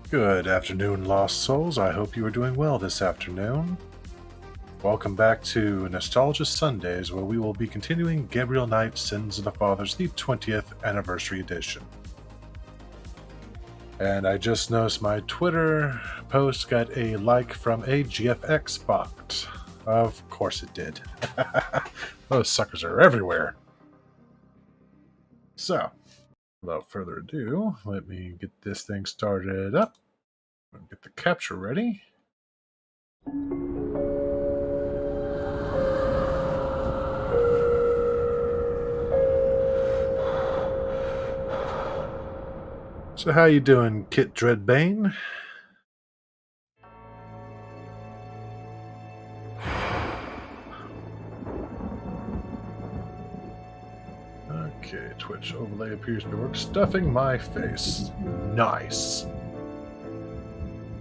Good afternoon, Lost Souls. I hope you are doing well this afternoon. Welcome back to Nostalgia Sundays, where we will be continuing Gabriel Knight, Sins of the Fathers, the 20th Anniversary Edition. And I just noticed my Twitter post got a like from a GFX bot. Of course it did. Those suckers are everywhere. So, without further ado, let me get this thing started up. Get the capture ready. So how you doing, Kit Dreadbane? Okay, Twitch overlay appears to work. Stuffing my face. Nice.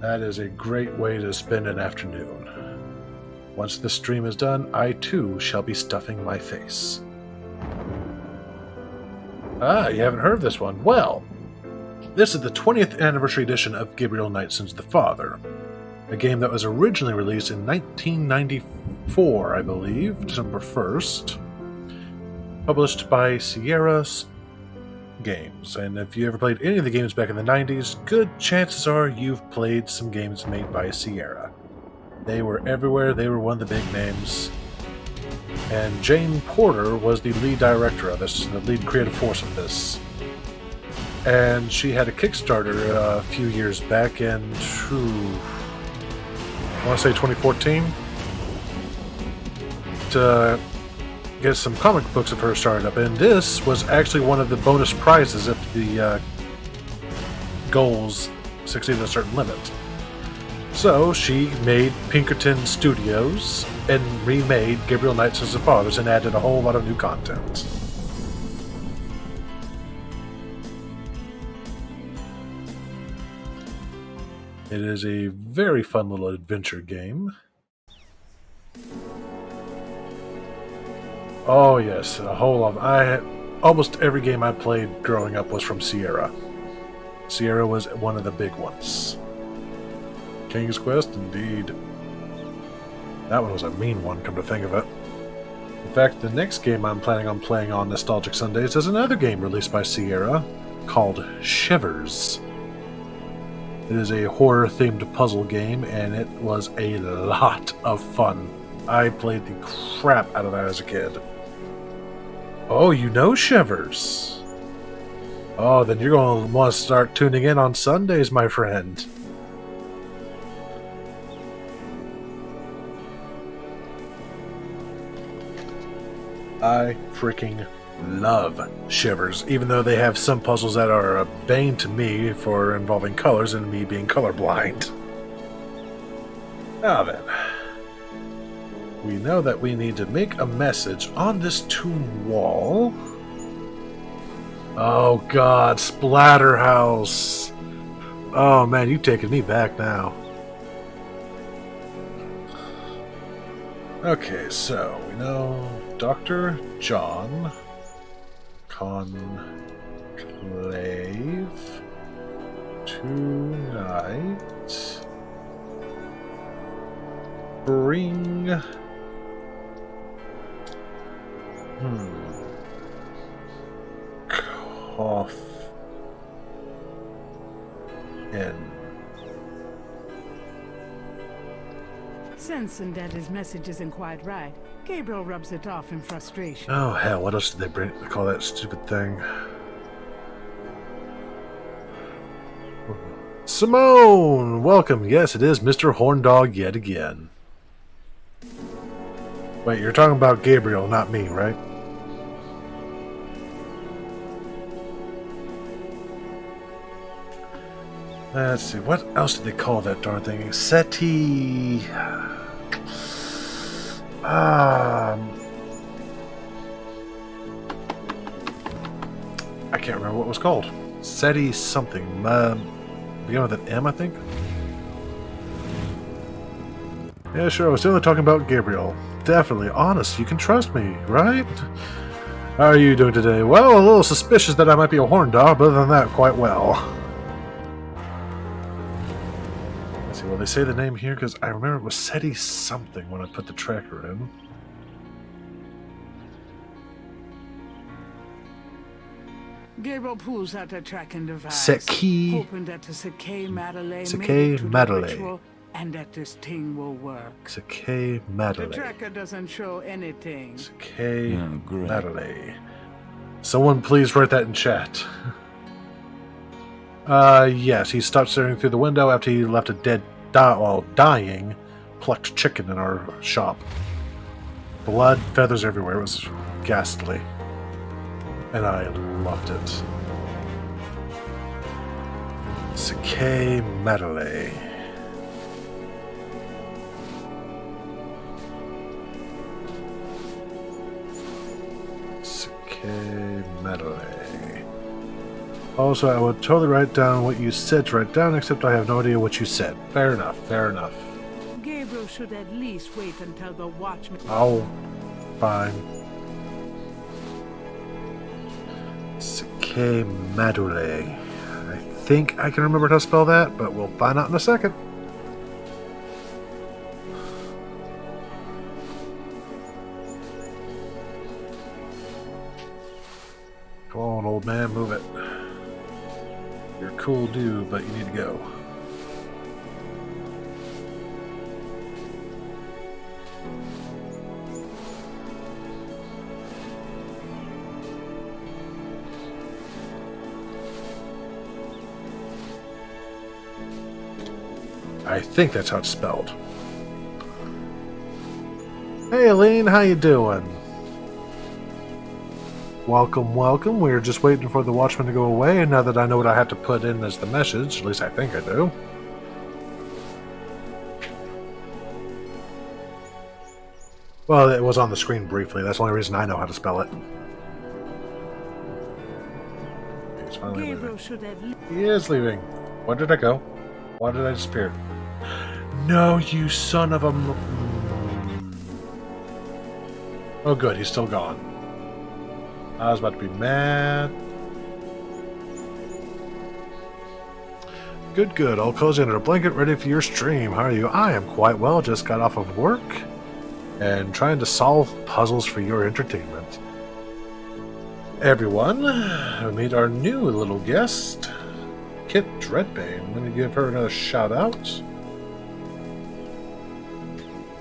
That is a great way to spend an afternoon. Once the stream is done, I too shall be stuffing my face. Ah, you haven't heard of this one. Well, this is the 20th anniversary edition of Gabriel Knight, Sins of the Father, a game that was originally released in 1994, I believe, December 1st, published by Sierra Games. And if you ever played any of the games back in the 90s, good chances are you've played some games made by Sierra. They were everywhere, they were one of the big names. And Jane Porter was the lead director of this, the lead creative force of this. And she had a Kickstarter a few years back in, I want to say 2014, to get some comic books of her started up. And this was actually one of the bonus prizes if the goals succeeded a certain limit. So she made Pinkerton Studios and remade Gabriel Knight, Sins of the Fathers and added a whole lot of new content. It is a very fun little adventure game. Oh yes, a whole lot. Almost every game I played growing up was from Sierra. Sierra was one of the big ones. King's Quest, indeed. That one was a mean one, come to think of it. In fact, the next game I'm planning on playing on Nostalgic Sundays is another game released by Sierra called Shivers. It is a horror-themed puzzle game, and it was a lot of fun. I played the crap out of that as a kid. Oh, you know Shivers? Oh, then you're going to want to start tuning in on Sundays, my friend. I freaking love Shivers, even though they have some puzzles that are a bane to me for involving colors and me being colorblind. Now then, we know that we need to make a message on this tomb wall. Oh god, Splatterhouse! Oh man, you've taken me back now. Okay, so we know Dr. John Conclave tonight. Bring cough in. Sensing that his message isn't quite right, Gabriel rubs it off in frustration. Oh hell, what else did they call that stupid thing? Simone! Welcome! Yes, it is Mr. Horndog yet again. Wait, you're talking about Gabriel, not me, right? Let's see, what else did they call that darn thing? SETI... I can't remember what it was called. SETI something. Begin with an M, I think? Yeah, sure, I was only talking about Gabriel. Definitely, honest, you can trust me, right? How are you doing today? Well, a little suspicious that I might be a horn dog, but other than that, quite well. see, will they say the name here? Because I remember it was SETI something when I put the tracker in. Gabriel pulls out a tracking device, Seki. hoping that the Seki Madeleine Seki made it to the Madeleine. ritual and that this thing will work. Seki The Madeleine. tracker doesn't show anything. Seki Oh, great. Madeleine. Someone please write that in chat. Yes, he stopped staring through the window after he left a dying, plucked chicken in our shop. Blood, feathers everywhere. It was ghastly. And I loved it. Seki Madeleine. Seki Madeleine. Also, I would totally write down what you said to write down, except I have no idea what you said. Fair enough, fair enough. Gabriel should at least wait until the watchman... Oh, fine. Seki Madeleine. I think I can remember how to spell that, but we'll find out in a second. Come on, old man, move it. You're a cool dude, but you need to go. I think that's how it's spelled. Hey, Aline, how you doing? Welcome, welcome. We're just waiting for the watchman to go away, and now that I know what I have to put in as the message, at least I think I do. Well, it was on the screen briefly. That's the only reason I know how to spell it. He's finally Gabriel leaving. should at least... He is leaving. Where did I go? Why did I disappear? No, you son of a... Oh, good. He's still gone. I was about to be mad. Good, good. All cozy under a blanket, ready for your stream. How are you? I am quite well. Just got off of work and trying to solve puzzles for your entertainment. Everyone, meet our new little guest, Kit Dreadbane. I'm going to give her another shout out.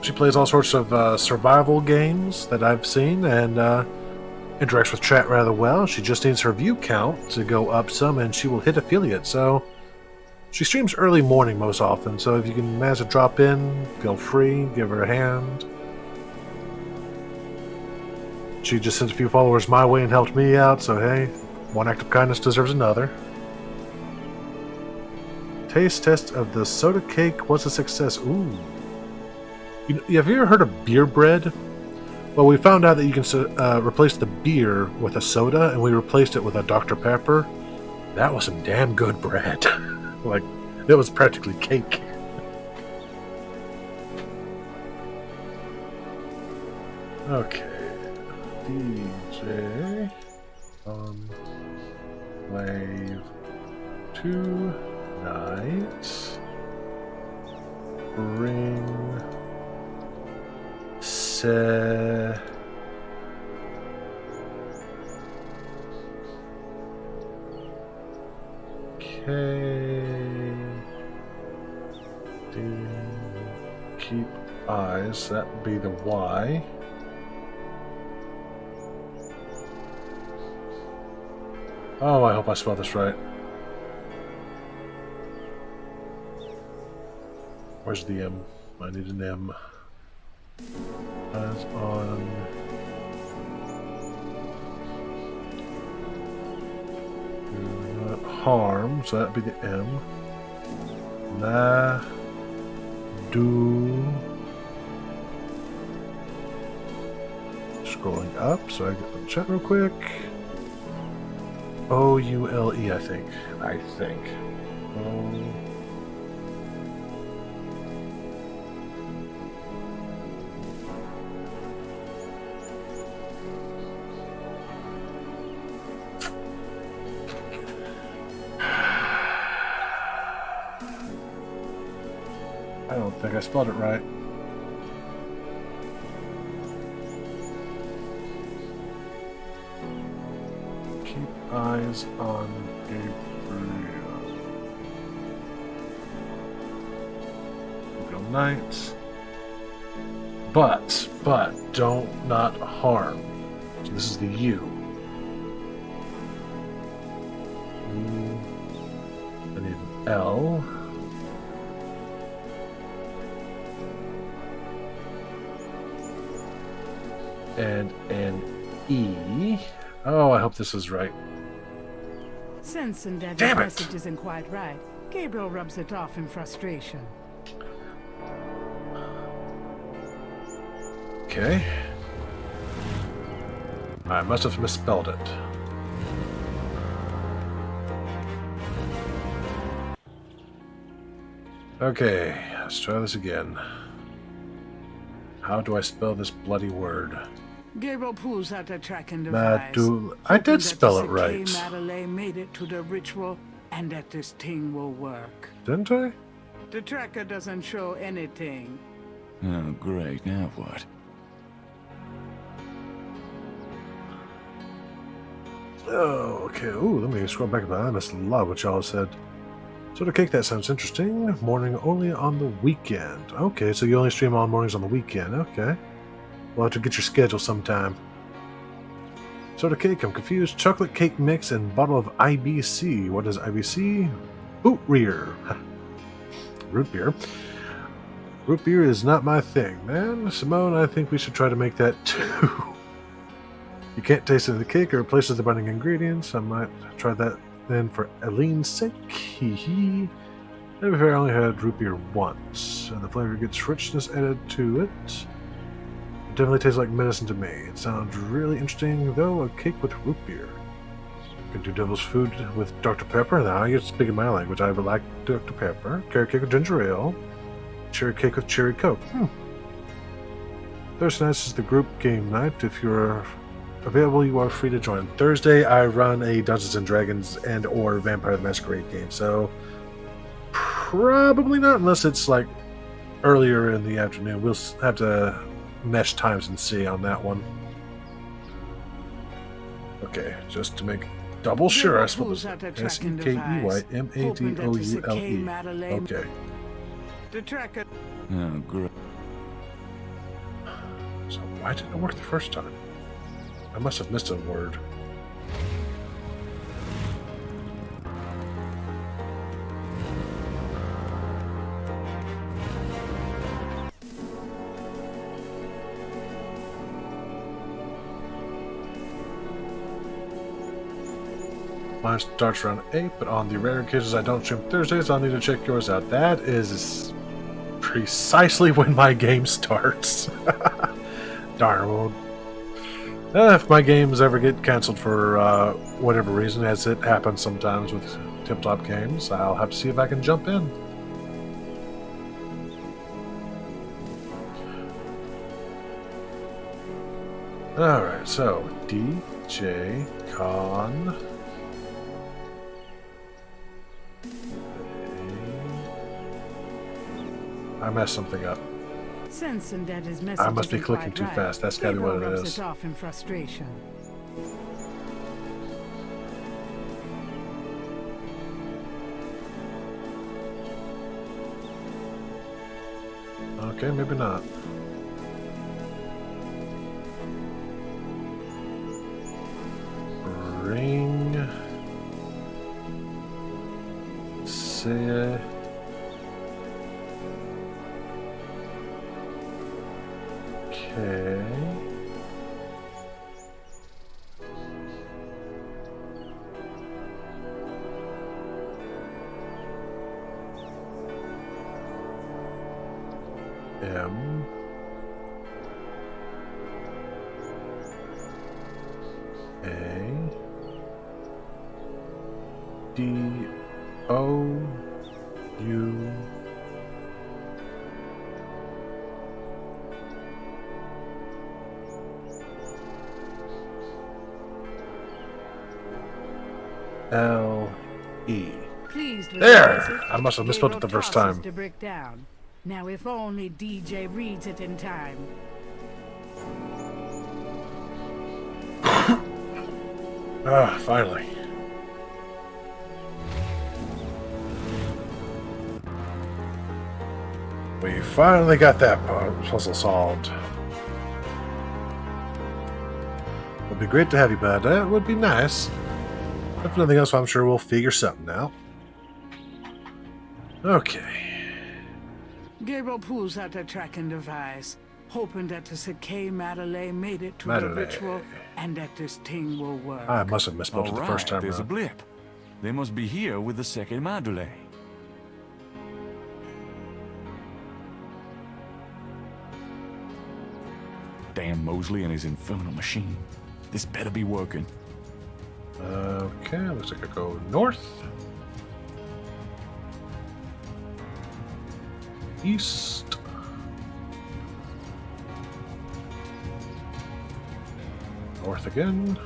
She plays all sorts of survival games that I've seen and interacts with chat rather well. She just needs her view count to go up some and she will hit affiliate. So she streams early morning most often. So if you can manage to drop in, feel free, give her a hand. She just sent a few followers my way and helped me out. So hey, one act of kindness deserves another. Taste test of the soda cake was a success. Ooh. Have you ever heard of beer bread? Well, we found out that you can replace the beer with a soda, and we replaced it with a Dr. Pepper. That was some damn good bread. Like, it was practically cake. Okay. DJ on Wave 2 night. Bring keep eyes, that would be the Y. Oh, I hope I spelled this right. Where's the M? I need an M. Eyes on. Do not harm, so that'd be the M. Do. Scrolling up, so I get the chat real quick. O-U-L-E, I think. I don't think I spelled it right. Keep eyes on Gabriel. Gabriel Knight. But don't not harm. So this is the U. I need an L. And an E. Oh, I hope this is right. Sensing that Damn his it. message isn't quite right, Gabriel rubs it off in frustration. Okay. I must have misspelled it. Okay, let's try this again. How do I spell this bloody word? Gabriel pulls out a tracking device. I did hoping spell that it the right. Madeleine made it to the ritual and that this thing will work. Didn't I? The tracker doesn't show anything. Oh, great. Now what? Oh, okay. Ooh, let me scroll back a bit. I missed a lot of what y'all said. Soda cake, that sounds interesting. Morning only on the weekend. Okay, so you only stream on mornings on the weekend. Okay. We'll have to get your schedule sometime. Soda cake, I'm confused. Chocolate cake mix and bottle of IBC. What is IBC? Boot rear. Root beer. Root beer is not my thing, man. Simone, I think we should try to make that too. You can't taste it in the cake or replaces the binding ingredients. I might try that then for Eileen's sake. Hee hee. To be fair, I only had root beer once, and the flavor gets richness added to it. It definitely tastes like medicine to me. It sounds really interesting, though, a cake with root beer. You can do devil's food with Dr. Pepper. Now you're speaking my language. I would like Dr. Pepper. Carrot cake with ginger ale. Cherry cake with cherry coke. Thursday nights is the group game night. If you're available, you are free to join. Thursday, I run a Dungeons and Dragons and or Vampire the Masquerade game, so probably not unless it's like earlier in the afternoon. We'll have to mesh times and see on that one. Okay, just to make double sure, I suppose. Sekeymadoule. Okay. The tracker. Oh, great. So why didn't it work the first time? I must have missed a word. Mine starts around 8, but on the rare occasions I don't stream Thursdays, I'll need to check yours out. That is precisely when my game starts. Darn, well, if my games ever get canceled for whatever reason, as it happens sometimes with tabletop games, I'll have to see if I can jump in. Alright, so DJ Con. I messed something up. Sensing that his message I must be isn't clicking quite too right, fast. That's gotta be what Gabriel it rubs is. it off in frustration. Okay, maybe not. Ring. Say. Okay. M. A. D. O. U. L. E. Pleased with There! the message, I must have misspelled it the Gabriel first tosses time. the brick down. Now if only DJ reads it in time. Ah, finally. We finally got that puzzle solved. It would be great to have you, bud. That would be nice. If nothing else, I'm sure we'll figure something out. Okay. Gabriel pulls out a tracking device, hoping that the Sakay Madelay made it to the Madelay. ritual and that this thing will work. I must have misspelled it the first time there's a around. blip. They must be here with the second module. Damn Mosley and his infernal machine. This better be working. Okay, looks like I go north. East. North again.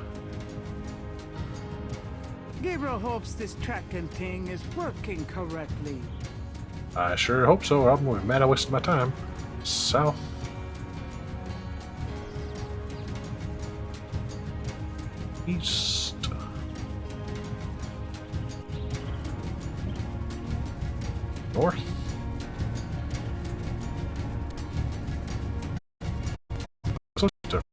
Gabriel hopes this tracking thing is working correctly. I sure hope so. I'm mad I wasted my time. South. East. North. So different.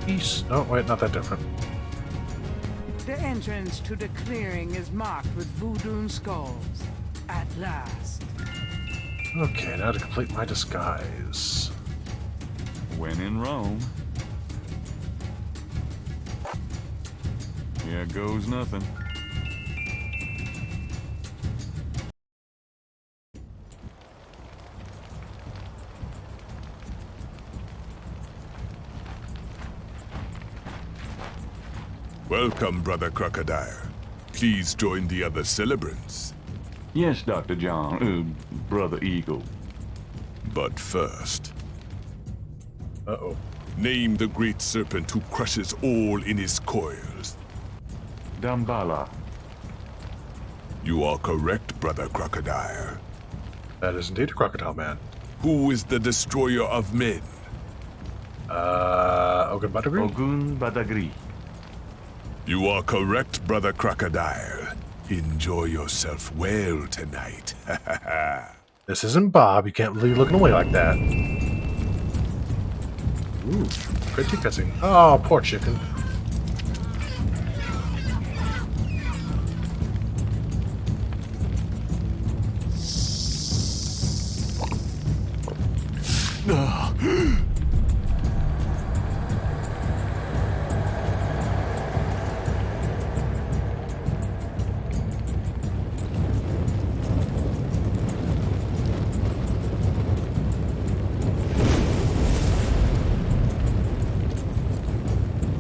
East. No, wait, not that different. The entrance to the clearing is marked with voodoo skulls. At last. Okay, now to complete my disguise. When in Rome. Here goes nothing. Welcome, Brother Crocodile. Please join the other celebrants. Yes, Dr. John. Brother Eagle. But first, Uh-oh. name the great serpent who crushes all in his coils. Dambala. You are correct, Brother Crocodile. That is indeed a crocodile man. Who is the destroyer of men? Ogun Badagri? Ogun Badagri. You are correct, Brother Crocodile. Enjoy yourself well tonight. This isn't Bob. You can't leave looking away like that. Ooh, pretty cutscene. Oh, poor chicken.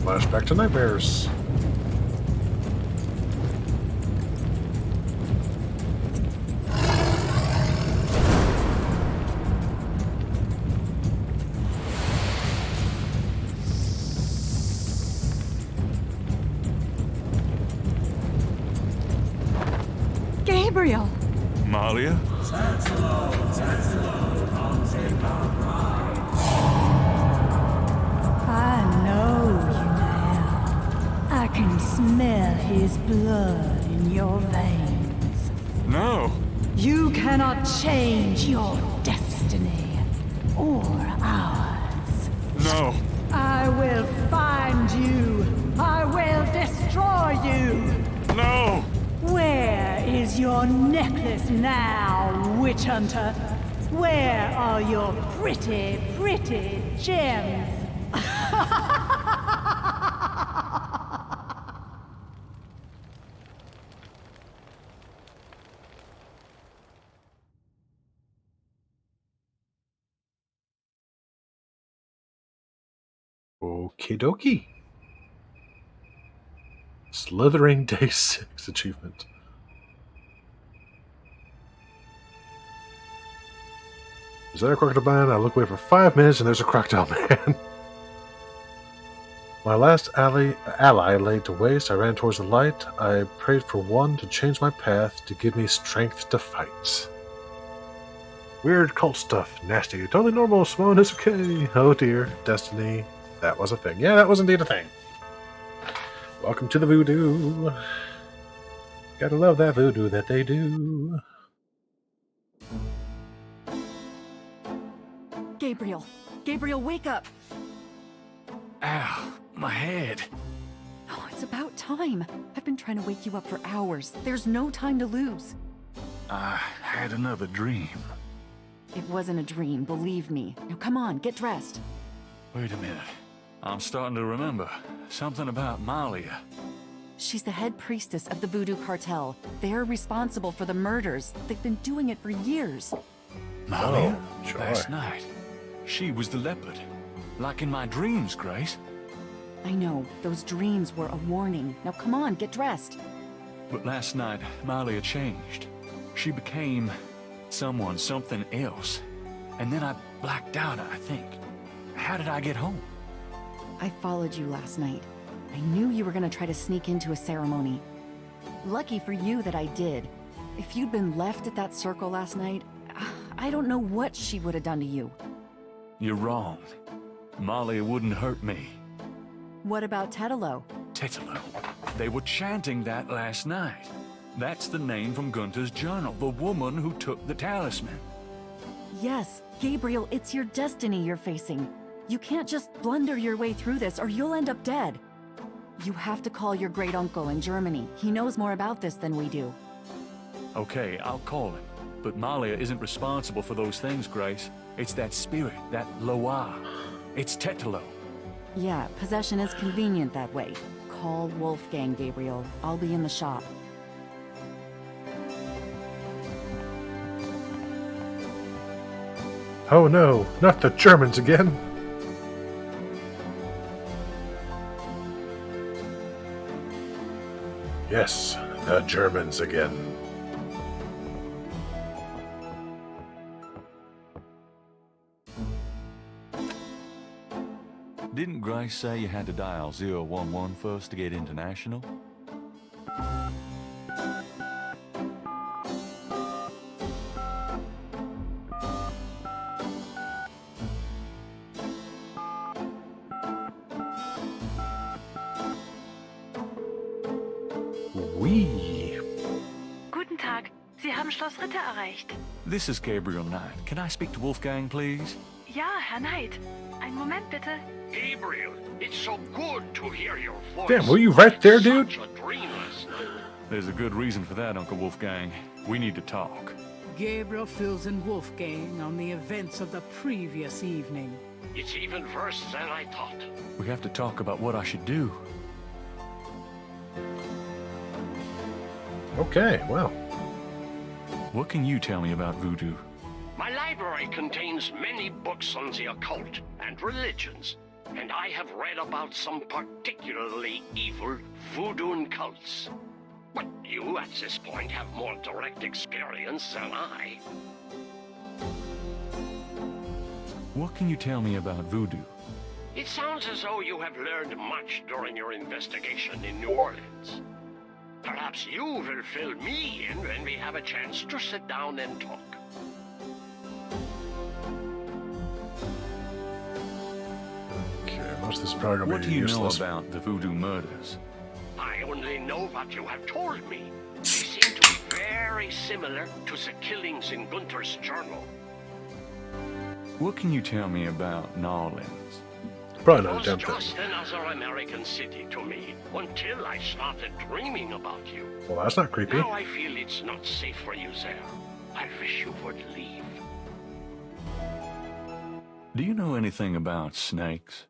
Flashback to nightmares. Gabriel! Malia? I know you now. I can smell his blood in your veins. No. You cannot change your destiny or ours. No. I will find you. I will destroy you. No. Where is your necklace now, witch hunter? Where are your pretty, pretty gems? Okie dokie. Slithering Day 6 achievement. Is that a crocodile man? I look away for 5 minutes and there's a crocodile man. My last ally laid to waste, I ran towards the light. I prayed for one to change my path, to give me strength to fight. Weird cult stuff. Nasty. Totally normal. Simone is okay. Oh dear. Destiny. That was a thing. Yeah, that was indeed a thing. Welcome to the voodoo. Gotta love that voodoo that they do. Gabriel! Gabriel, wake up! Ow, my head. Oh, it's about time. I've been trying to wake you up for hours. There's no time to lose. I had another dream. It wasn't a dream, believe me. Now come on, get dressed. Wait a minute. I'm starting to remember. Something about Malia. She's the head priestess of the Voodoo Cartel. They're responsible for the murders. They've been doing it for years. Malia? Oh, sure. Last night. She was the leopard. Like in my dreams, Grace. I know, those dreams were a warning. Now come on, get dressed. But last night, Malia changed. She became something else. And then I blacked out, I think. How did I get home? I followed you last night. I knew you were gonna try to sneak into a ceremony. Lucky for you that I did. If you'd been left at that circle last night, I don't know what she would have done to you. You're wrong. Malia wouldn't hurt me. What about Tetelo? Tetelo. They were chanting that last night. That's the name from Gunther's journal, the woman who took the talisman. Yes, Gabriel, it's your destiny you're facing. You can't just blunder your way through this or you'll end up dead. You have to call your great-uncle in Germany. He knows more about this than we do. Okay, I'll call him. But Malia isn't responsible for those things, Grace. It's that spirit, that Loa. It's Tetelo. Yeah, possession is convenient that way. Call Wolfgang, Gabriel. I'll be in the shop. Oh no, not the Germans again. Yes, the Germans again. Didn't Grace say you had to dial 011 first to get international? Wee. Guten Tag, Sie haben Schloss Ritter erreicht. This is Gabriel Knight. Can I speak to Wolfgang, please? Ja, Herr Knight. Einen Moment bitte. Gabriel, it's so good to hear your voice. Damn, were you right there, dude? Such a dream last night. There's a good reason for that, Uncle Wolfgang. We need to talk. Gabriel fills in Wolfgang on the events of the previous evening. It's even worse than I thought. We have to talk about what I should do. Okay, well. What can you tell me about voodoo? My library contains many books on the occult and religions, and I have read about some particularly evil voodoo cults. But you, at this point, have more direct experience than I. What can you tell me about voodoo? It sounds as though you have learned much during your investigation in New Orleans. Perhaps you will fill me in when we have a chance to sit down and talk. Okay, most of this program What is do you know useless. about the voodoo murders? I only know what you have told me. They seem to be very similar to the killings in Gunther's journal. What can you tell me about New Orleans? Probably It not a was damn thing. just another American city to me until I started dreaming about you. Well, that's not creepy. Now I feel it's not safe for you there. I wish you would leave. Do you know anything about snakes?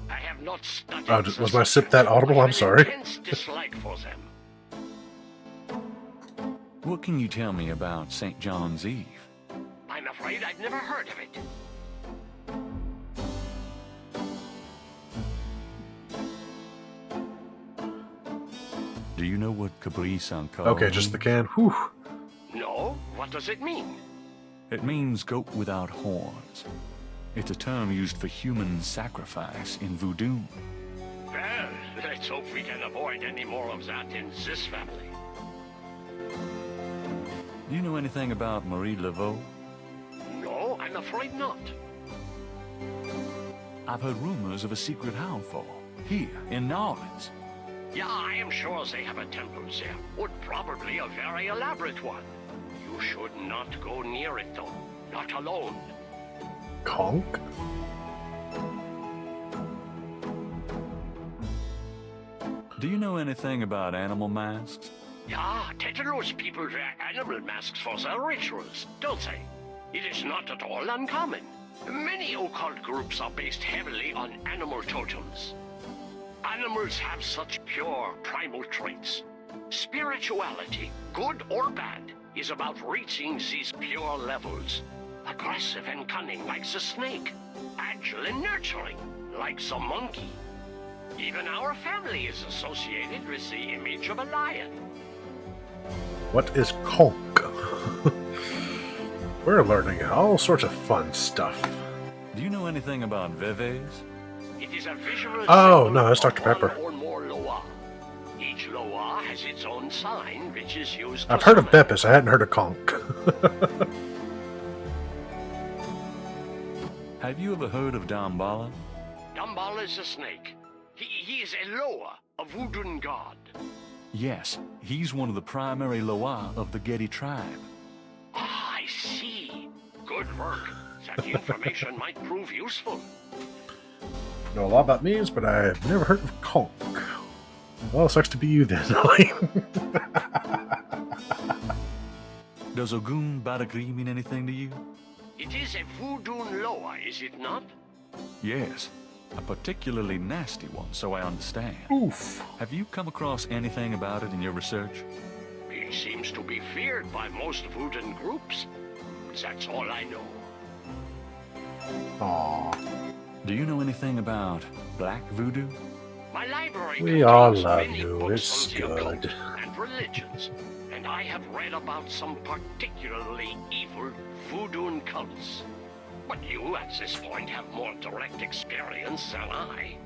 I have not studied. Oh, the was my sip subject, that audible? but I I'm have sorry. intense dislike for them. What can you tell me about St. John's Eve? I'm afraid I've never heard of it. Do you know what Capri Sanko Okay, just the can. Whew. No? What does it mean? It means goat without horns. It's a term used for human sacrifice in voodoo. Well, let's hope we can avoid any more of that in this family. Do you know anything about Marie Laveau? No, afraid not. I've heard rumors of a secret houndfall here in New Orleans. Yeah, I am sure they have a temple there, but probably a very elaborate one. You should not go near it, though. Not alone. Conk? Do you know anything about animal masks? Yeah, Tetanus people wear animal masks for their rituals, don't they? It is not at all uncommon. Many occult groups are based heavily on animal totems. Animals have such pure, primal traits. Spirituality, good or bad, is about reaching these pure levels. Aggressive and cunning like the snake. Agile and nurturing like the monkey. Even our family is associated with the image of a lion. What is conk? We're learning all sorts of fun stuff. Do you know anything about veves? It is a visual Oh, symbol no, that's of Dr. Pepper. one or more loa. Each loa has its own sign, which is used to I've heard of summon. Beppis, I hadn't heard of conk. Have you ever heard of Damballa? Dumball is a snake. He is a loa, a voodoo god. Yes, he's one of the primary Loa of the Getty tribe. Ah, I see. Good work. That information might prove useful. Know a lot about memes, but I've never heard of conk. Well, sucks to be you then. Does Ogun Badagri mean anything to you? It is a voodoo loa, is it not? Yes, a particularly nasty one, so I understand. Oof. Have you come across anything about it in your research? He seems to be feared by most voodoo groups. That's all I know. Aww. Do you know anything about black voodoo? My library We all contains love many you. books It's on the occult good. and religions, and I have read about some particularly evil voodoo cults. But you, at this point, have more direct experience than I.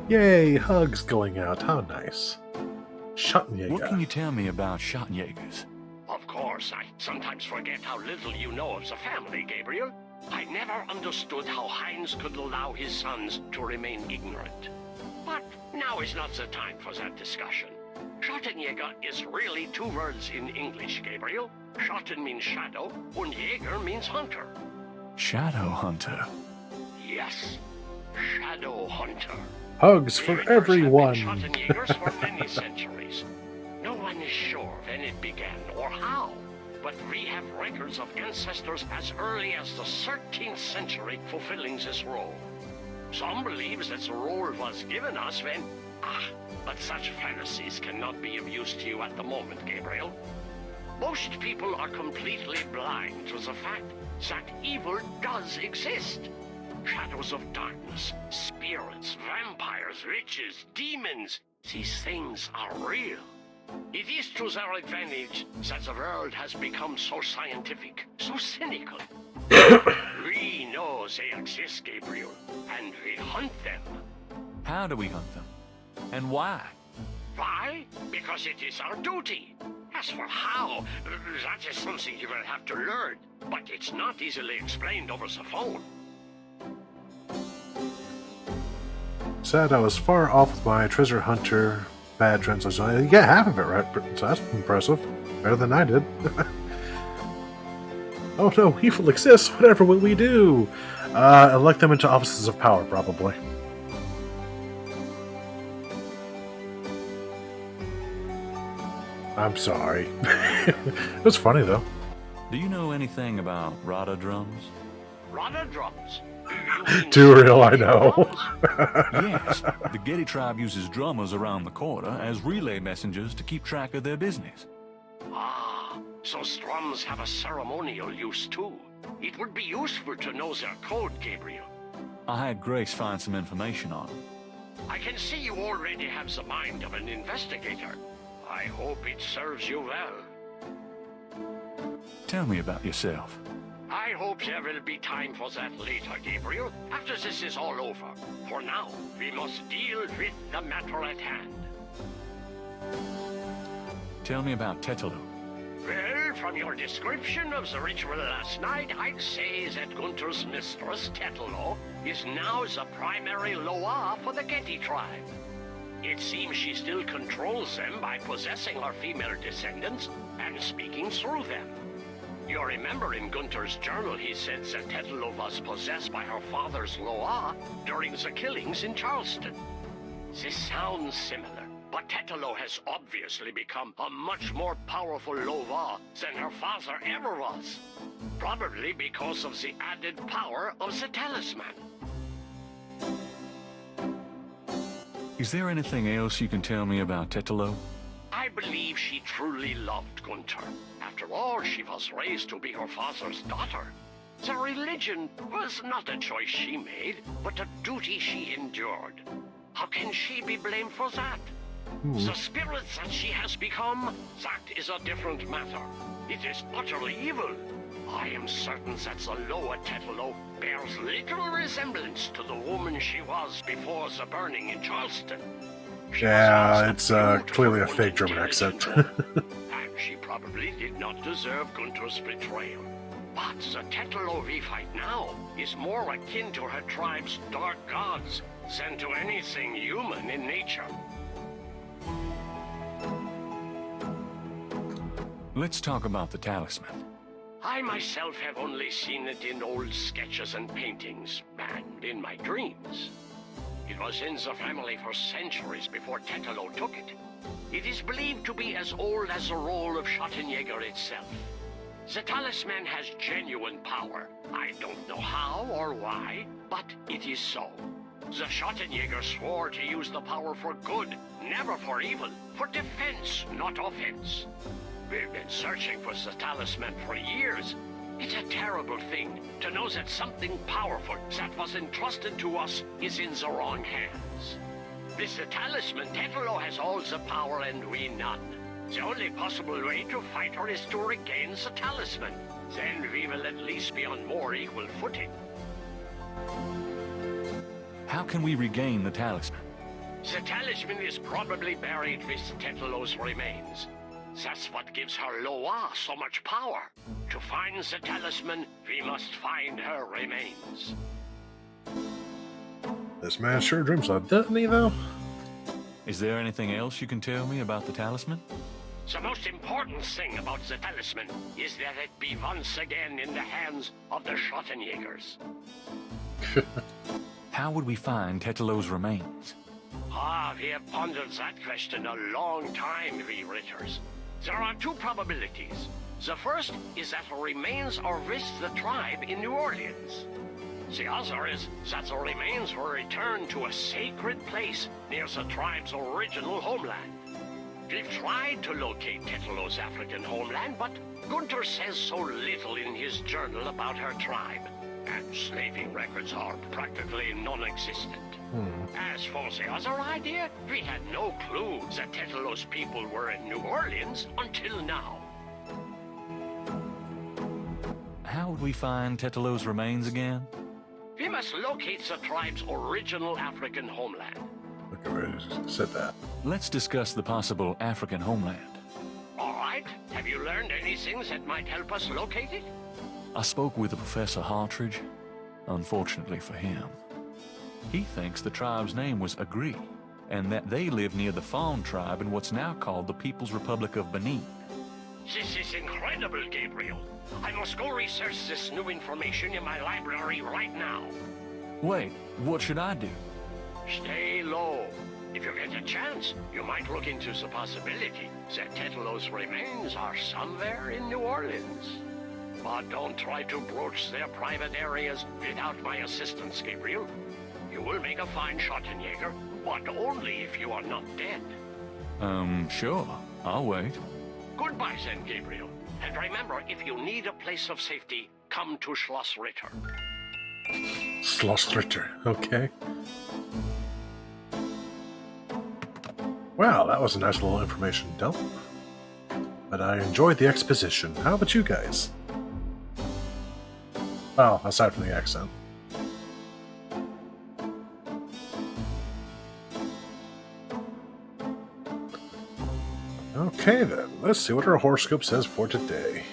Yay, hugs going out. How nice. What can Schottenjäger. you tell me about Schottenjägers? Of course, I sometimes forget how little you know of the family, Gabriel. I never understood how Heinz could allow his sons to remain ignorant. But now is not the time for that discussion. Schottenjäger is really two words in English, Gabriel. Schotten means shadow, and Jäger means hunter. Shadow Hunter. Yes, shadow hunter. Hugs for Jägers everyone. have been Schottenjägers for many centuries. No one is sure when it began or how, but we have records of ancestors as early as the 13th century fulfilling this role. Some believe that the role was given us when... but such fantasies cannot be of use to you at the moment, Gabriel. Most people are completely blind to the fact that evil does exist. Shadows of darkness, spirits, vampires, witches, demons, these things are real. It is to their advantage that the world has become so scientific, so cynical. We know they exist, Gabriel, and we hunt them. How do we hunt them? And why? Why? Because it is our duty. As for how, that is something you will have to learn, but it's not easily explained over the phone. Sad I was far off with my treasure hunter bad translation. You got half of it right, so that's impressive. Better than I did. Oh no, evil exists. Whatever will we do? Elect them into offices of power, probably. I'm sorry. It was funny though. Do you know anything about Rada drums? Rada drums. You mean Too real, I know. drums? Yes, the Getty tribe uses drummers around the quarter as relay messengers to keep track of their business. Ah, so drums have a ceremonial use too. It would be useful to know their code, Gabriel. I had Grace find some information on them. I can see you already have the mind of an investigator. I hope it serves you well. Tell me about yourself. I hope there will be time for that later, Gabriel, after this is all over. For now, we must deal with the matter at hand. Tell me about Tetelu. Well, from your description of the ritual last night, I'd say that Gunther's mistress, Tetelo, is now the primary Loa for the Getty tribe. It seems she still controls them by possessing her female descendants and speaking through them. You remember in Gunther's journal he said that Tetelo was possessed by her father's Loa during the killings in Charleston. This sounds similar, but Tetelo has obviously become a much more powerful Loa than her father ever was. Probably because of the added power of the talisman. Is there anything else you can tell me about Tetelo? I believe she truly loved Gunther. After all, she was raised to be her father's daughter. The religion was not a choice she made, but a duty she endured. How can she be blamed for that? The spirit that she has become, that is a different matter. It is utterly evil. I am certain that the lower Tetelo bears little resemblance to the woman she was before the burning in Charleston. Yeah, it's clearly a fake German accent. And she probably did not deserve Gunther's betrayal. But the Tetelo we fight now is more akin to her tribe's dark gods than to anything human in nature. Let's talk about the talisman. I myself have only seen it in old sketches and paintings, and in my dreams. It was in the family for centuries before Tetelo took it. It is believed to be as old as the role of Schottenjäger itself. The talisman has genuine power. I don't know how or why, but it is so. The Schottenjäger swore to use the power for good, never for evil, for defense, not offense. We've been searching for the talisman for years. It's a terrible thing to know that something powerful that was entrusted to us is in the wrong hands. With the talisman, Tetelo has all the power and we none. The only possible way to fight her is to regain the talisman. Then we will at least be on more equal footing. How can we regain the talisman? The talisman is probably buried with Tetelo's remains. That's what gives her Loa so much power. To find the talisman, we must find her remains. This man sure dreams of, doesn't he, though? Is there anything else you can tell me about the talisman? The most important thing about the talisman is that it be once again in the hands of the Schottenjägers. How would we find Tetelo's remains? We have pondered that question a long time, we Ritters. There are two probabilities. The first is that the remains are with the tribe in New Orleans. The other is that the remains were returned to a sacred place near the tribe's original homeland. We've tried to locate Tetelo's African homeland, but Gunther says so little in his journal about her tribe, and slaving records are practically non-existent. As for the other idea, we had no clue that Tetelo's people were in New Orleans until now. How would we find Tetelo's remains again? We must locate the tribe's original African homeland. Look at where it said that. Let's discuss the possible African homeland. All right. Have you learned anything that might help us locate it? I spoke with Professor Hartridge. Unfortunately for him, he thinks the tribe's name was Agri, and that they live near the Fawn tribe in what's now called the People's Republic of Benin. This is incredible, Gabriel. I must go research this new information in my library right now. Wait, what should I do? Stay low. If you get a chance, you might look into the possibility that Tetelo's remains are somewhere in New Orleans. But don't try to broach their private areas without my assistance, Gabriel. You will make a fine Schottenjäger, but only if you are not dead. Sure. I'll wait. Goodbye then, Gabriel. And remember, if you need a place of safety, come to Schloss Ritter. Schloss Ritter, okay. Wow, that was a nice little information dump. But I enjoyed the exposition. How about you guys? Well, aside from the accent. Okay then, let's see what our horoscope says for today.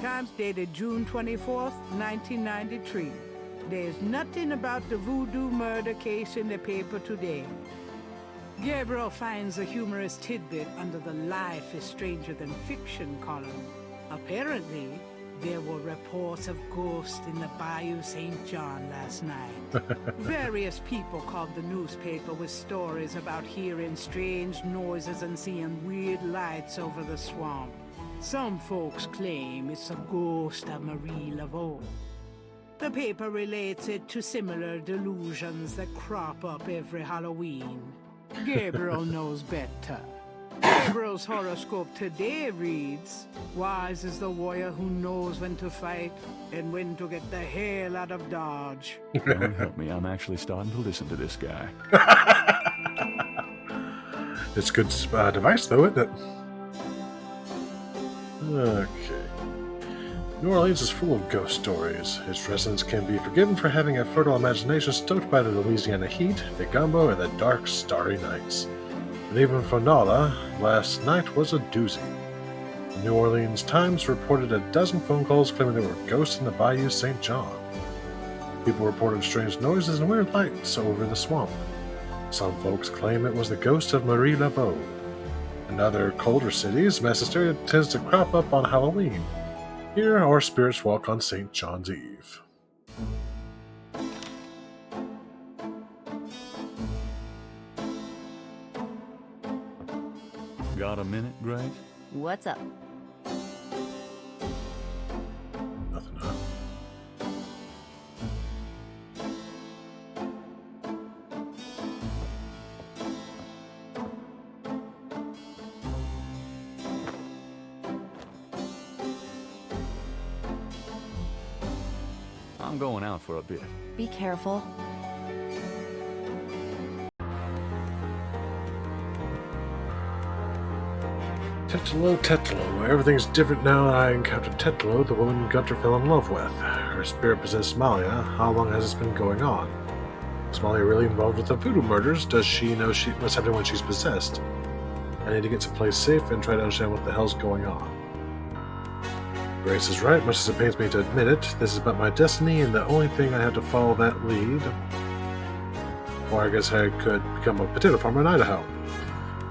Times dated June 24th, 1993. There's nothing about the voodoo murder case in the paper today. Gabriel finds a humorous tidbit under the Life is Stranger Than Fiction column. Apparently, there were reports of ghosts in the Bayou St. John last night. Various people called the newspaper with stories about hearing strange noises and seeing weird lights over the swamp. Some folks claim it's a ghost of Marie Laveau. The paper relates it to similar delusions that crop up every Halloween. Gabriel knows better. Gabriel's horoscope today reads, "Wise is the warrior who knows when to fight and when to get the hell out of Dodge." Lord help me, I'm actually starting to listen to this guy. It's a good device, though, isn't it? Okay. New Orleans is full of ghost stories. Its residents can be forgiven for having a fertile imagination stoked by the Louisiana heat, the gumbo, and the dark, starry nights. And even Fonala last night was a doozy. The New Orleans Times reported a dozen phone calls claiming there were ghosts in the Bayou St. John. People reported strange noises and weird lights over the swamp. Some folks claim it was the ghost of Marie Laveau. In other colder cities, mass hysteria tends to crop up on Halloween. Here, our spirits walk on St. John's Eve. Got a minute, Grace? What's up? Nothing, huh? I'm going out for a bit. Be careful. Tetelo, Tetelo. Everything's different now that I encountered Tetelo, the woman Gunter fell in love with. Her spirit possessed Malia. How long has this been going on? Is Malia really involved with the voodoo murders? Does she know what's happening when she's possessed? I need to get someplace safe and try to understand what the hell's going on. Grace is right, much as it pains me to admit it. This is about my destiny, and the only thing I have to follow that lead. Or I guess I could become a potato farmer in Idaho.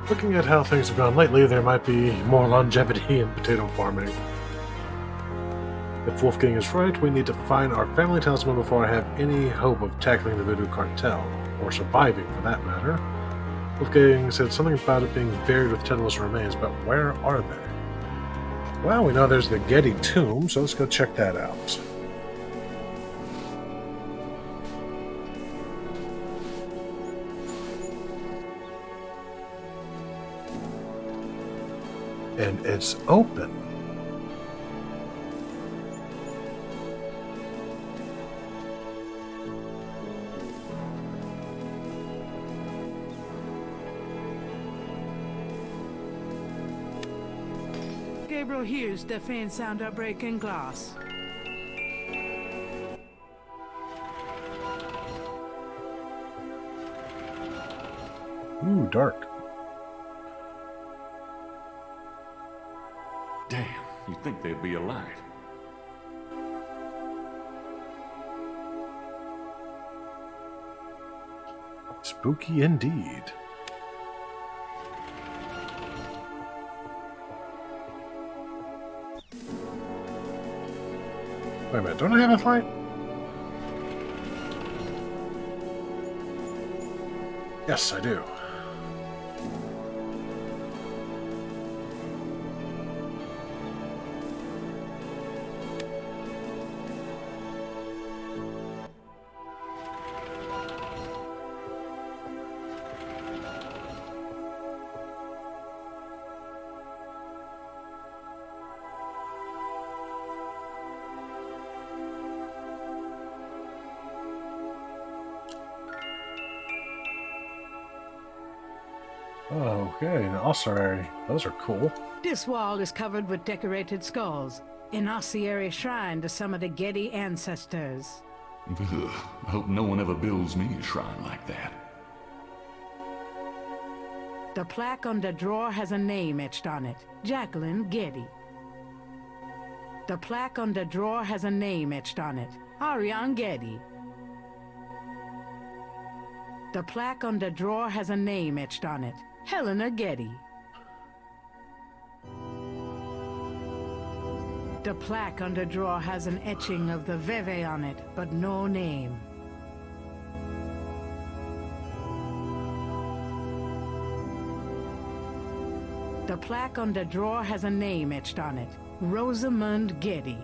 Looking at how things have gone lately, there might be more longevity in potato farming. If Wolfgang is right, we need to find our family talisman before I have any hope of tackling the voodoo cartel, or surviving for that matter. Wolfgang said something about it being buried with Tetelo's remains, but where are they? Well, we know there's the Getty tomb, so let's go check that out. And it's open. Gabriel hears the faint sound of breaking glass. Ooh, dark. Damn, you'd think there'd be a light. Spooky indeed. Wait a minute, don't I have a light? Yes, I do. Oh, okay, an ossuary. Those are cool. This wall is covered with decorated skulls, an ossuary shrine to some of the Getty ancestors. Ugh, I hope no one ever builds me a shrine like that. The plaque on the drawer has a name etched on it. Jacqueline Getty. The plaque on the drawer has a name etched on it. Ariane Getty. The plaque on the drawer has a name etched on it. Helena Getty. The plaque on the drawer has an etching of the Veve on it, but no name. The plaque on the drawer has a name etched on it. Rosamund Getty.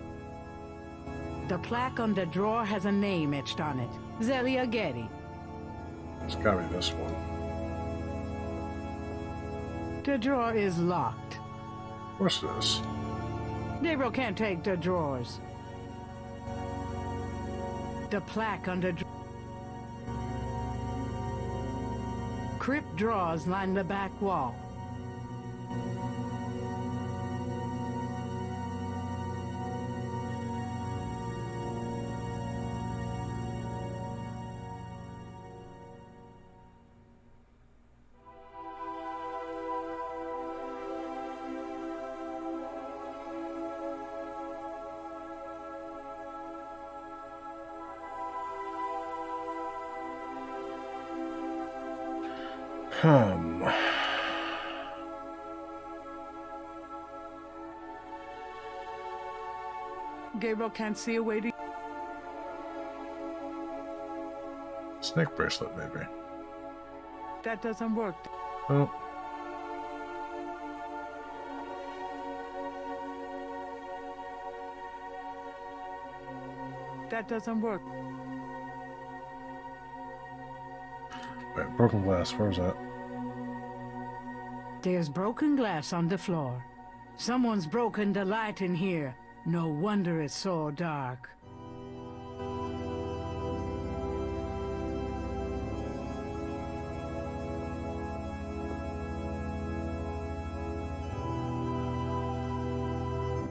The plaque on the drawer has a name etched on it. Zelia Getty. It's gotta be this one. The drawer is locked. What's this? Gabriel can't take the drawers. The plaque on the crypt drawers line the back wall. Gabriel can't see a way to... Snake bracelet, maybe. That doesn't work. Oh. That doesn't work. Wait, broken glass, where's that? There's broken glass on the floor. Someone's broken the light in here. No wonder it's so dark.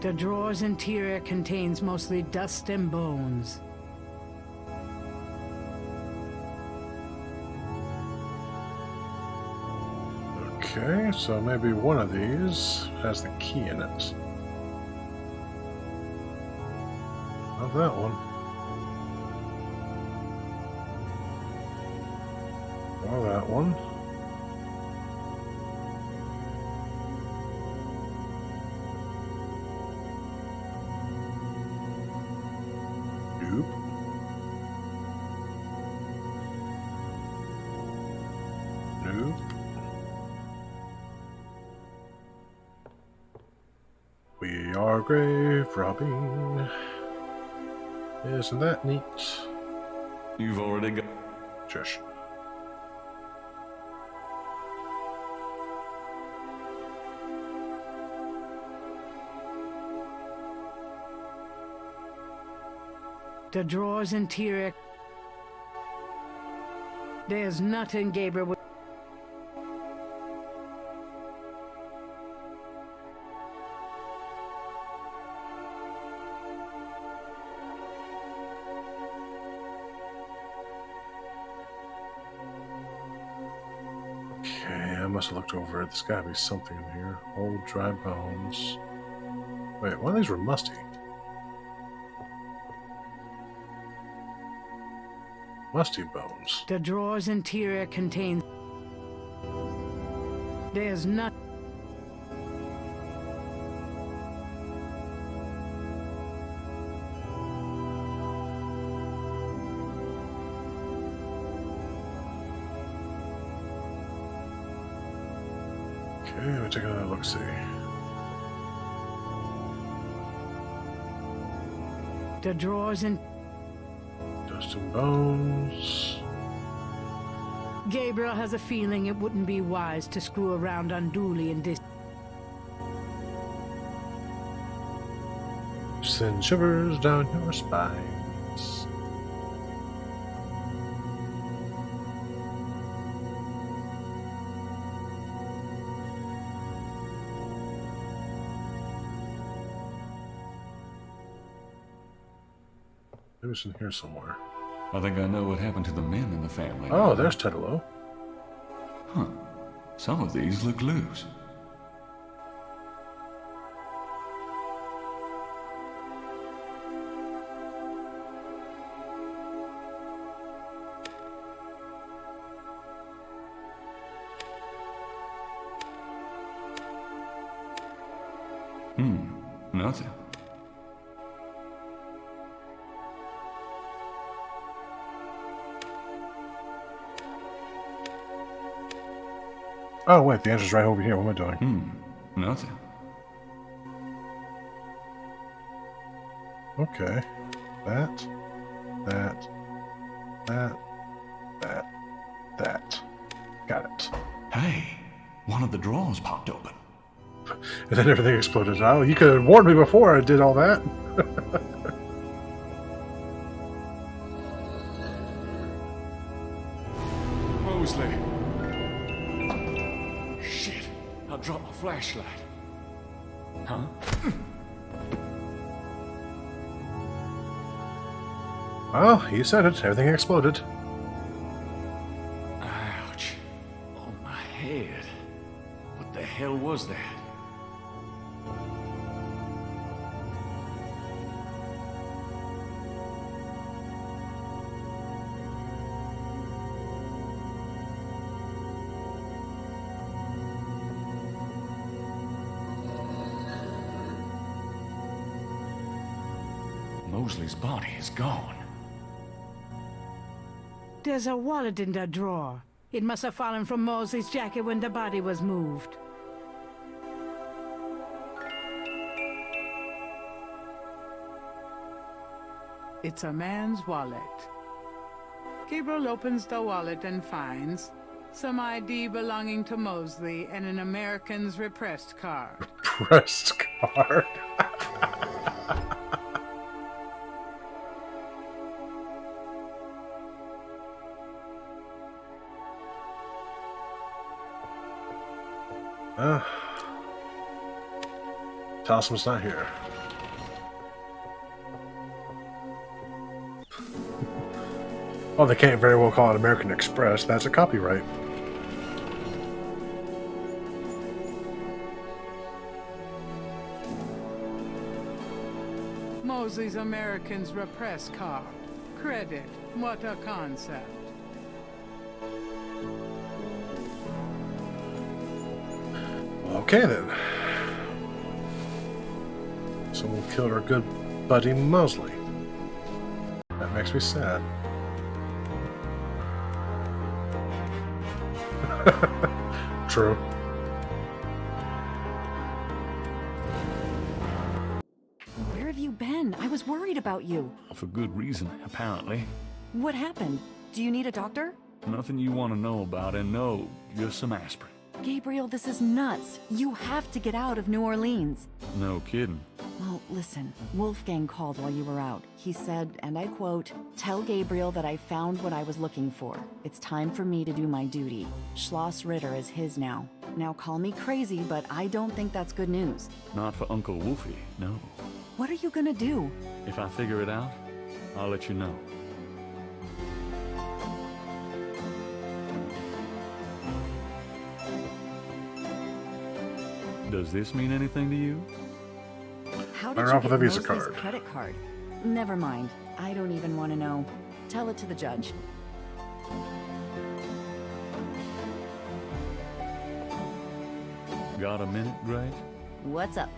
The drawer's interior contains mostly dust and bones. Okay, so maybe one of these has the key in it. Not that one. Or that one. Nope. Nope. We are grave robbing. Isn't that neat? You've already got... Shush. The drawer's interior... There's nothing Gabriel would... Okay, I must have looked over it. There's gotta be something in here. Old dry bones. Wait, one of these were musty. Musty bones. The drawer's interior contains... There's not... Okay, let me take another look-see. The drawer's in... Dust and bones. Gabriel has a feeling it wouldn't be wise to screw around unduly in this... Send shivers down your spines. Maybe it's in here somewhere. I think I know what happened to the men in the family. Oh, there's Tedalo. Huh. Some of these look loose. Nothing. Oh, wait, the answer's right over here. What am I doing? Nothing. Okay. That. Got it. Hey, one of the drawers popped open. And then everything exploded. Oh, you could have warned me before I did all that. Mosley. Shit, I dropped my flashlight. Huh? Well, you said it. Everything exploded. Ouch. Oh, my head. What the hell was that? Mosley's body is gone. There's a wallet in that drawer. It must have fallen from Mosley's jacket when the body was moved. It's a man's wallet. Gabriel opens the wallet and finds some ID belonging to Mosley and an American's repressed card. Pressed card. Tasman's not here. Oh, they can't very well call it American Express. That's a copyright. Mosley's American's repressed card. Credit. What a concept. Okay, then. Someone killed our good buddy Mosley. That makes me sad. True. Where have you been? I was worried about you. For good reason, apparently. What happened? Do you need a doctor? Nothing you want to know about, and no, just some aspirin. Gabriel, this is nuts. You have to get out of New Orleans. No kidding. Well, listen, Wolfgang called while you were out. He said, and I quote, "Tell Gabriel that I found what I was looking for. It's time for me to do my duty. Schloss Ritter is his now. Now call me crazy, but I don't think that's good news." Not for Uncle Wolfie, no. What are you gonna do? If I figure it out, I'll let you know. Does this mean anything to you? How did Better you off with a get Visa Mosley's card. credit card? Never mind. I don't even want to know. Tell it to the judge. Got a minute, Grace? What's up?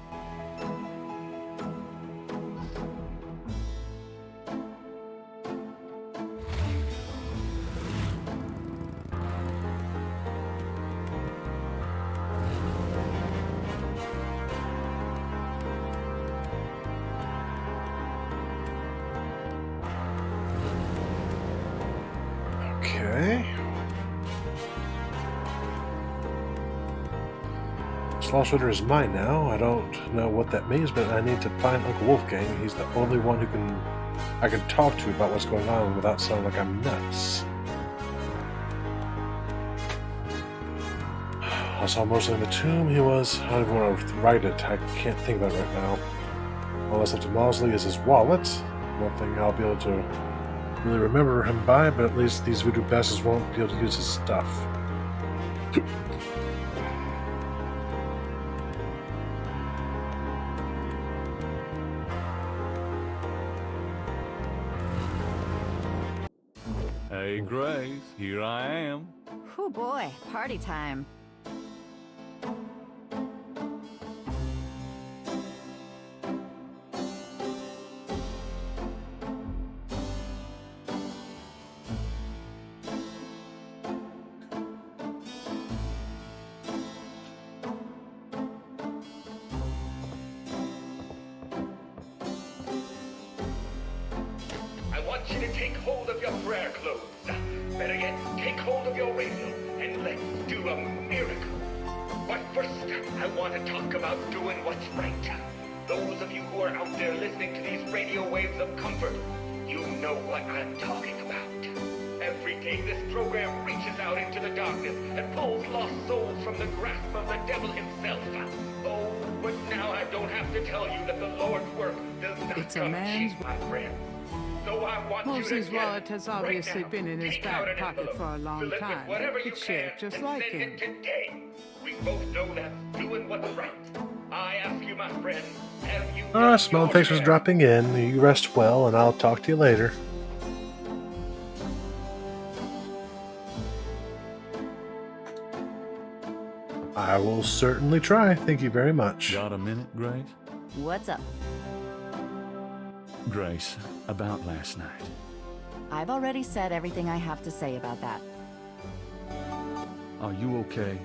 Okay. Schloss Ritter is mine now. I don't know what that means, but I need to find Uncle Wolfgang. He's the only one I can talk to about what's going on without sounding like I'm nuts. I saw Mosley in the tomb. He was. I don't even want to write it. I can't think about it right now. All that's left to Mosley is his wallet. One thing I'll be able to really remember him by, but at least these voodoo bastards won't be able to use his stuff. Hey, Grace, here I am. Oh boy, party time. I want you to take hold of your prayer clothes. Better yet, take hold of your radio and let's do a miracle. But first, I want to talk about doing what's right. Those of you who are out there listening to these radio waves of comfort, you know what I'm talking about. Every day this program reaches out into the darkness and pulls lost souls from the grasp of the devil himself. Oh, but now I don't have to tell you that the Lord's work does not It's a come man's cheap, my friend. So I want you to Mosey's get wallet has right obviously now, been in his take out back an pocket envelope, for a long fill it with time. whatever you It's shaped can, just and like send him. it today. We both know that doing what's right. I ask you, my friend, have you Alright, done Simone, your thanks for share? dropping in. You rest well, and I'll talk to you later. I will certainly try. Thank you very much. Got a minute, Grace? What's up? Grace, about last night. I've already said everything I have to say about that. Are you okay?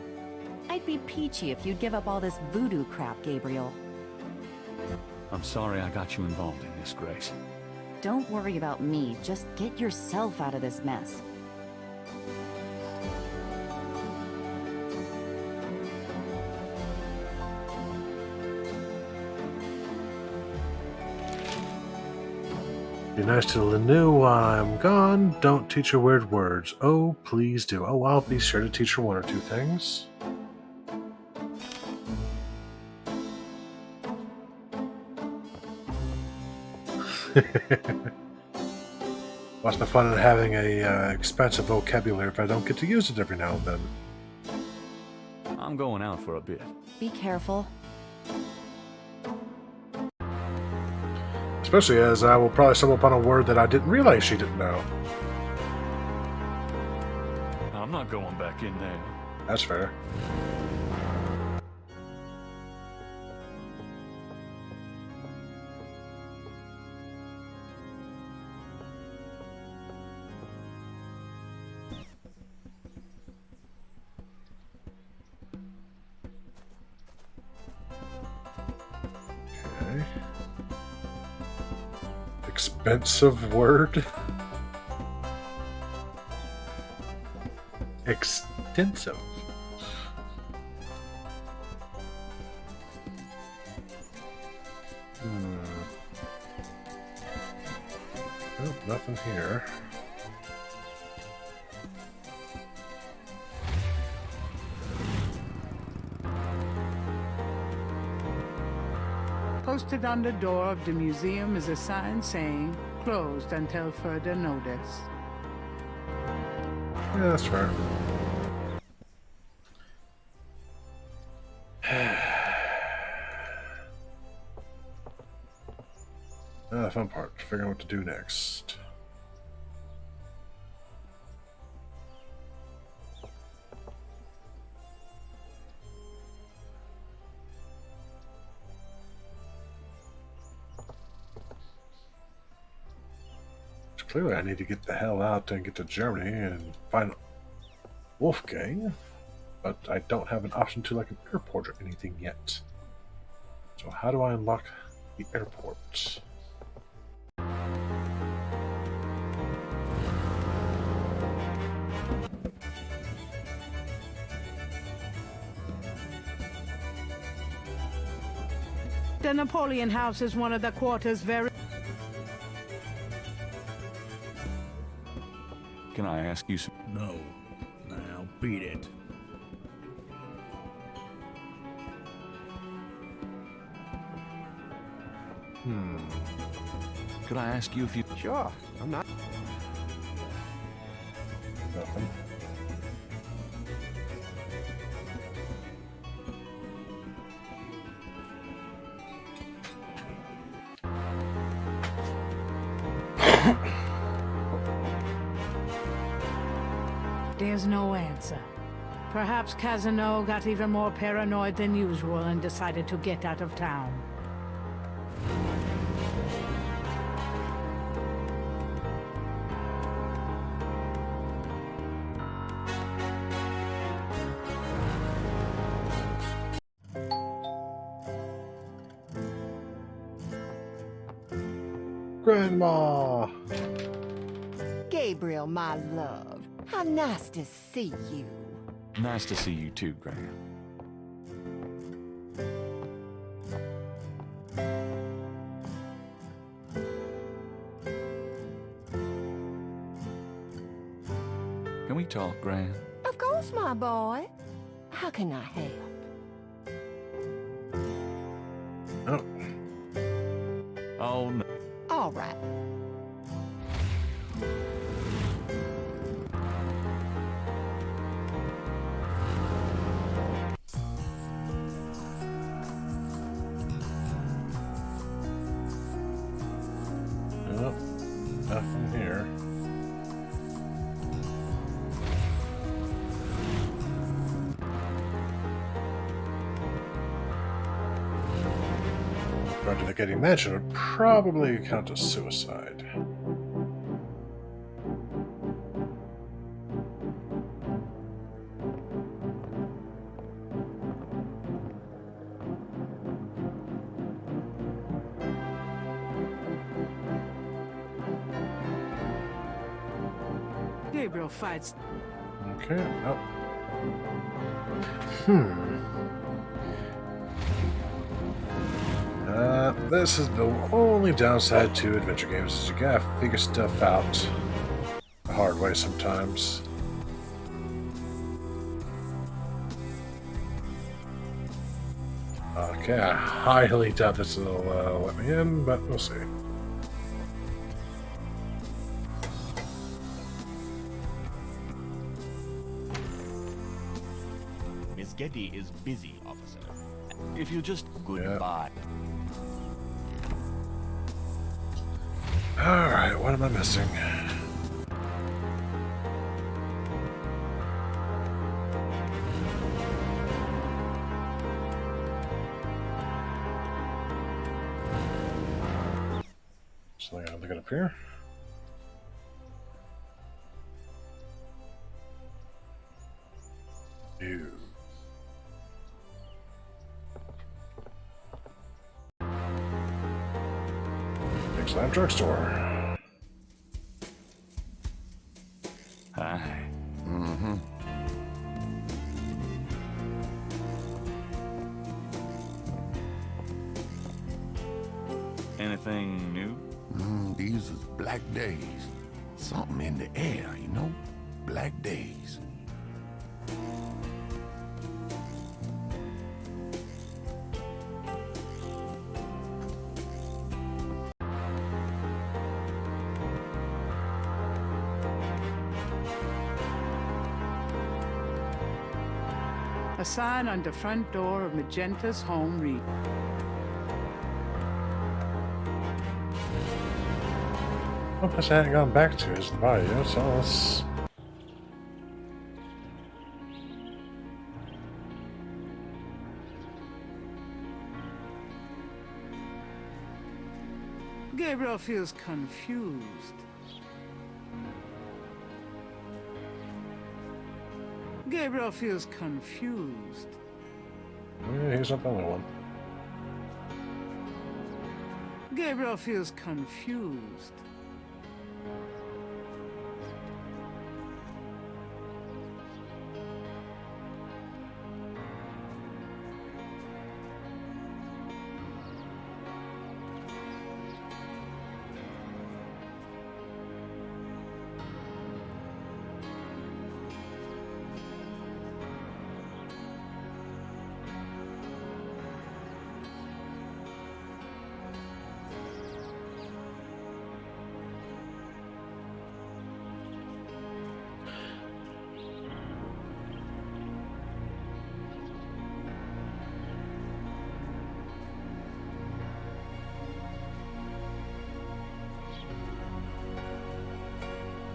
I'd be peachy if you'd give up all this voodoo crap, Gabriel. I'm sorry I got you involved in this, Grace. Don't worry about me, just get yourself out of this mess. Be nice to Lanu while I'm gone. Don't teach her weird words. Oh, please do. Oh, I'll be sure to teach her one or two things. What's the fun in having a expensive vocabulary if I don't get to use it every now and then? I'm going out for a bit. Be careful. Especially as I will probably stumble upon a word that I didn't realize she didn't know. I'm not going back in there. That's fair. Okay. Expensive word. Extensive. Nope, nothing here. Posted on the door of the museum is a sign saying, closed until further notice. Yeah, that's fair. The fun part, figuring out what to do next. Clearly I need to get the hell out and get to Germany and find Wolfgang, but I don't have an option to like an airport or anything yet. So how do I unlock the airport? The Napoleon House is one of the quarter's very... Can I ask you some... No. Now beat it. Could I ask you if you... Sure. I'm not. Nothing. There's no answer. Perhaps Casino got even more paranoid than usual and decided to get out of town. Grandma! Gabriel, my love, how nice to see you. Nice to see you too, Gran. Can we talk, Gran? Of course, my boy. How can I help? Oh. Oh, no. All right. Nope. Nothing here. Going to the Getty Mansion would probably count as suicide. Gabriel fights. Okay, nope. This is the only downside to adventure games is you gotta figure stuff out the hard way sometimes. Okay, I highly doubt this will let me in, but we'll see. Miss Getty is busy, officer. If you just... Goodbye. Alright, what am I missing? Something I'm looking up here. Ew. Big Slam Drugstore. Hi. Mm-hmm. Anything new? These is black days. Something in the air, you know? Black days. A sign on the front door of Magenta's home reads, One place I hadn't gone back to is the bio, so let's... Gabriel feels confused. Gabriel feels confused. Yeah, he's not the only one. Gabriel feels confused.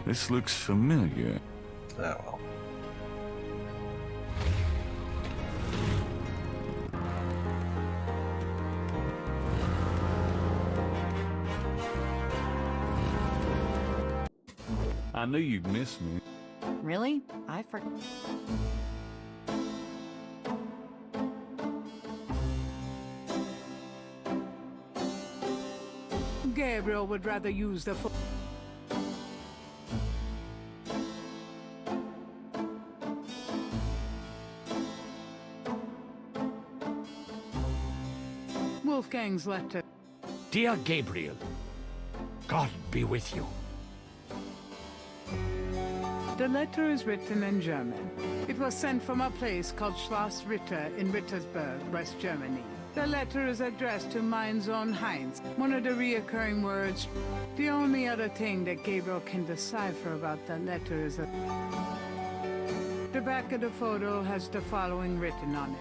This looks familiar. Oh well. knew you'd miss me. Really? I forgot. Gabriel would rather use the Wolfgang's letter. Dear Gabriel, God be with you. The letter is written in German. It was sent from a place called Schloss Ritter in Rittersberg, West Germany. The letter is addressed to mein Sohn Heinz, one of the reoccurring words. The only other thing that Gabriel can decipher about the letter is the back of the photo has the following written on it.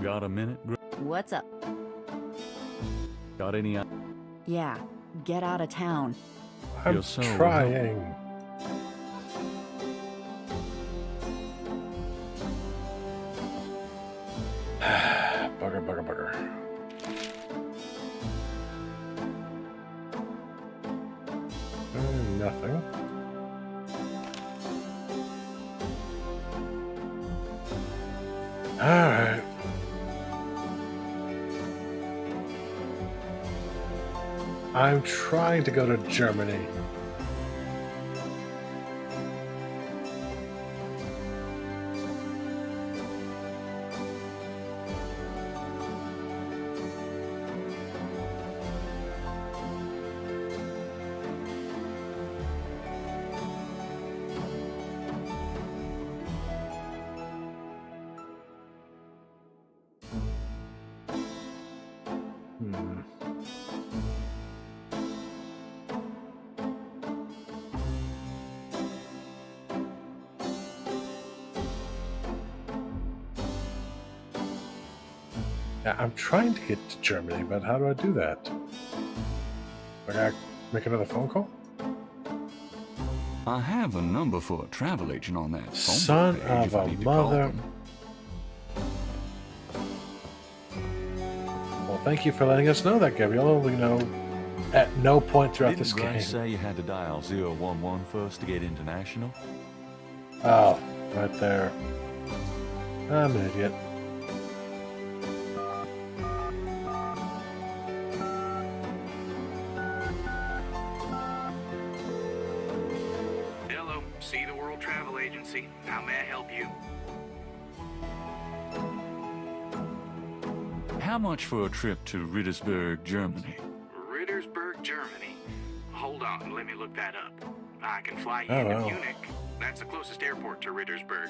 Got a minute? What's up? Got any? Yeah, get out of town. I'm trying. Bugger. Nothing. Alright. I'm trying to go to Germany. Yeah, I'm trying to get to Germany, but how do I do that? I gotta make another phone call? I have a number for a travel agent on that phone. Son of a mother. Well, thank you for letting us know that, Gabriel. We know at no point throughout this game. Didn't Grace say you had to dial 011 first to get international? Oh, right there. I'm an idiot. Hello, See the World Travel Agency. How may I help you? How much for a trip to Rittersberg, Germany? Rittersberg, Germany. Hold on, let me look that up. I can fly you Oh, into wow. Munich. That's the closest airport to Rittersberg.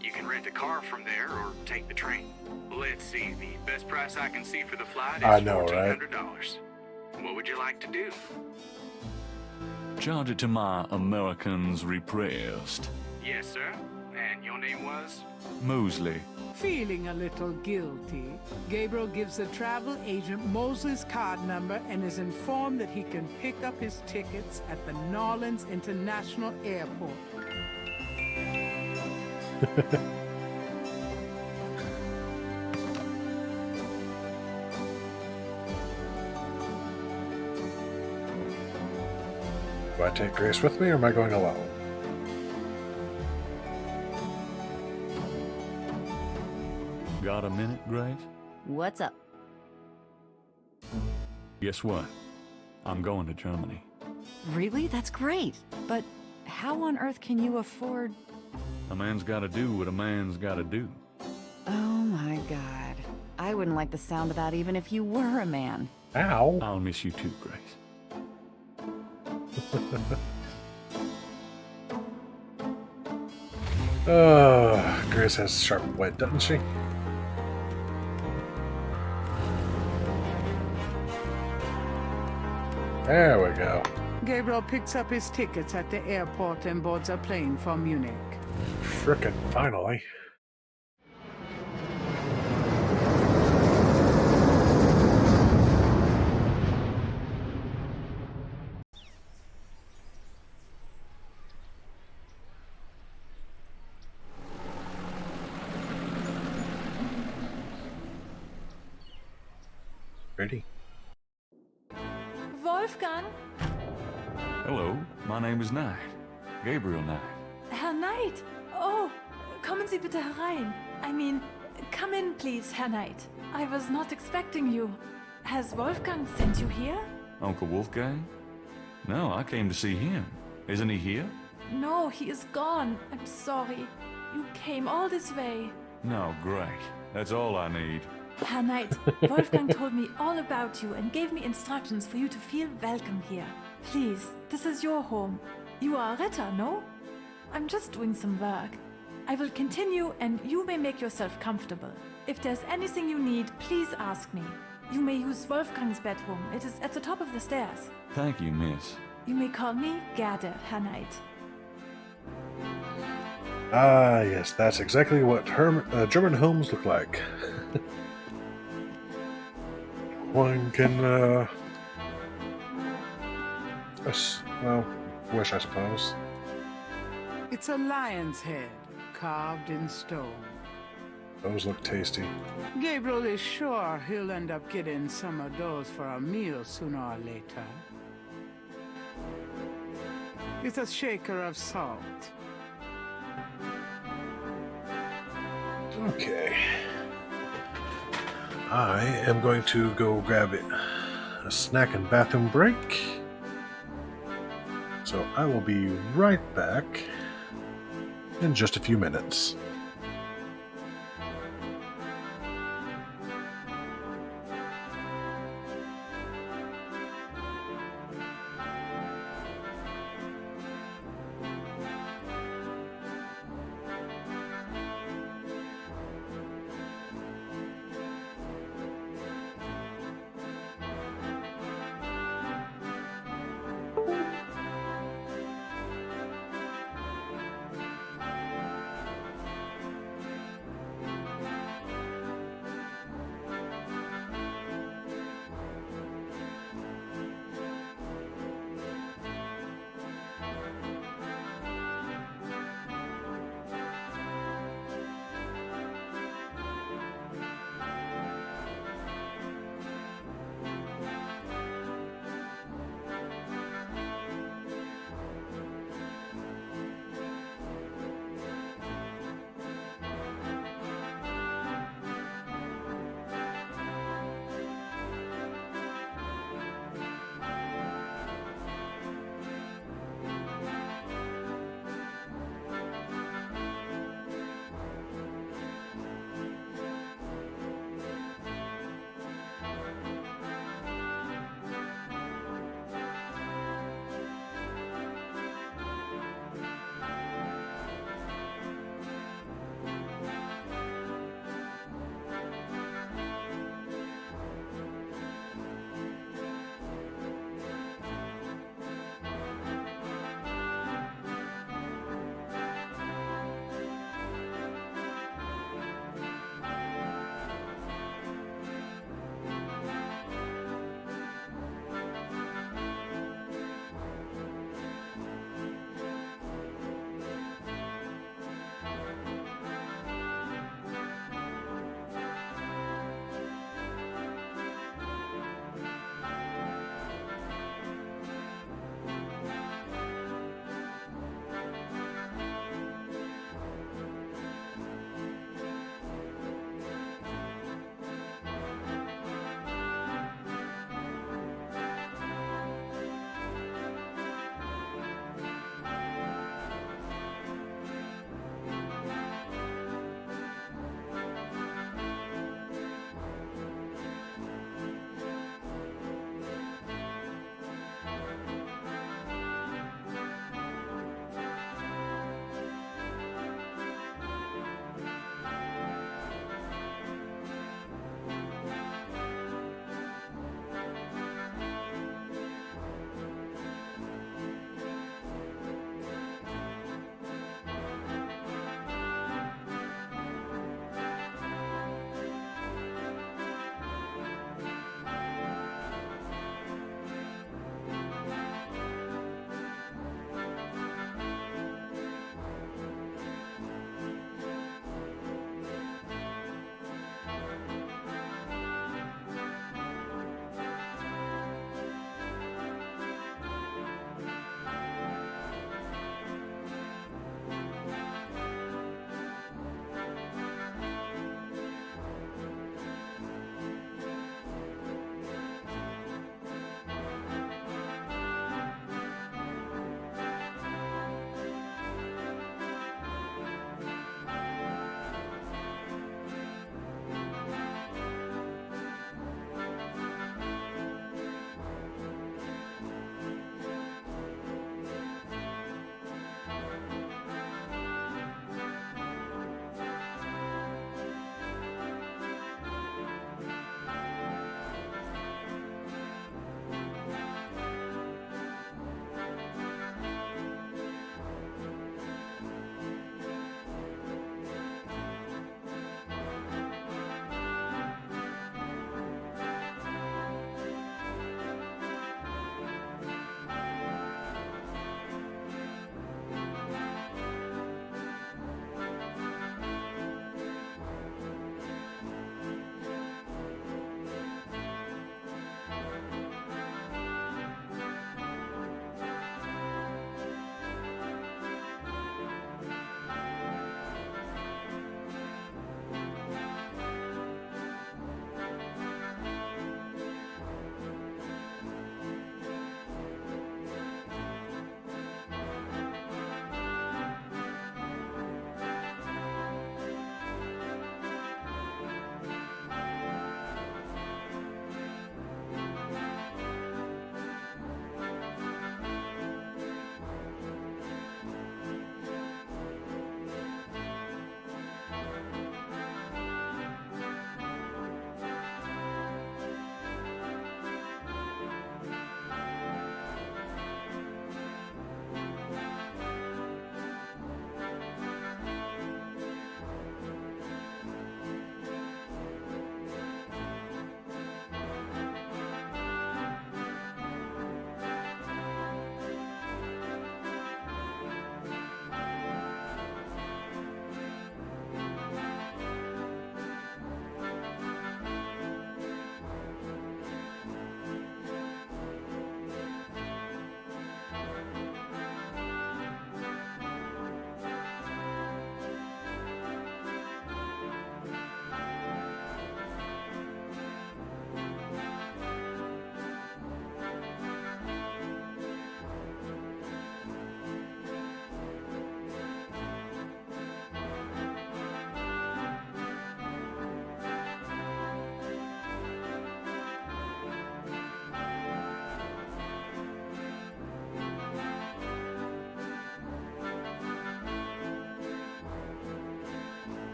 You can rent a car from there or take the train. Let's see, the best price I can see for the flight is I know, right? $1,400. What would you like to do? Charge it to my Americans repressed. Yes, sir. And your name was? Mosley. Feeling a little guilty, Gabriel gives the travel agent Mosley's card number and is informed that he can pick up his tickets at the Nolens International Airport. Do I take Grace with me, or am I going alone? Got a minute, Grace? What's up? Guess what? I'm going to Germany. Really? That's great. But how on earth can you afford... A man's gotta do what a man's gotta do. Oh my god. I wouldn't like the sound of that even if you were a man. Ow. I'll miss you too, Grace. Grace has sharp wit, doesn't she? There we go. Gabriel picks up his tickets at the airport and boards a plane for Munich. Frickin' finally. Ready? Wolfgang? Hello, my name is Knight. Gabriel Knight. Herr Knight! Oh, kommen Sie bitte herein. I mean, come in, please, Herr Knight. I was not expecting you. Has Wolfgang sent you here? Uncle Wolfgang? No, I came to see him. Isn't he here? No, he is gone. I'm sorry. You came all this way. No, great. That's all I need. Herr Knight, Wolfgang told me all about you and gave me instructions for you to feel welcome here. Please, this is your home. You are a Ritter, no? I'm just doing some work. I will continue and you may make yourself comfortable. If there's anything you need, please ask me. You may use Wolfgang's bedroom. It is at the top of the stairs. Thank you, miss. You may call me Gerda, Herr Knight. Ah, yes, that's exactly what German homes look like. One can, well, wish, I suppose. It's a lion's head, carved in stone. Those look tasty. Gabriel is sure he'll end up getting some of those for a meal sooner or later. With a shaker of salt. Okay. I am going to go grab a snack and bathroom break. So I will be right back in just a few minutes.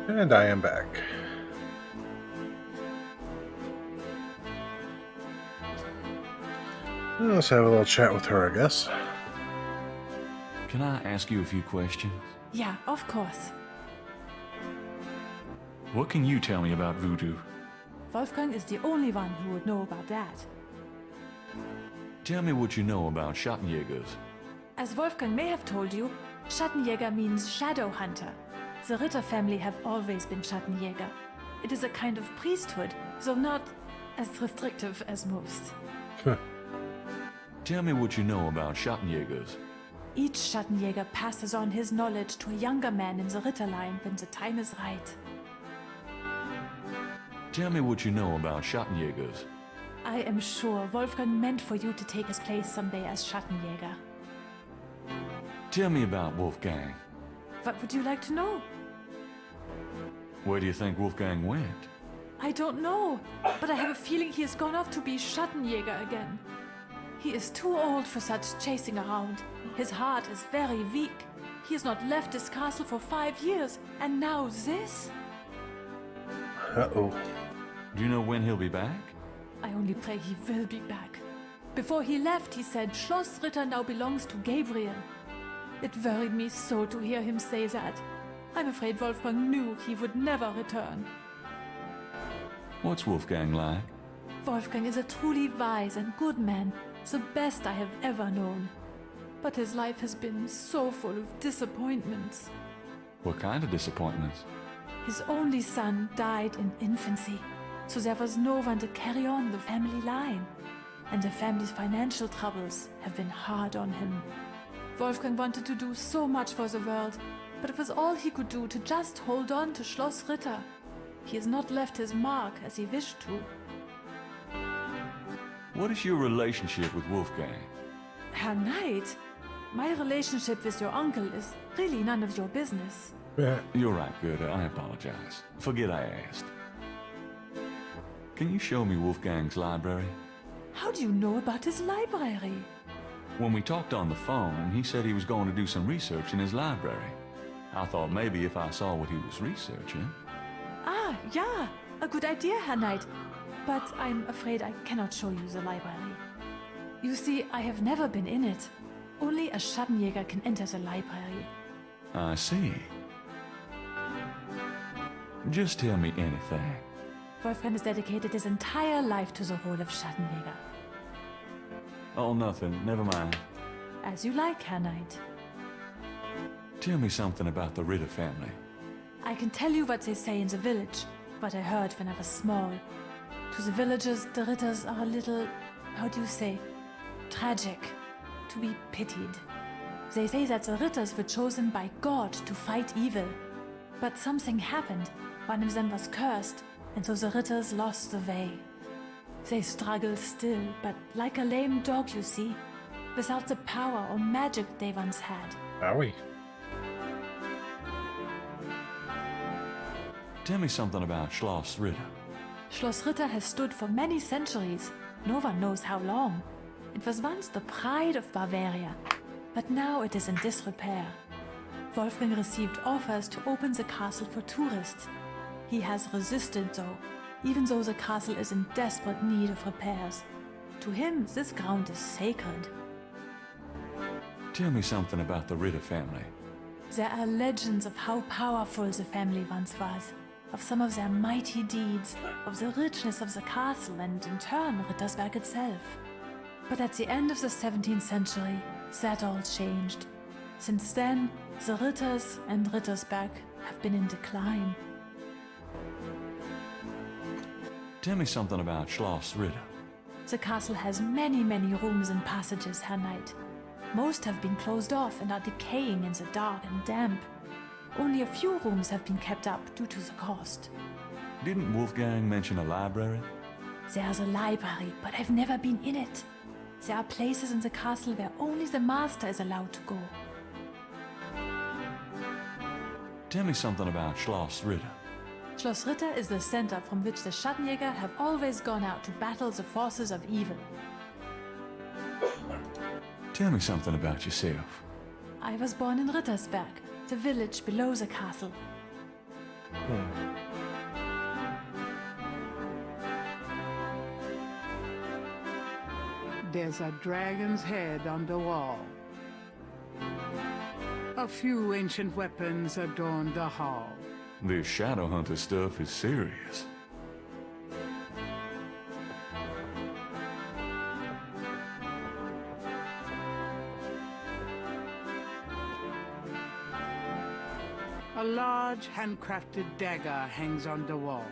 And I am back. Let's have a little chat with her, I guess. Can I ask you a few questions? Yeah, of course. What can you tell me about voodoo? Wolfgang is the only one who would know about that. Tell me what you know about Schattenjägers. As Wolfgang may have told you, Schattenjäger means shadow hunter. The Ritter family have always been Schattenjäger. It is a kind of priesthood, though not as restrictive as most. Tell me what you know about Schattenjägers. Each Schattenjäger passes on his knowledge to a younger man in the Ritter line when the time is right. Tell me what you know about Schattenjägers. I am sure Wolfgang meant for you to take his place someday as Schattenjäger. Tell me about Wolfgang. What would you like to know? Where do you think Wolfgang went? I don't know, but I have a feeling he has gone off to be Schattenjäger again. He is too old for such chasing around. His heart is very weak. He has not left his castle for 5 years, and now this? Uh-oh. Do you know when he'll be back? I only pray he will be back. Before he left, he said Schloss Ritter now belongs to Gabriel. It worried me so to hear him say that. I'm afraid Wolfgang knew he would never return. What's Wolfgang like? Wolfgang is a truly wise and good man, the best I have ever known. But his life has been so full of disappointments. What kind of disappointments? His only son died in infancy, so there was no one to carry on the family line. And the family's financial troubles have been hard on him. Wolfgang wanted to do so much for the world, but it was all he could do to just hold on to Schloss Ritter. He has not left his mark as he wished to. What is your relationship with Wolfgang? Herr Knight, my relationship with your uncle is really none of your business. You're right, Goethe. I apologize. Forget I asked. Can you show me Wolfgang's library? How do you know about his library? When we talked on the phone, he said he was going to do some research in his library. I thought maybe if I saw what he was researching... Ah, yeah, a good idea, Herr Knight. But I'm afraid I cannot show you the library. You see, I have never been in it. Only a Schattenjäger can enter the library. I see. Just tell me anything. Wolfgang has dedicated his entire life to the role of Schattenjäger. Oh, nothing. Never mind. As you like, Herr Knight. Tell me something about the Ritter family. I can tell you what they say in the village, what I heard when I was small. To the villagers, the Ritters are a little, how do you say, tragic, to be pitied. They say that the Ritters were chosen by God to fight evil. But something happened. One of them was cursed, and so the Ritters lost the way. They struggle still, but like a lame dog, you see, without the power or magic they once had. Owie. Tell me something about Schloss Ritter. Schloss Ritter has stood for many centuries. No one knows how long. It was once the pride of Bavaria, but now it is in disrepair. Wolfgang received offers to open the castle for tourists. He has resisted though, even though the castle is in desperate need of repairs. To him, this ground is sacred. Tell me something about the Ritter family. There are legends of how powerful the family once was, of some of their mighty deeds, of the richness of the castle and, in turn, Rittersberg itself. But at the end of the 17th century, that all changed. Since then, the Ritters and Rittersberg have been in decline. Tell me something about Schloss Ritter. The castle has many, many rooms and passages, Herr Knight. Most have been closed off and are decaying in the dark and damp. Only a few rooms have been kept up due to the cost. Didn't Wolfgang mention a library? There's a library, but I've never been in it. There are places in the castle where only the master is allowed to go. Tell me something about Schloss Ritter. Schloss Ritter is the center from which the Schattenjäger have always gone out to battle the forces of evil. Tell me something about yourself. I was born in Rittersberg, the village below the castle. There's a dragon's head on the wall. A few ancient weapons adorn the hall. This shadow hunter stuff is serious. A large handcrafted dagger hangs on the wall.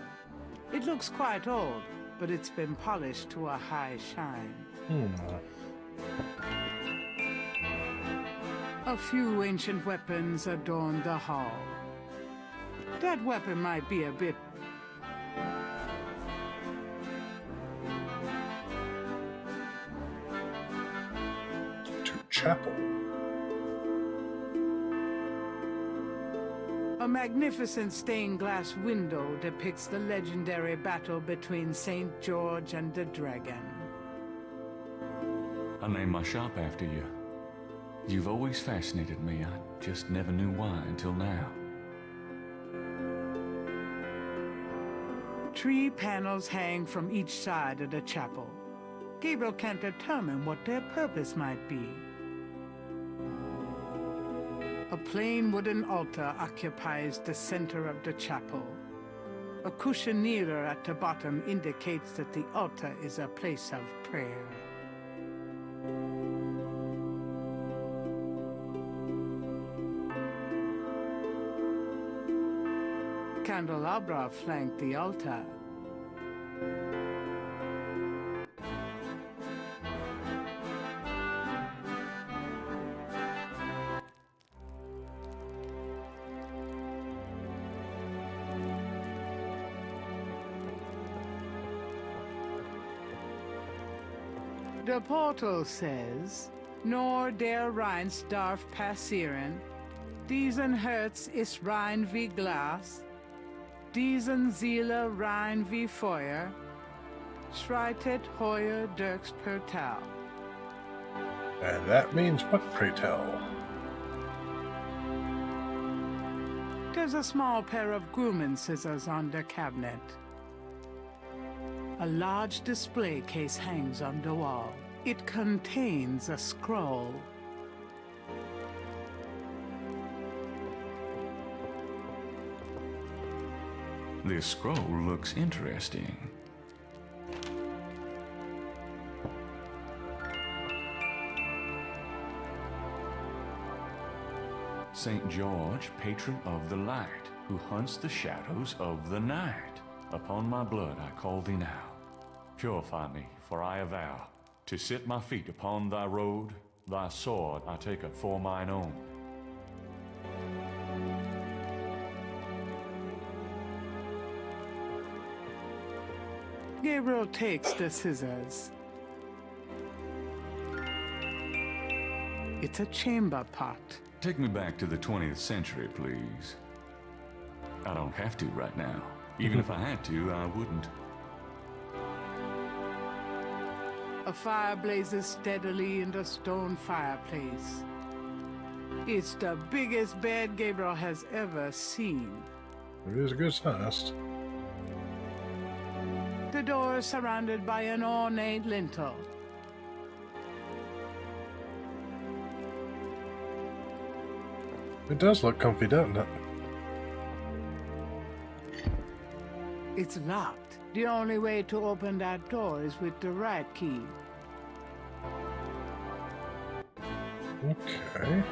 It looks quite old, but it's been polished to a high shine. A few ancient weapons adorn the hall. That weapon might be a bit... To chapel. A magnificent stained glass window depicts the legendary battle between St. George and the dragon. I named my shop after you. You've always fascinated me. I just never knew why until now. Tree panels hang from each side of the chapel. Gabriel can't determine what their purpose might be. A plain wooden altar occupies the center of the chapel. A cushionier at the bottom indicates that the altar is a place of prayer. Candelabra flank the altar. The portal says, Nor der Rheinst darf passieren, diesen Herz ist rein wie Glas, diesen Seele rein wie Feuer, schreitet heuer durchs Portal. And that means what, pray tell? There's a small pair of grooming scissors on the cabinet. A large display case hangs on the wall. It contains a scroll. This scroll looks interesting. St. George, patron of the light, who hunts the shadows of the night. Upon my blood I call thee now. Purify me, for I avow to sit my feet upon thy road. Thy sword I take it for mine own. Gabriel takes the scissors. It's a chamber pot. Take me back to the 20th century, please. I don't have to right now. Even if I had to, I wouldn't. A fire blazes steadily in the stone fireplace. It's the biggest bed Gabriel has ever seen. It is a good size. The door is surrounded by an ornate lintel. It does look comfy, doesn't it? It's locked. The only way to open that door is with the right key. Okay.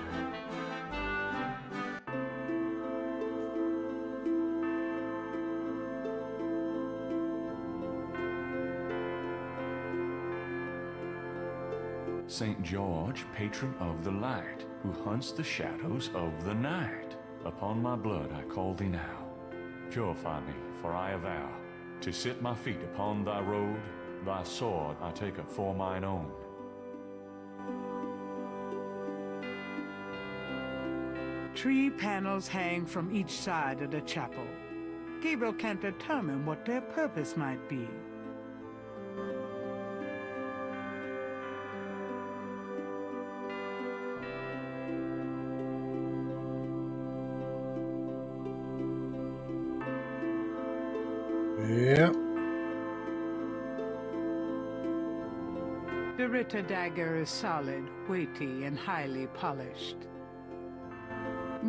St. George, patron of the light, who hunts the shadows of the night. Upon my blood I call thee now. Purify me, for I avow to sit my feet upon thy road. Thy sword I take it for mine own. Tree panels hang from each side of the chapel. Gabriel can't determine what their purpose might be. The Ritter dagger is solid, weighty, and highly polished.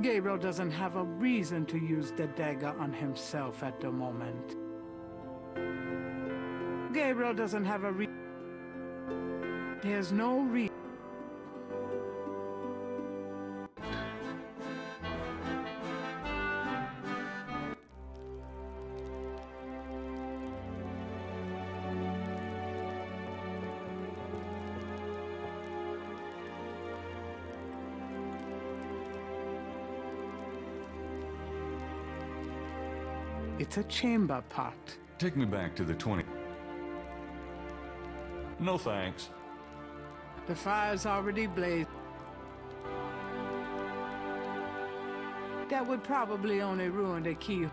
Gabriel doesn't have a reason to use the dagger on himself at the moment. Gabriel doesn't have a There's no reason. It's a chamber pot. Take me back to the 20. No thanks. The fire's already blazed. That would probably only ruin the key.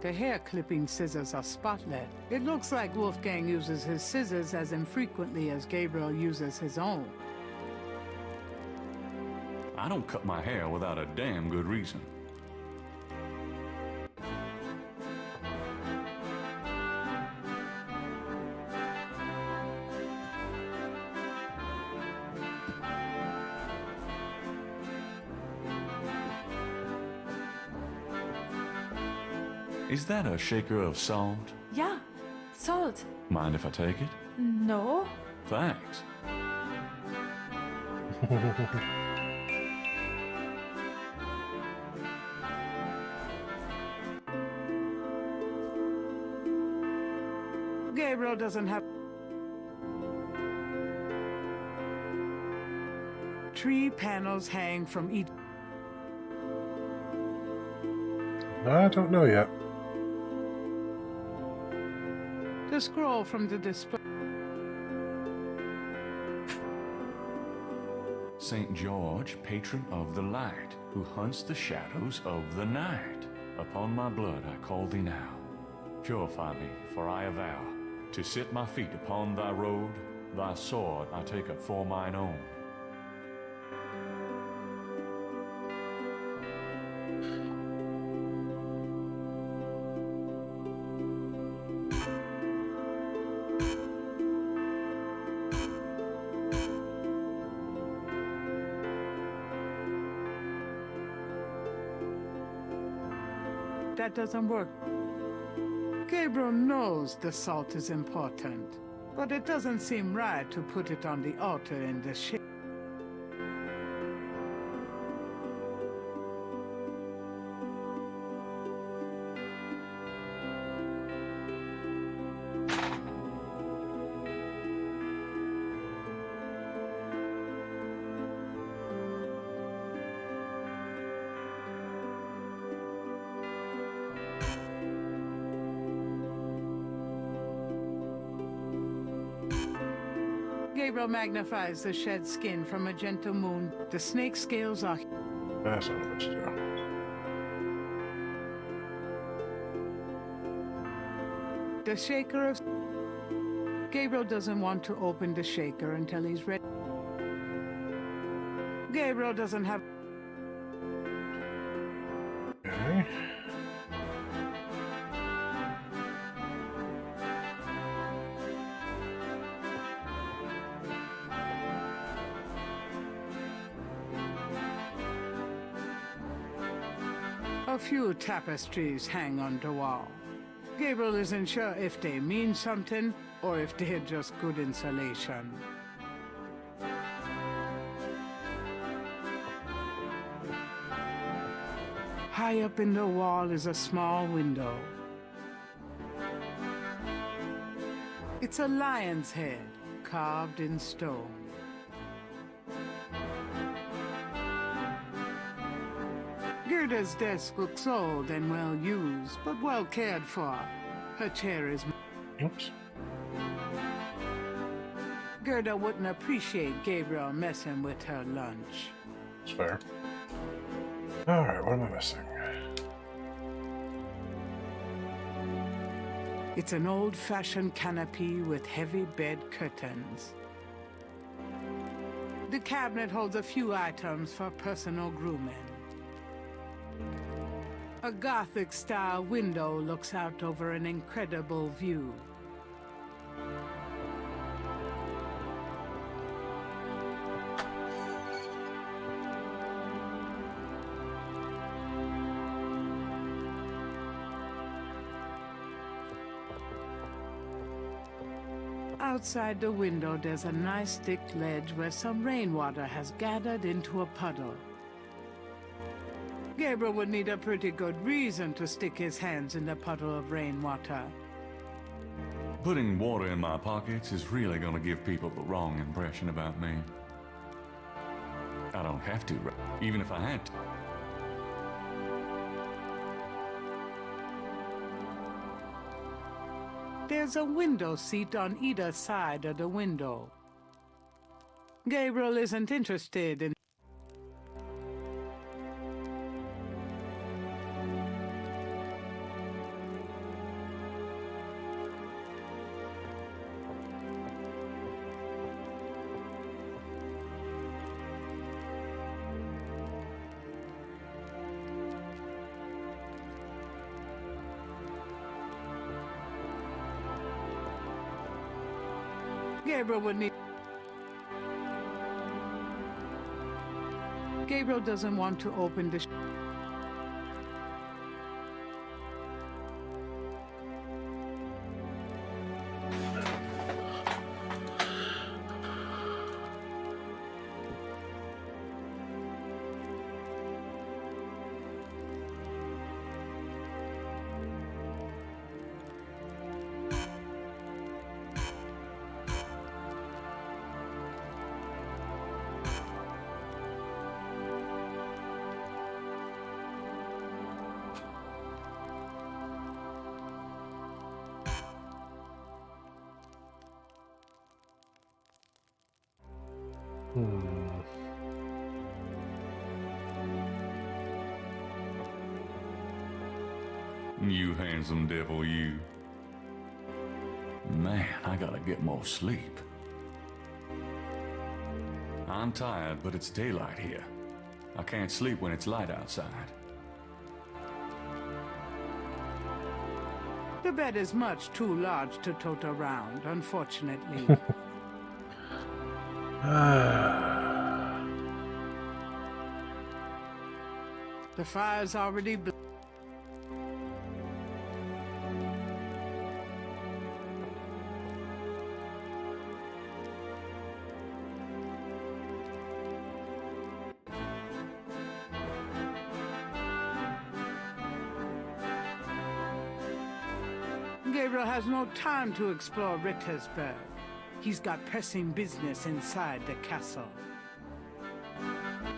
The hair clipping scissors are spotless. It looks like Wolfgang uses his scissors as infrequently as Gabriel uses his own. I don't cut my hair without a damn good reason. Is that a shaker of salt? Yeah, salt. Mind if I take it? No. Thanks. Gabriel doesn't have... Tree panels hang from each... I don't know yet. The scroll from the display... St. George, patron of the light, who hunts the shadows of the night. Upon my blood I call thee now. Purify me, for I avow to sit my feet upon thy road. Thy sword I take up for mine own. That doesn't work. Gabriel knows the salt is important, but it doesn't seem right to put it on the altar in the shape. Gabriel magnifies the shed skin from a gentle moon. The snake scales are... That's not much to do. The shaker of... Gabriel doesn't want to open the shaker until he's ready. Gabriel doesn't have... Okay. A few tapestries hang on the wall. Gabriel isn't sure if they mean something or if they're just good insulation. High up in the wall is a small window. It's a lion's head carved in stone. Gerda's desk looks old and well used, but well cared for. Her chair is... Oops. Gerda wouldn't appreciate Gabriel messing with her lunch. It's fair. Alright, what am I missing? It's an old-fashioned canopy with heavy bed curtains. The cabinet holds a few items for personal grooming. A Gothic-style window looks out over an incredible view. Outside the window, there's a nice thick ledge where some rainwater has gathered into a puddle. Gabriel would need a pretty good reason to stick his hands in the puddle of rainwater. Putting water in my pockets is really gonna give people the wrong impression about me. I don't have to, even if I had to. There's a window seat on either side of the window. Gabriel isn't interested in Gabriel doesn't want to open the You handsome devil, you. Man, I gotta get more sleep. I'm tired, but it's daylight here. I can't sleep when it's light outside. The bed is much too large to tote around, unfortunately. The fire's already Gabriel has no time to explore Rittersburg. He's got pressing business inside the castle.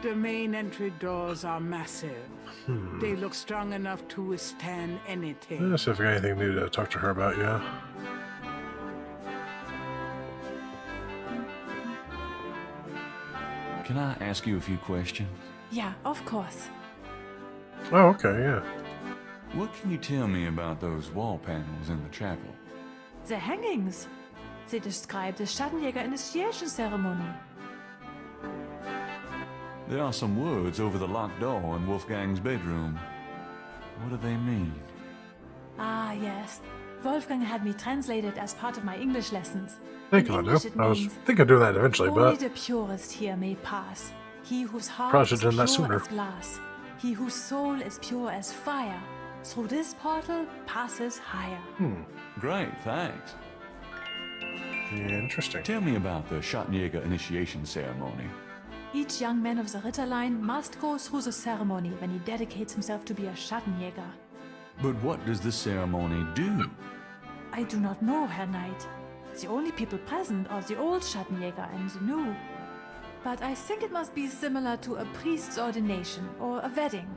The main entry doors are massive. They look strong enough to withstand anything. Let's see if I got anything new to talk to her about, yeah. Can I ask you a few questions? Yeah, of course. Oh, okay, yeah. What can you tell me about those wall panels in the chapel? The hangings. They describe the Schattenjäger initiation ceremony. There are some words over the locked door in Wolfgang's bedroom. What do they mean? Ah, yes. Wolfgang had me translated as part of my English lessons. I think I'll do. I was thinking of doing that eventually, Only but the purest here may pass. He whose heart probably is should have done that pure sooner. as glass. He whose soul is pure as fire. Through this portal passes higher. Great, thanks. Interesting. Tell me about the Schattenjäger initiation ceremony. Each young man of the Ritterline must go through the ceremony when he dedicates himself to be a Schattenjäger. But what does this ceremony do? I do not know, Herr Knight. The only people present are the old Schattenjäger and the new. But I think it must be similar to a priest's ordination or a wedding.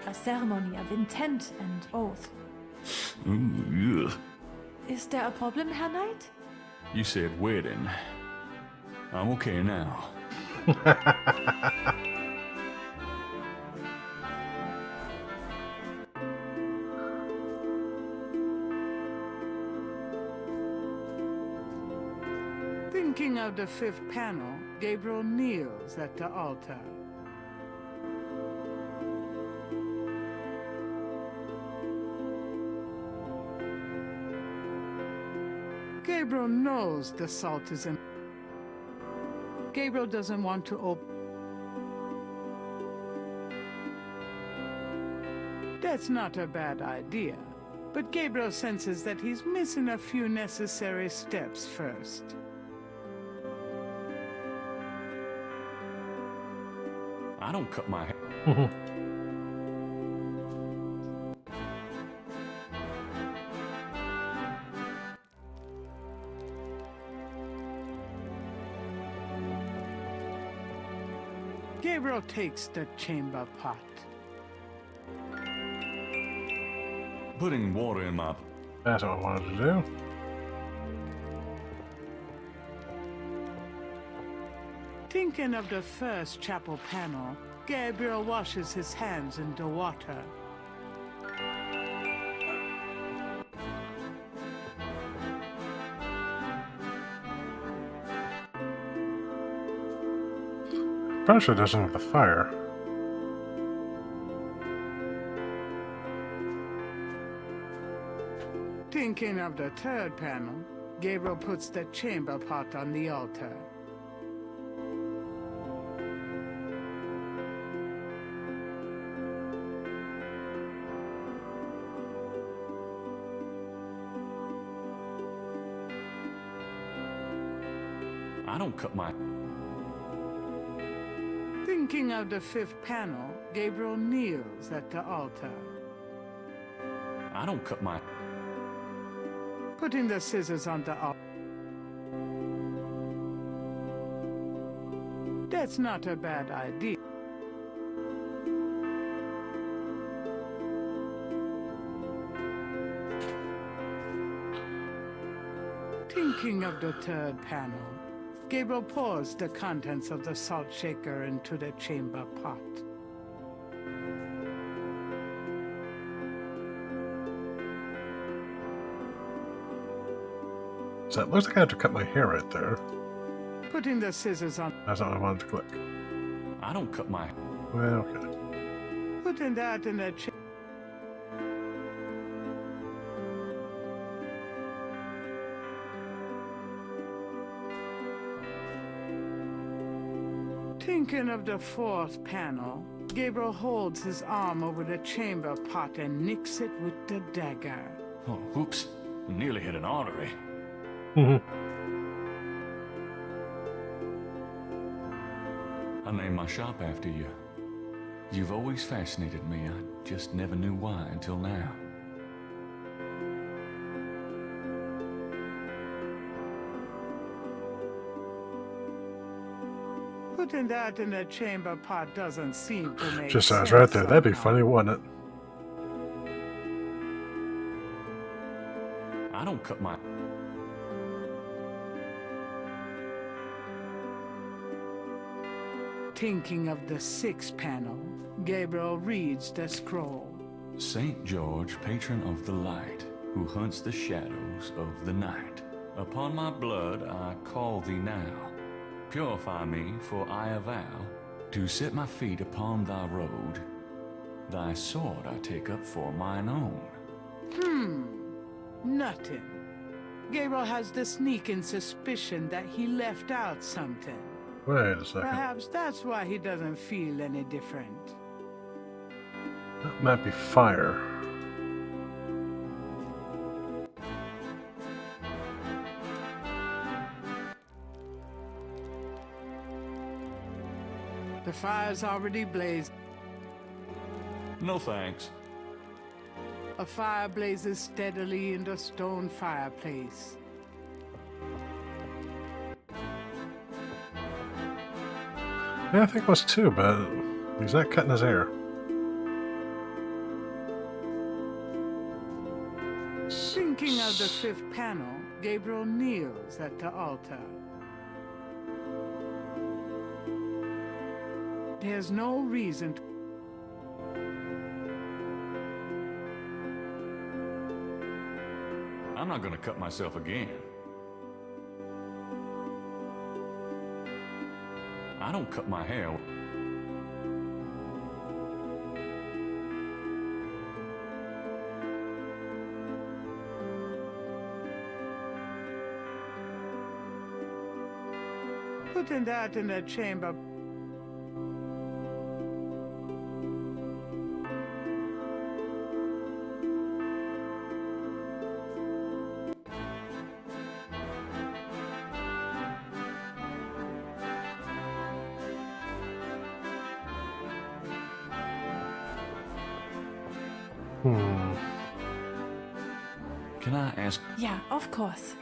A ceremony of intent and oath. Ooh, ugh. Is there a problem, Herr Knight? You said wedding. I'm okay now. Thinking of the fifth panel, Gabriel kneels at the altar. Gabriel knows the salt is in. Gabriel doesn't want to open. That's not a bad idea, but Gabriel senses that he's missing a few necessary steps first. I don't cut my hair. Gabriel takes the chamber pot. Putting water in my... That's what I wanted to do. Thinking of the first chapel panel, Gabriel washes his hands in the water. Probably should have done something with the fire. Thinking of the third panel, Gabriel puts the chamber pot on the altar. I don't cut my... Thinking of the fifth panel, Gabriel kneels at the altar. I don't cut my... Putting the scissors on the altar. That's not a bad idea. Thinking of the third panel, Gabriel pours the contents of the salt shaker into the chamber pot. So it looks like I have to cut my hair right there. Putting the scissors on. That's not what I wanted to click. I don't cut my... Well, okay. Putting that in the Thinking of the fourth panel, Gabriel holds his arm over the chamber pot and nicks it with the dagger. Oh, oops. Nearly hit an artery. I named my shop after you. You've always fascinated me. I just never knew why until now. Putting that in the chamber pot doesn't seem to make Just sounds sense right there. That'd be somehow. funny, wouldn't it? I don't cut my... Thinking of the sixth panel, Gabriel reads the scroll. Saint George, patron of the light, who hunts the shadows of the night. Upon my blood I call thee now. Purify me, for I avow to set my feet upon thy road. Thy sword I take up for mine own. Nothing. Gabriel has the sneaking suspicion that he left out something. Wait a second. Perhaps that's why he doesn't feel any different. That might be fire. The fire's already blazed. No thanks. A fire blazes steadily in the stone fireplace. Yeah, I think it was two, but he's not cutting his hair. Thinking of the fifth panel, Gabriel kneels at the altar. There's no reason to... I'm not gonna cut myself again. I don't cut my hair. Putting that in the chamber. Can I ask? Yeah, of course.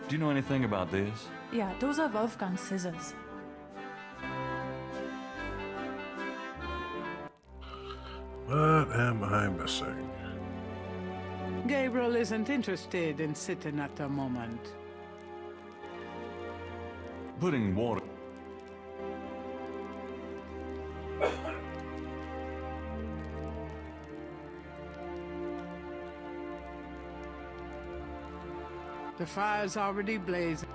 Do you know anything about this? Yeah, those are Wolfgang's scissors. What am I missing? Gabriel isn't interested in sitting at the moment. Putting water. The fire's already blazing.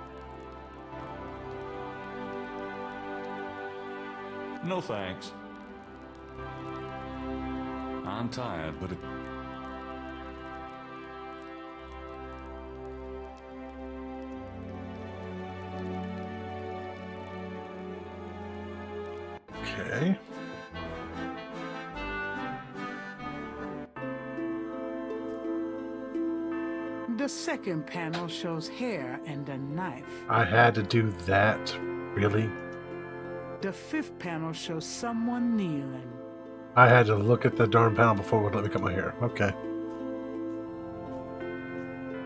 No thanks. I'm tired, but it... Okay. The second panel shows hair and a knife. I had to do that? Really? The fifth panel shows someone kneeling. I had to look at the darn panel before it would let me cut my hair. Okay.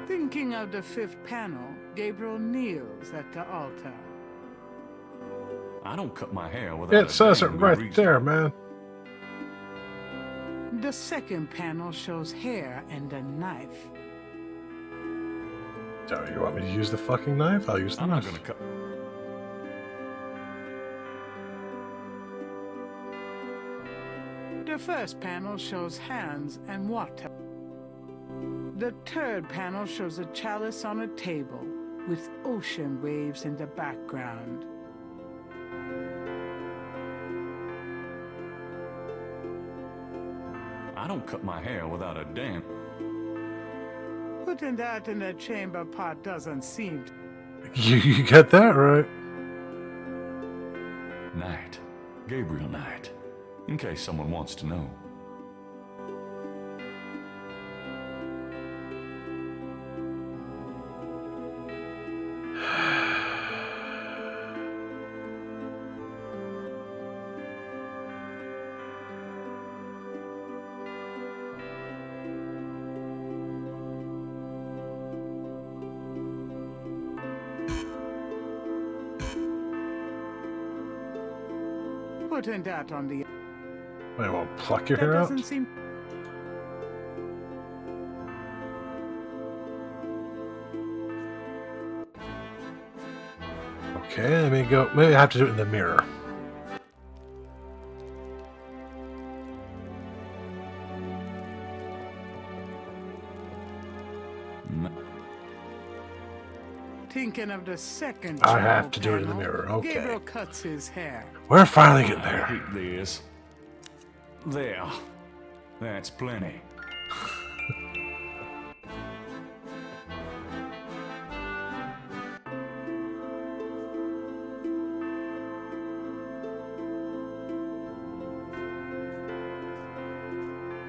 Thinking of the fifth panel, Gabriel kneels at the altar. I don't cut my hair without It says it damn good right reason. there, man. The second panel shows hair and a knife. So you want me to use the fucking knife? I'll use the I'm knife. not gonna cut... The first panel shows hands and water. The third panel shows a chalice on a table with ocean waves in the background. I don't cut my hair without a damn... Putting that in the chamber pot doesn't seem to... You got that right. Knight. Gabriel Knight. In case someone wants to know. Putting that on the... Wait, well, pluck your That hair out? doesn't seem... Okay, let me go. Maybe I have to do it in the mirror. Thinking of the second I have channel to do it in the panel, mirror, okay. Gabriel cuts his hair. We're finally getting I there. hate this. There. That's plenty.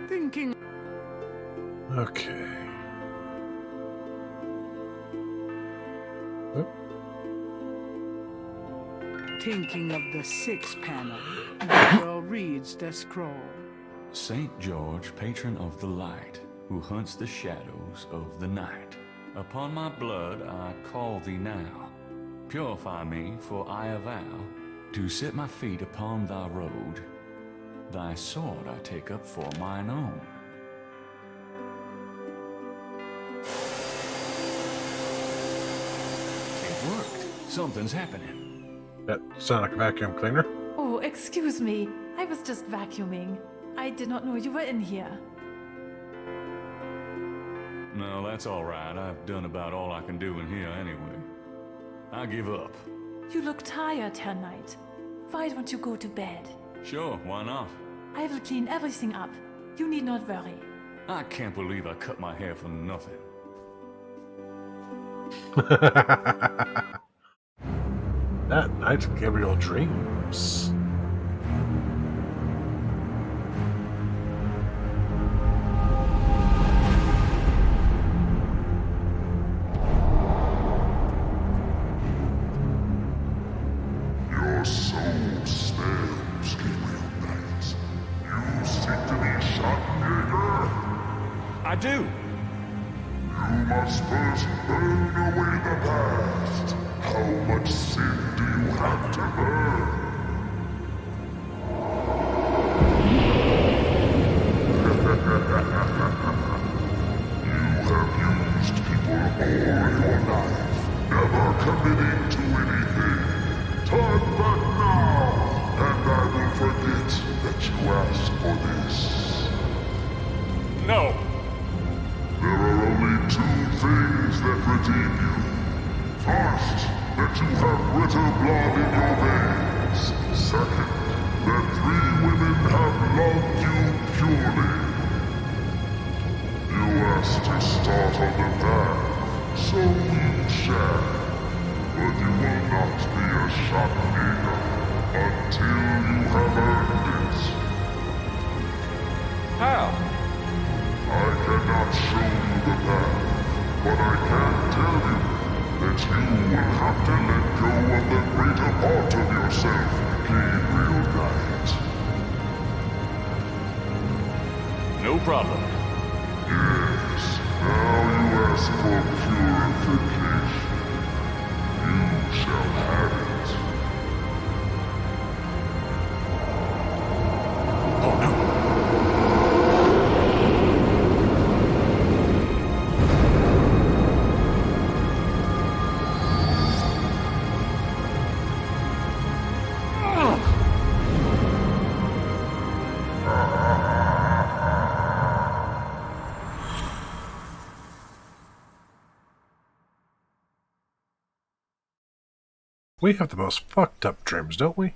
Thinking... Okay. Thinking of the sixth panel, Gabriel reads the scroll. Saint George, patron of the light, who hunts the shadows of the night. Upon my blood I call thee now. Purify me, for I avow to set my feet upon thy road. Thy sword I take up for mine own. It worked. Something's happening. That sound like a vacuum cleaner? Oh, excuse me. I was just vacuuming. I did not know you were in here. No, that's all right. I've done about all I can do in here anyway. I give up. You look tired, Herr Knight. Why don't you go to bed? Sure, why not? I will clean everything up. You need not worry. I can't believe I cut my hair for nothing. That night, Gabriel dreams. Your soul spares, Gabriel Knight. You seek to be Schattenjäger? I do. You must first burn away the past. How much sin do you have to burn? You have used people all your life, never committing to anything. Turn back now, and I will forget that you asked for this. No. There are only two things that redeem you. First, that you have Ritter blood in your veins. Second, that 3 women have loved you purely. You asked to start on the path, so you shall. But you will not be a Schattenjäger until you have earned it. How? I cannot show you the path, but I can tell you that you will have to let go of the greater part of yourself, Gabriel Knight. No problem. Yes, now you ask for purification. You shall have it. Oh no. We have the most fucked up dreams, don't we?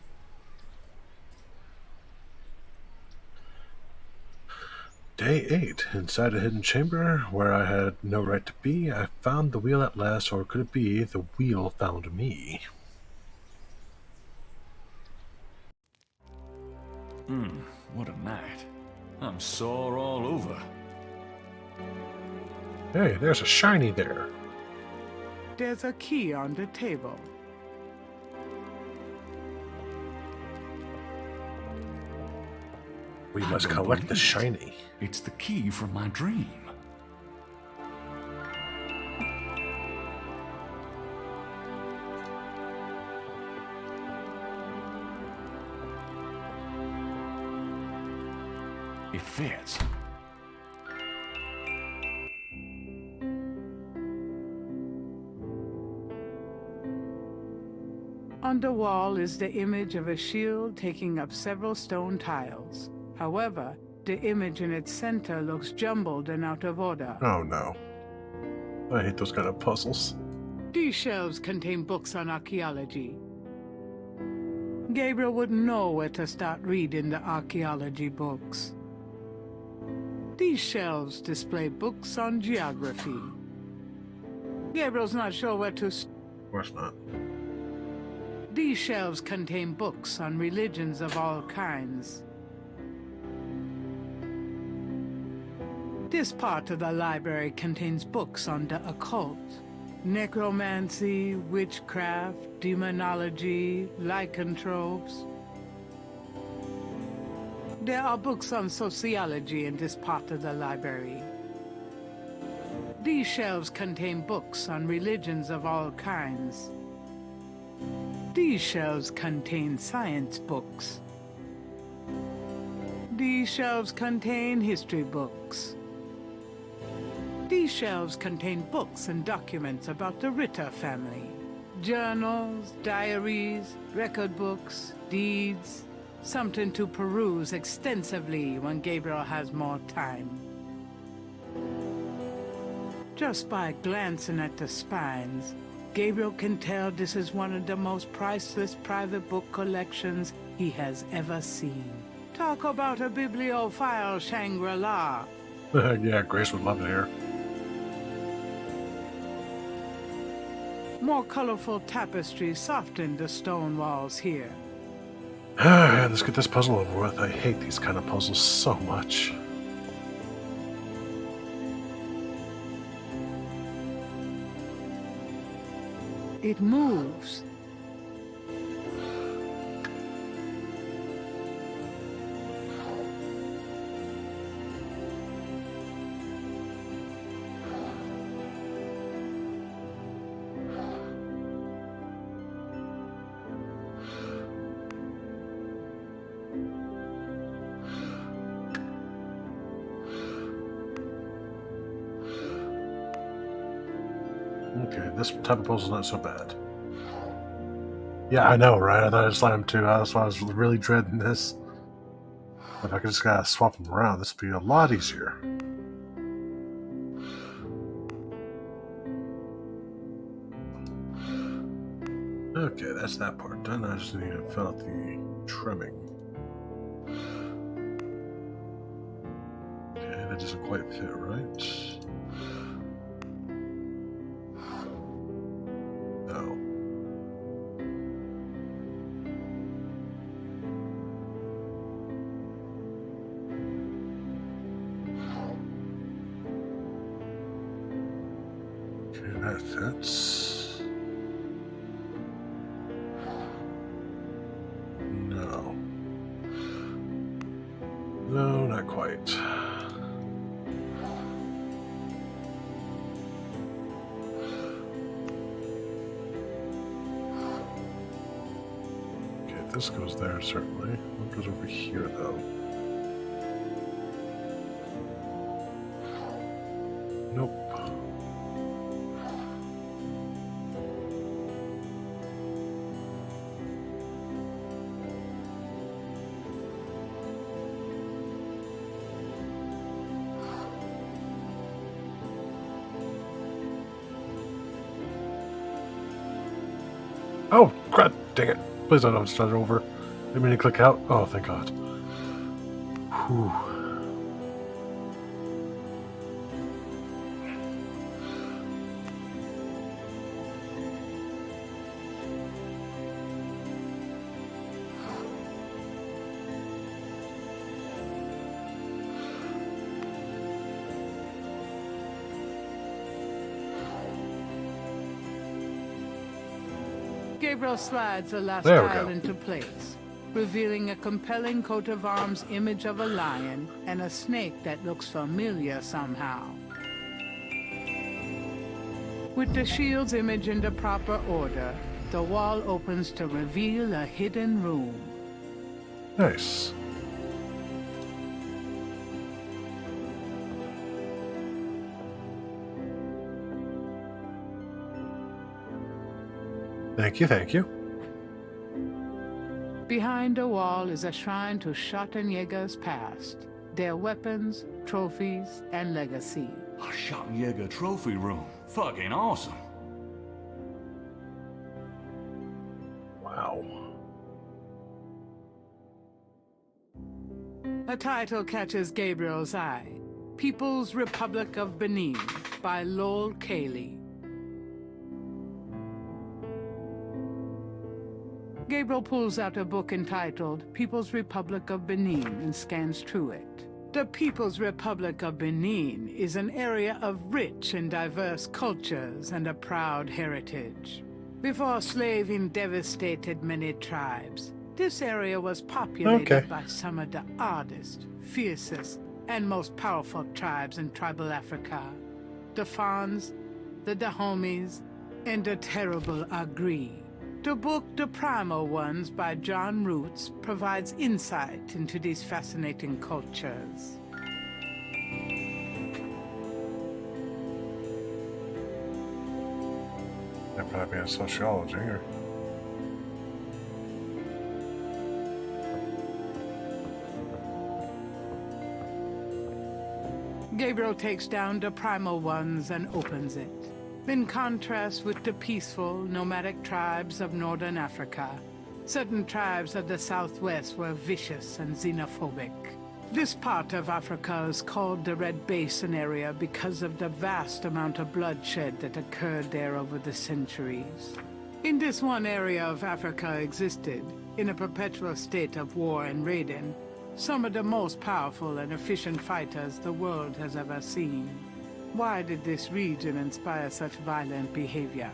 Day 8. Inside a hidden chamber where I had no right to be, I found the wheel at last, or could it be the wheel found me? What a night. I'm sore all over. Hey, there's a shiny there. There's a key on the table. We I must don't collect the believe it. shiny. It's the key from my dream. It fits. On the wall is the image of a shield taking up several stone tiles. However, the image in its center looks jumbled and out of order. Oh no. I hate those kind of puzzles. These shelves contain books on archaeology. Gabriel wouldn't know where to start reading the archaeology books. These shelves display books on geography. Gabriel's not sure where to Of course not. These shelves contain books on religions of all kinds. This part of the library contains books on the occult, necromancy, witchcraft, demonology, lycanthropes. There are books on sociology in this part of the library. These shelves contain books on religions of all kinds. These shelves contain science books. These shelves contain history books. These shelves contain books and documents about the Ritter family. Journals, diaries, record books, deeds. Something to peruse extensively when Gabriel has more time. Just by glancing at the spines, Gabriel can tell this is one of the most priceless private book collections he has ever seen. Talk about a bibliophile Shangri-La. Yeah, Grace would love it here. More colorful tapestries soften the stone walls here. Let's get this puzzle over with. I hate these kind of puzzles so much. It moves. Okay, this type of puzzle's not so bad. Yeah, I know, right? I thought I'd slide him too. That's why I was really dreading this. If I could just gotta swap them around, this would be a lot easier. Okay, that's that part done. I just need to fill out the trimming. Okay, that doesn't quite fit right. No. Okay, that fits. No. No, not quite. Okay, this goes there, certainly. What goes over here, though? Nope. Oh, crap! Dang it. Please don't start over. Didn't mean to click out. Oh, thank God. Whew. Gabriel slides the last There we tile go. into place, revealing a compelling coat of arms image of a lion and a snake that looks familiar somehow. With the shield's image in the proper order, the wall opens to reveal a hidden room. Nice. Thank you, thank you. Behind the wall is a shrine to Schottenjäger's past, their weapons, trophies, and legacy. A Schottenjäger trophy room. Fucking awesome. Wow. A title catches Gabriel's eye. People's Republic of Benin by Lowell Cayley. Gabriel pulls out a book entitled People's Republic of Benin and scans through it. The People's Republic of Benin is an area of rich and diverse cultures and a proud heritage. Before slaving devastated many tribes, this area was populated by some of the oddest, fiercest, and most powerful tribes in tribal Africa. The Fons, the Dahomies, and the terrible Agri. The book The Primal Ones by John Roots provides insight into these fascinating cultures. That might be in sociology or... Gabriel takes down the Primal Ones and opens it. In contrast with the peaceful, nomadic tribes of northern Africa, certain tribes of the southwest were vicious and xenophobic. This part of Africa is called the Red Basin area because of the vast amount of bloodshed that occurred there over the centuries. In this one area of Africa existed, in a perpetual state of war and raiding, some of the most powerful and efficient fighters the world has ever seen. Why did this region inspire such violent behavior?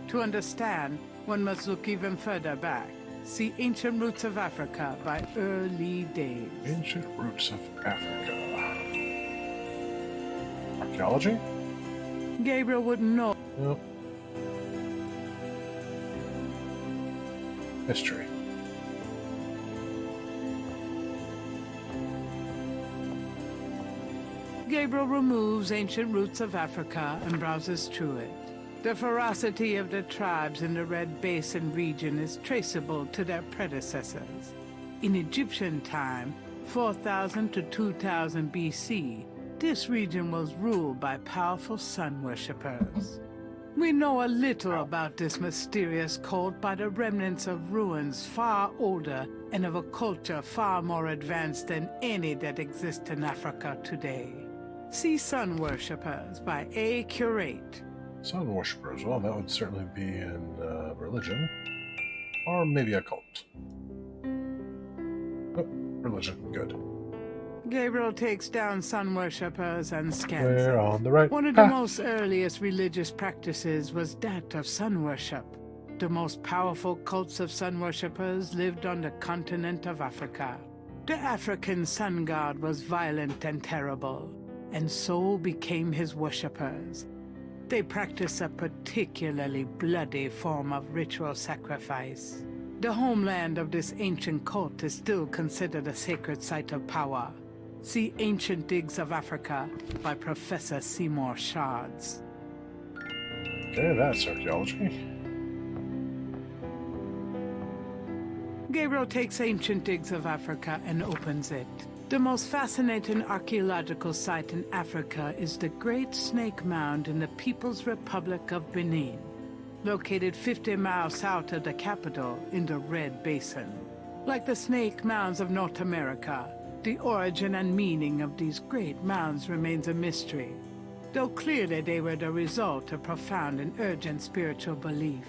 To understand, one must look even further back. See Ancient Roots of Africa by Early Days. Ancient Roots of Africa. Archaeology? Gabriel wouldn't know. Nope. History. Gabriel removes Ancient Roots of Africa and browses through it. The ferocity of the tribes in the Red Basin region is traceable to their predecessors. In Egyptian time, 4000 to 2000 BC, this region was ruled by powerful sun worshippers. We know a little about this mysterious cult by the remnants of ruins far older and of a culture far more advanced than any that exists in Africa today. See Sun Worshippers by A. Curate. Sun worshippers. Well, that would certainly be in religion. Or maybe a cult. Oh, religion. Good. Gabriel takes down sun worshippers and scans We're it. on the right One of the path. most earliest religious practices was that of sun worship. The most powerful cults of sun worshippers lived on the continent of Africa. The African sun god was violent and terrible, and so became his worshippers. They practice a particularly bloody form of ritual sacrifice. The homeland of this ancient cult is still considered a sacred site of power. See Ancient Digs of Africa by Professor Seymour Shards. Okay, that's archaeology. Gabriel takes Ancient Digs of Africa and opens it. The most fascinating archaeological site in Africa is the Great Snake Mound in the People's Republic of Benin, located 50 miles south of the capital in the Red Basin. Like the snake mounds of North America, the origin and meaning of these great mounds remains a mystery, though clearly they were the result of profound and urgent spiritual belief.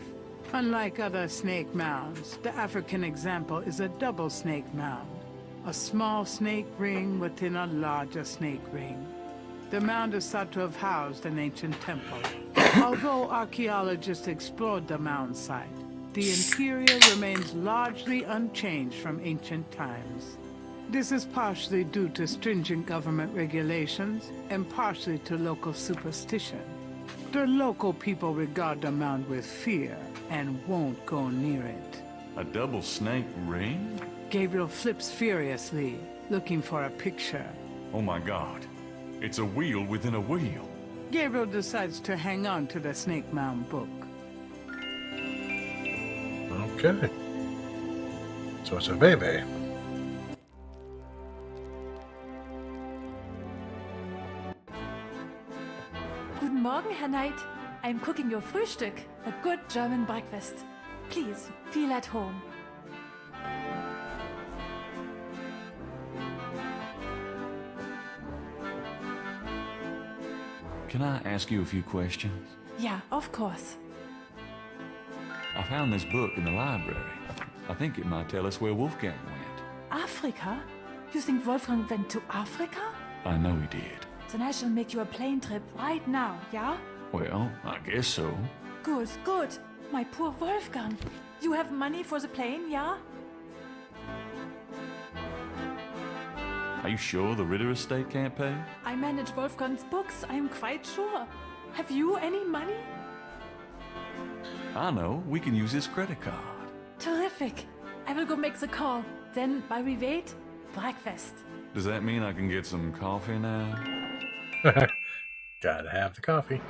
Unlike other snake mounds, the African example is a double snake mound, a small snake ring within a larger snake ring. The mound is thought to have housed an ancient temple. Although archaeologists explored the mound site, the interior remains largely unchanged from ancient times. This is partially due to stringent government regulations and partially to local superstition. The local people regard the mound with fear and won't go near it. A double snake ring? Gabriel flips furiously, looking for a picture. Oh my god. It's a wheel within a wheel. Gabriel decides to hang on to the Snake Mound book. Okay. So it's a baby. Guten Morgen, Herr Knight. I'm cooking your Frühstück, a good German breakfast. Please, feel at home. Can I ask you a few questions? Yeah, of course. I found this book in the library. I think it might tell us where Wolfgang went. Africa? You think Wolfgang went to Africa? I know he did. Then I shall make you a plane trip right now, yeah? Well, I guess so. Good, good. My poor Wolfgang. You have money for the plane, yeah? Are you sure the Ritter estate can't pay? I manage Wolfgang's books, I'm quite sure. Have you any money? I know. We can use his credit card. Terrific. I will go make the call. Then, while we wait, breakfast. Does that mean I can get some coffee now? Gotta have the coffee.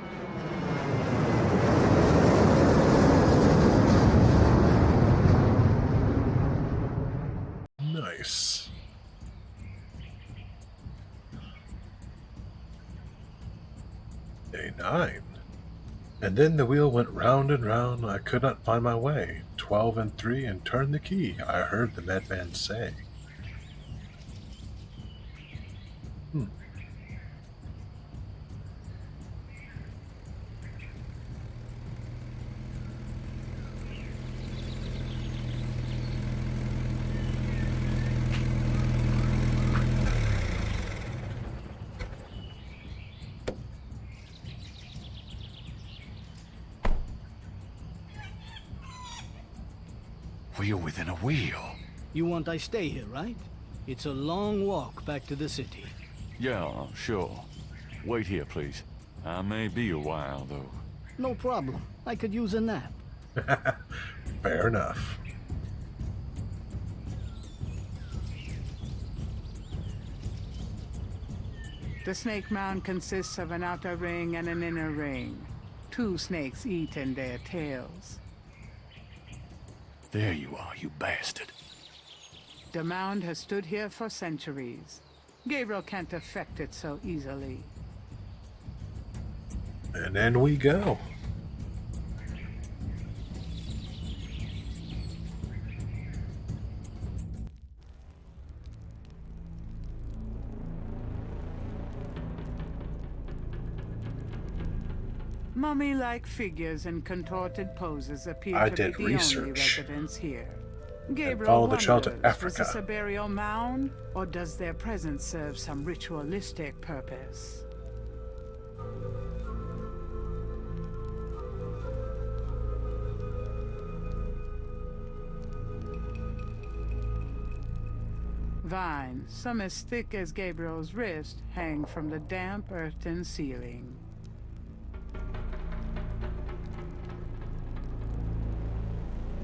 Nice. Day 9. And then the wheel went round and round. I could not find my way. 12 and 3 and turn the key, I heard the madman say. Wheel within a wheel. You want I stay here, right? It's a long walk back to the city. Yeah, sure. Wait here, please. I may be a while, though. No problem. I could use a nap. Fair enough. The snake mound consists of an outer ring and an inner ring. 2 snakes eat in their tails. There you are, you bastard. The mound has stood here for centuries. Gabriel can't affect it so easily. And in we go. Mummy-like figures in contorted poses appear I to did be the only research. residents here. Gabriel follow the child to wonders, Africa. was this a burial mound, or does their presence serve some ritualistic purpose? Vines, some as thick as Gabriel's wrist, hang from the damp earthen ceiling.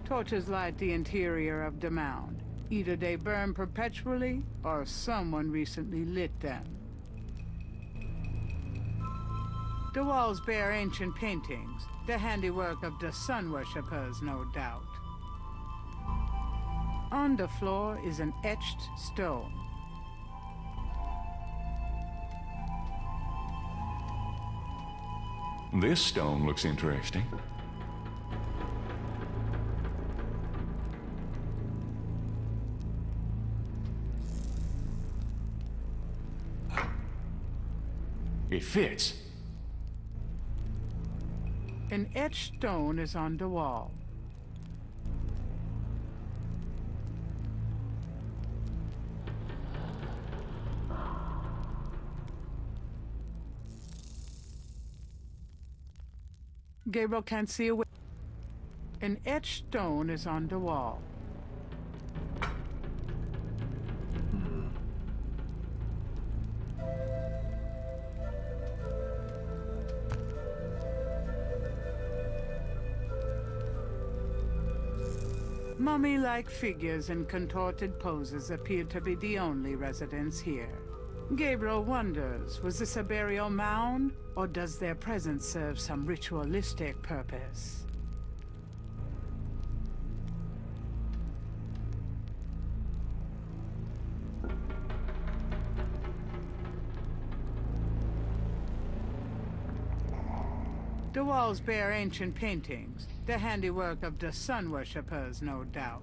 Torches light the interior of the mound. Either they burn perpetually, or someone recently lit them. The walls bear ancient paintings, the handiwork of the sun worshippers, no doubt. On the floor is an etched stone. This stone looks interesting. It fits. An etched stone is on the wall. Gabriel can't see a way. An etched stone is on the wall. Mummy-like figures in contorted poses appear to be the only residents here. Gabriel wonders, was this a burial mound, or does their presence serve some ritualistic purpose? The walls bear ancient paintings, the handiwork of the sun worshippers, no doubt.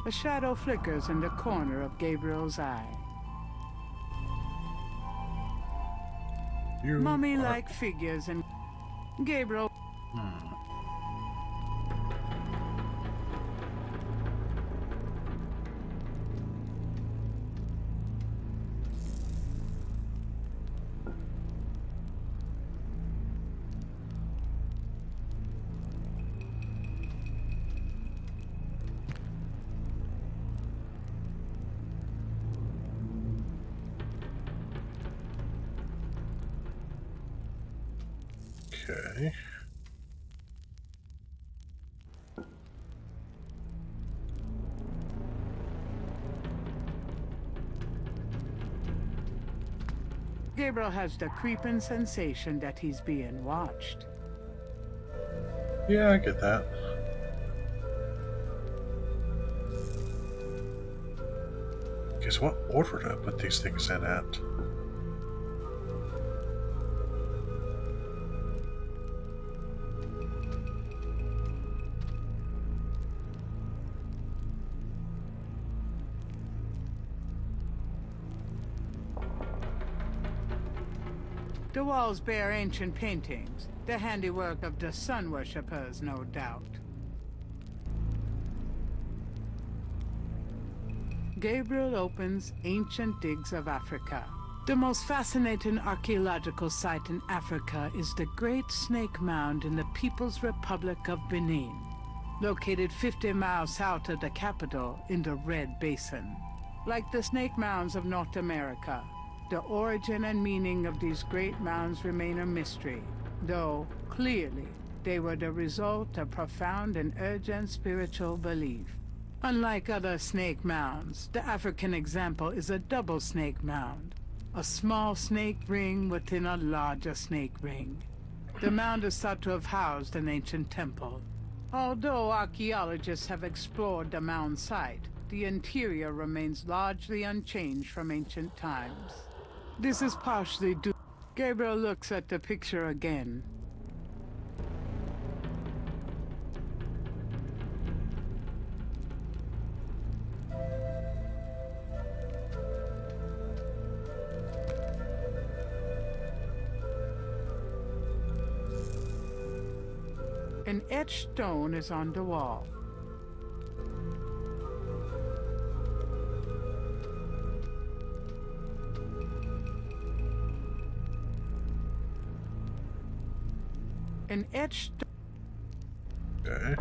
A shadow flickers in the corner of Gabriel's eye. Mummy-like figures and Gabriel. Okay. Gabriel has the creeping sensation that he's being watched. Yeah, I get that. Guess what order to put these things in at? The walls bear ancient paintings, the handiwork of the sun worshippers, no doubt. Gabriel opens Ancient Digs of Africa. The most fascinating archaeological site in Africa is the Great Snake Mound in the People's Republic of Benin, located 50 miles south of the capital in the Red Basin. Like the snake mounds of North America, the origin and meaning of these great mounds remain a mystery, though clearly they were the result of profound and urgent spiritual belief. Unlike other snake mounds, the African example is a double snake mound, a small snake ring within a larger snake ring. The mound is thought to have housed an ancient temple. Although archaeologists have explored the mound site, the interior remains largely unchanged from ancient times. This is partially due. Gabriel looks at the picture again. An etched stone is on the wall. An etched... Okay.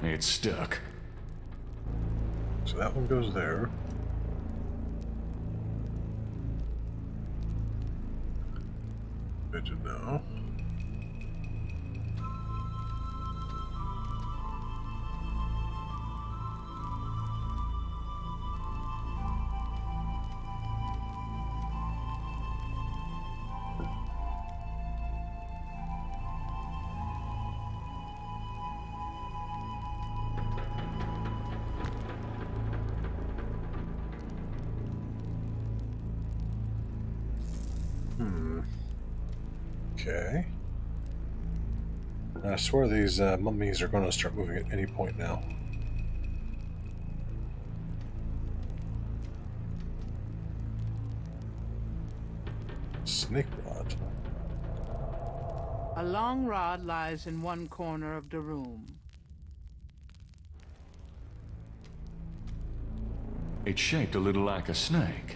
It's stuck. So that one goes there. Good to know. Okay. I swear these mummies are going to start moving at any point now. Snake rod. A long rod lies in one corner of the room. It's shaped a little like a snake.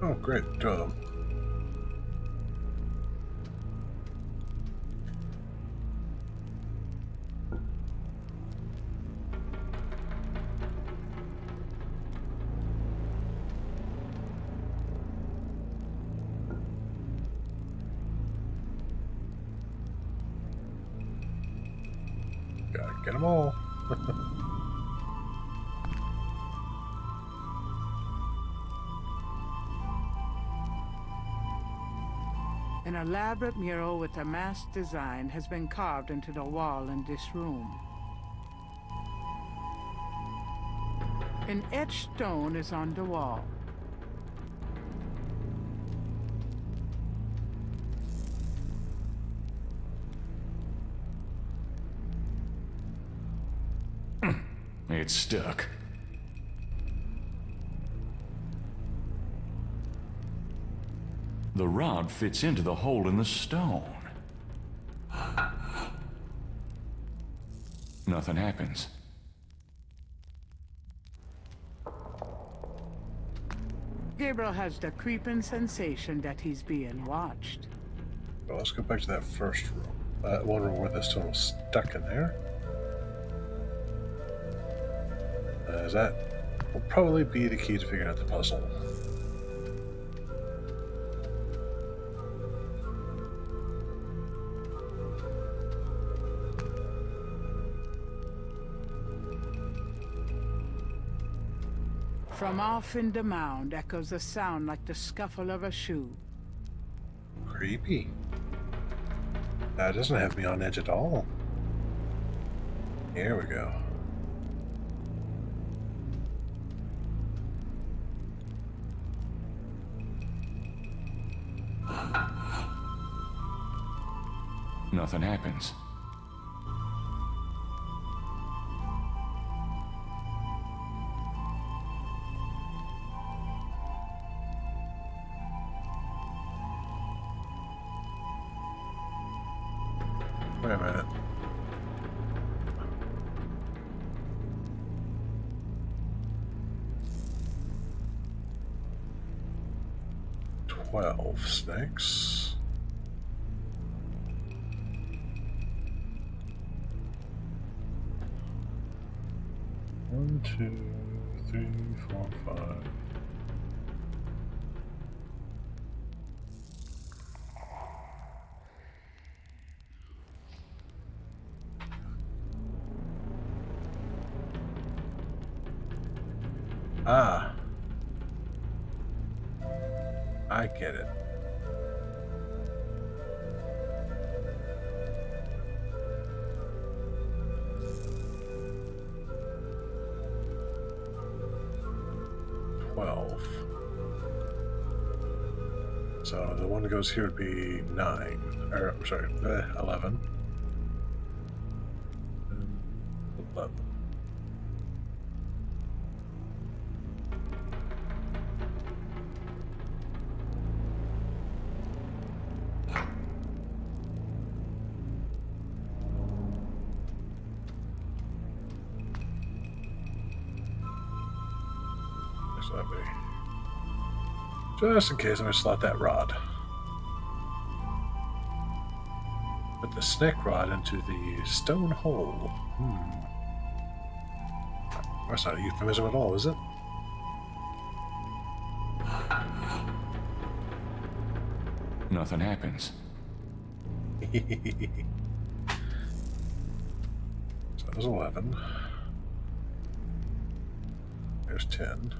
Oh, great. Gotta get them all. An elaborate mural with a masked design has been carved into the wall in this room. An etched stone is on the wall. It's stuck. The rod fits into the hole in the stone. Nothing happens. Gabriel has the creeping sensation that he's being watched. Well, let's go back to that first room. That one room where the stone was stuck in there. As that will probably be the key to figuring out the puzzle. From off in the mound echoes a sound like the scuffle of a shoe. Creepy. That doesn't have me on edge at all. Here we go. Nothing happens. Wait a minute. Twelve snakes. One, 2, 3, 4, 5. Ah. I get it. So the one that goes here would be 9. Or, I'm sorry, 11. And 11. So that'd be... Just in case, I'm going to slot that rod. Put the snake rod into the stone hole. That's not a euphemism at all, is it? Nothing happens. So there's 11. There's 10.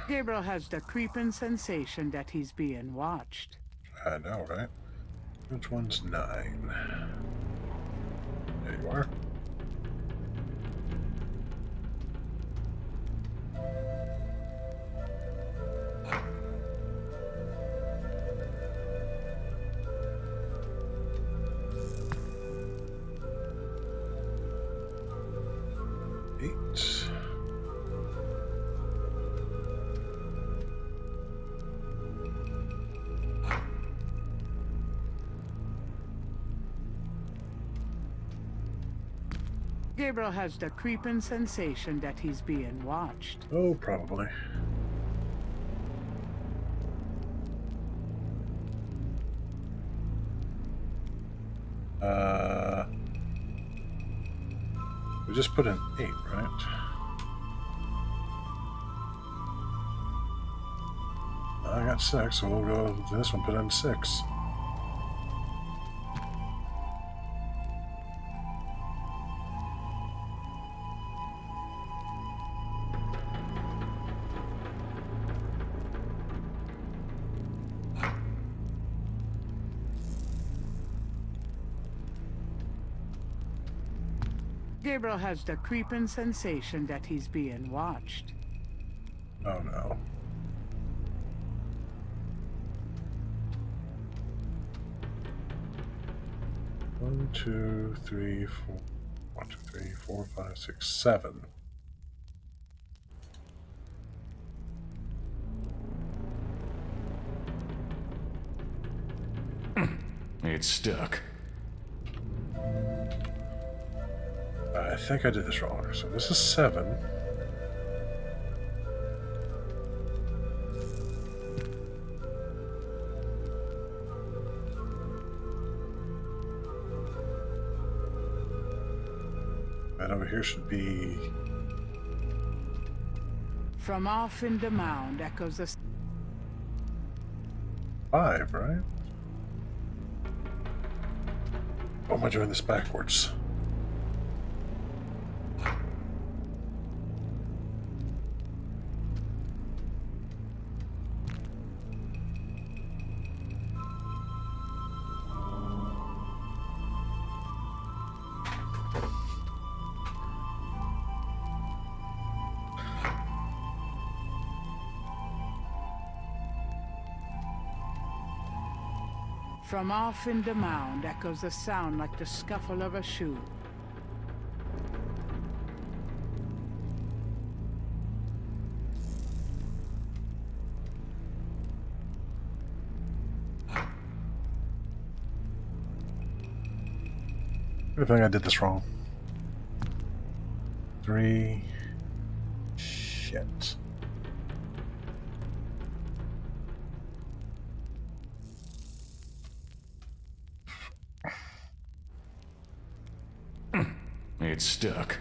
Gabriel has the creeping sensation that he's being watched. I know, right? Which one's 9? There you are. Gabriel has the creeping sensation that he's being watched. Oh, probably. We just put in 8, right? I got 6, so we'll go to this one, put in 6. Gabriel has the creeping sensation that he's being watched. Oh no. One, 2, 3, 4. 1, 2, 3, 4, 5, 6, 7. It's stuck. I think I did this wrong. So this is 7. And over here should be... From off in the mound echoes a... 5, right? Oh, am I doing this backwards? From off in the mound echoes a sound like the scuffle of a shoe. I think I did this wrong. 3. Shit. It's stuck.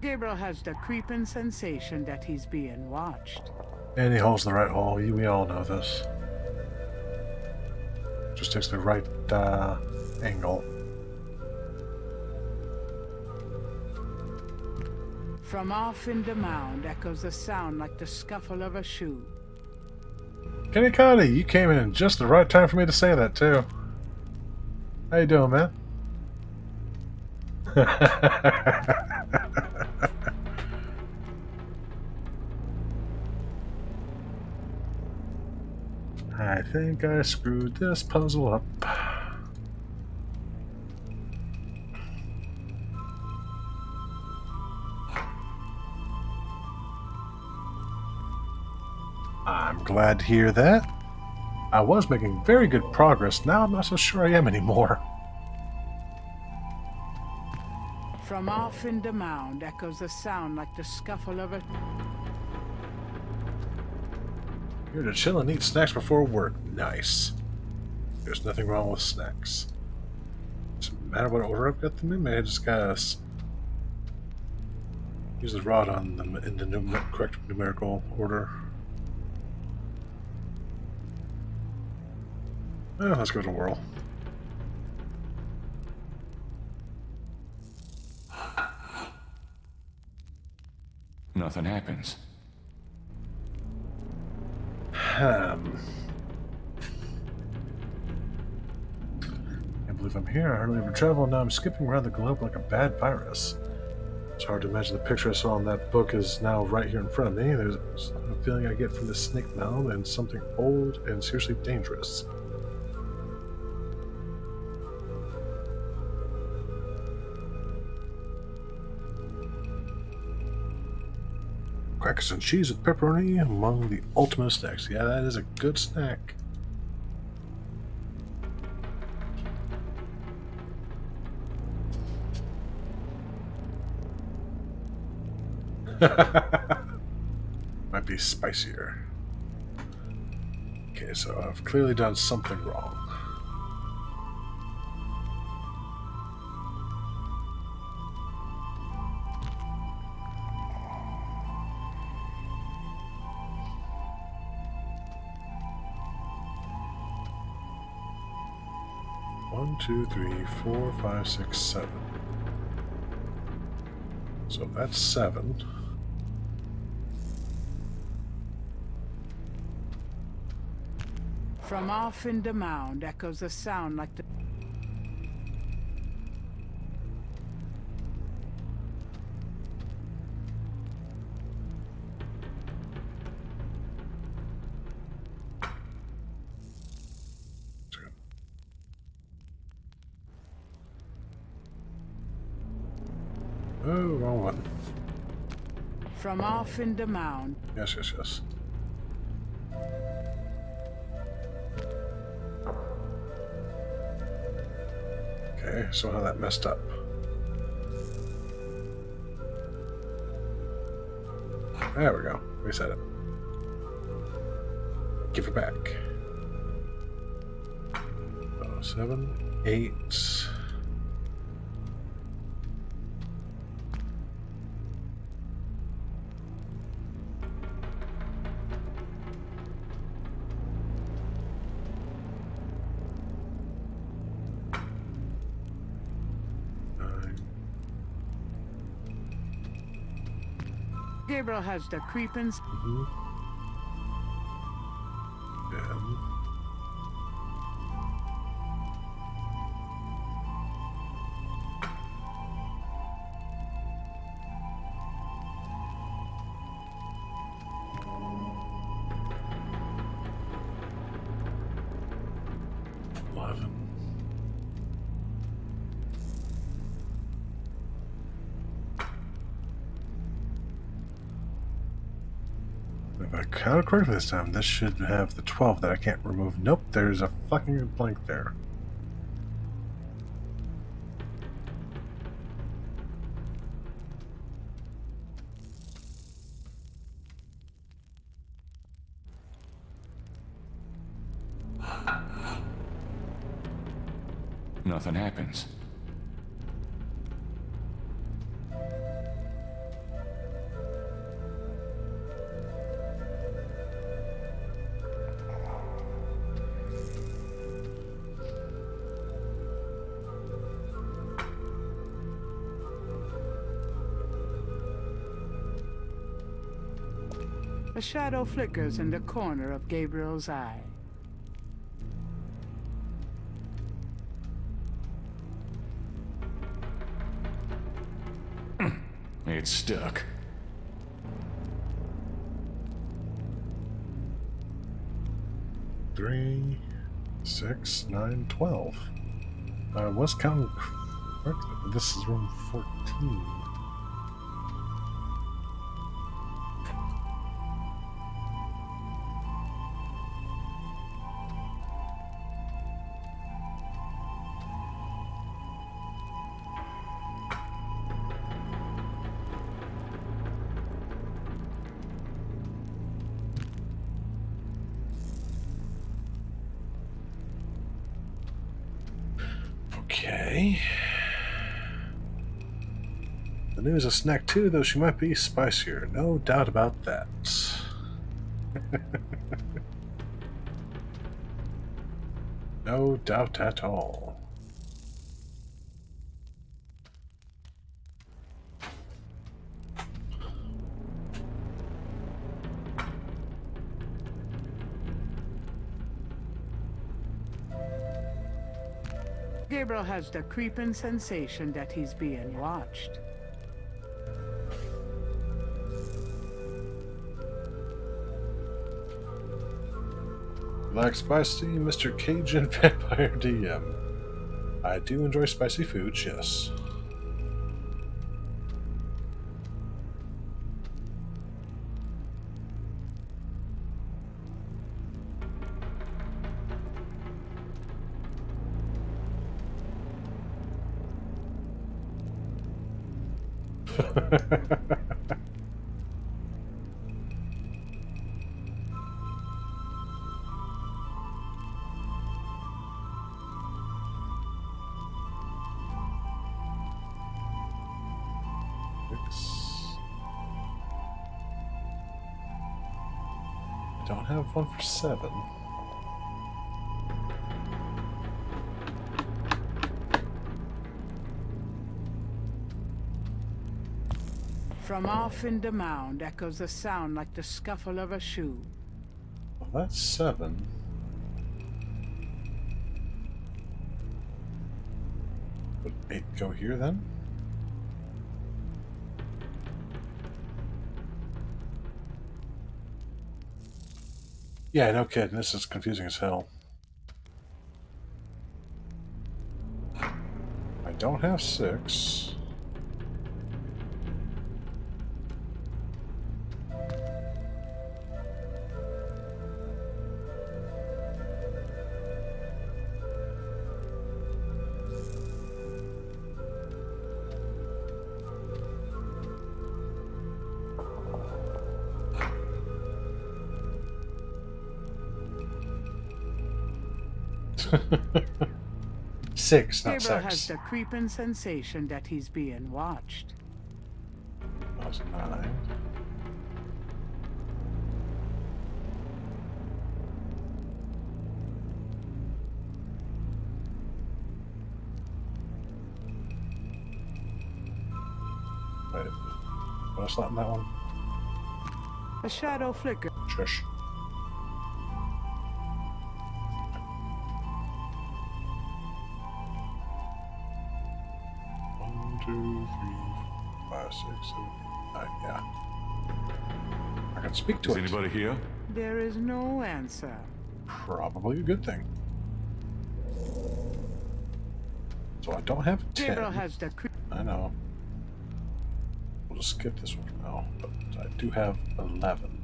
Gabriel has the creeping sensation that he's being watched. And he holds the right hole. We all know this. Just takes the right angle. From off in the mound echoes a sound like the scuffle of a shoe. Kenny Cotty, you came in just the right time for me to say that, too. How you doing, man? I think I screwed this puzzle up. I'm glad to hear that. I was making very good progress. Now I'm not so sure I am anymore. From off in the mound echoes a sound like the scuffle of a... Here to chill and eat snacks before work. Nice. There's nothing wrong with snacks. Doesn't matter what order I've got them in. Maybe I just gotta use the rod on them in the correct numerical order. Well, let's go to whirl. Nothing happens. Can't believe I'm here. I hardly ever travel, and now I'm skipping around the globe like a bad virus. It's hard to imagine the picture I saw in that book is now right here in front of me. There's a feeling I get from this snake mound and something old and seriously dangerous. Crackers and cheese with pepperoni among the ultimate snacks. Yeah, that is a good snack. Might be spicier. Okay, so I've clearly done something wrong. One, 2, 3, 4, 5, 6, 7. So that's 7. From off in the mound echoes a sound like the... Oh, wrong one. From off in the mound. Yes, yes, yes. Okay, so how that messed up. There we go. Reset it. Give it back. 7, 8. Gabriel has the creepins. counted correctly this time. This should have the 12 that I can't remove. Nope, there's a fucking blank there. Nothing happens. A shadow flickers in the corner of Gabriel's eye. It's stuck. Three, 6, 9, 12. I was counting correctly, but this is room 14. Okay. The news is a snack too, though she might be spicier. No doubt about that. No doubt at all. Gabriel has the creeping sensation that he's being watched. Like spicy, Mr. Cajun Vampire DM. I do enjoy spicy foods, yes. I don't have one for 7. From off in the mound echoes a sound like the scuffle of a shoe. Well, that's 7. Would 8 go here then? Yeah, no kidding. This is confusing as hell. I don't have 6. Six, not Gabriel 6. has the creeping sensation that he's being watched. That was 9. Wait, what's that in that one? A shadow flicker. Shush. Two, 3, 4, 5, 6, 7, 8, 9. Yeah. I can speak to it. Is anybody here? There is no answer. Probably a good thing. So I don't have 10. Gabriel has the I know. We'll just skip this one for now. But I do have 11.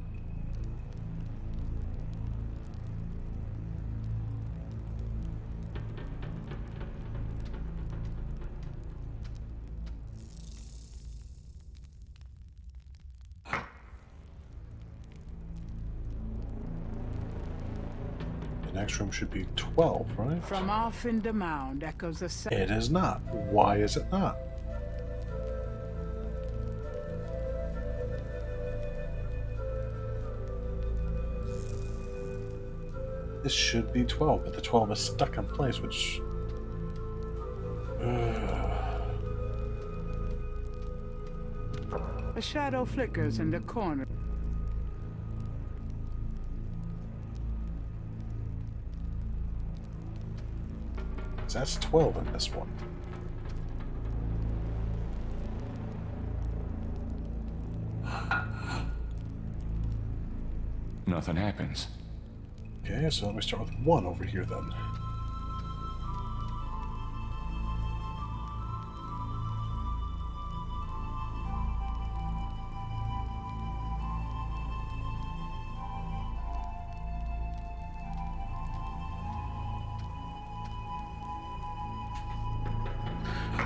The next room should be 12, right? From off in the mound echoes the sound. It is not. Why is it not? This should be 12, but the 12 is stuck in place, which... A shadow flickers in the corner. That's 12 in this one. Nothing happens. Okay, so let me start with 1 over here then.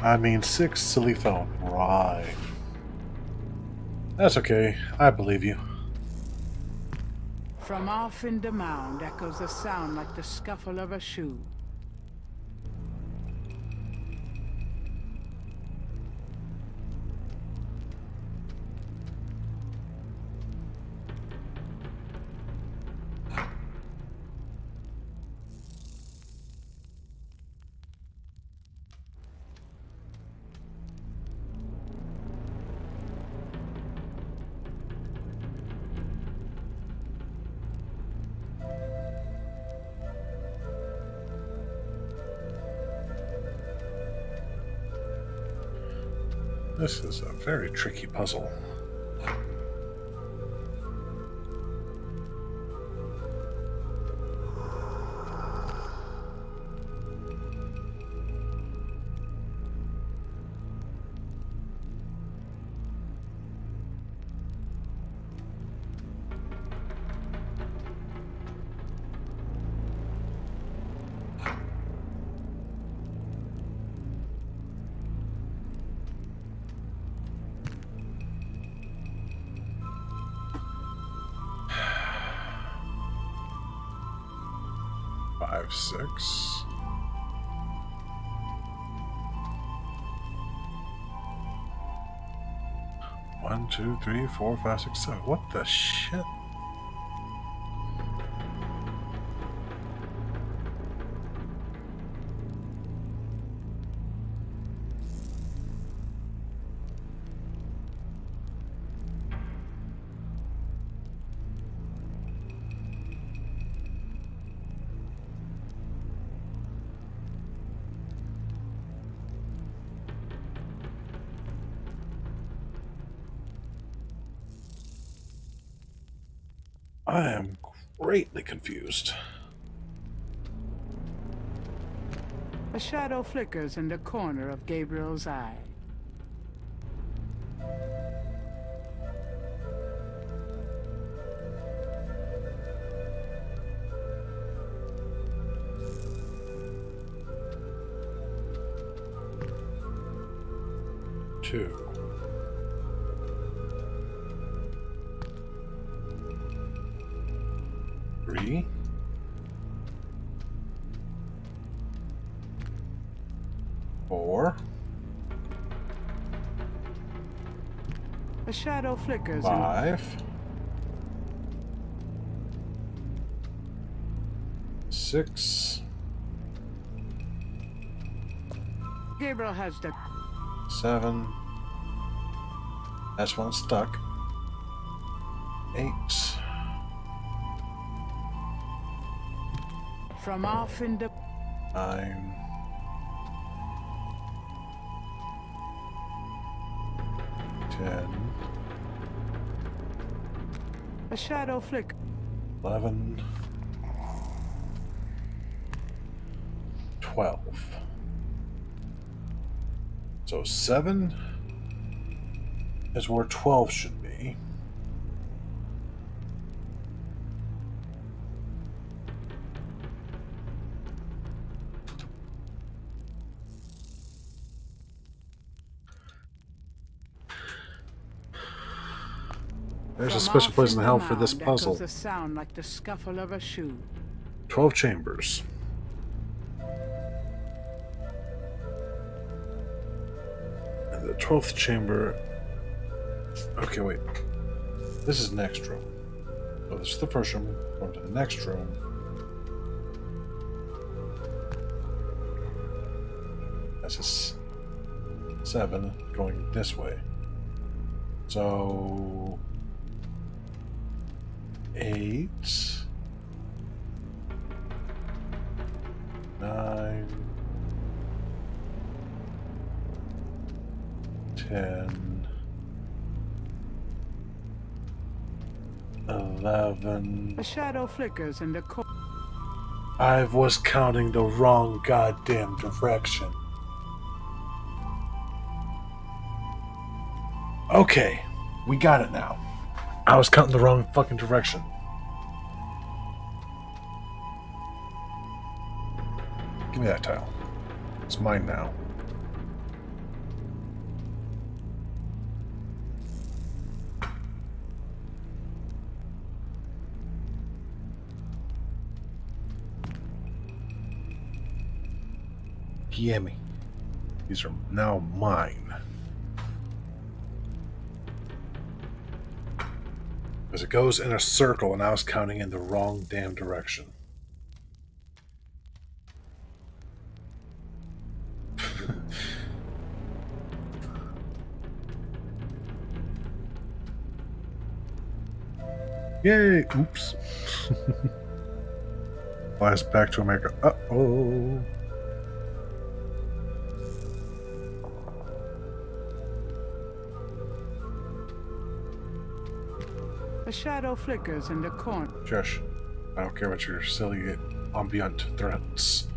I mean 6, silly phone. Right. That's okay. I believe you. From off in the mound echoes a sound like the scuffle of a shoe. This is a very tricky puzzle. Five, 6. One, 2, 3, 4, 5, 6, 7. What the shit? I am greatly confused. A shadow flickers in the corner of Gabriel's eye. Two. 3. 4. A shadow flickers 5. 6. Gabriel has the 7. That's one stuck. 8. from off in the 9. 10. a shadow flick. 11. 12. So 7 is where 12 should be. There's a special place in hell for this puzzle. Echoes a sound like the scuffle of a shoe. 12 chambers. And the 12th chamber... Okay, wait. This is the next room. So this is the first room. Going to the next room. This is 7 going this way. So 8, 9, 10, 11. A shadow flickers in the corner. I was counting the wrong goddamn direction. Okay, we got it now. I was counting the wrong fucking direction. Give me that tile. It's mine now. Gimme. These are now mine. Because it goes in a circle and I was counting in the wrong damn direction. Yay! Oops. Flies back to America. Uh-oh. A shadow flickers in the corner. Josh, I don't care what your silly ambient threats.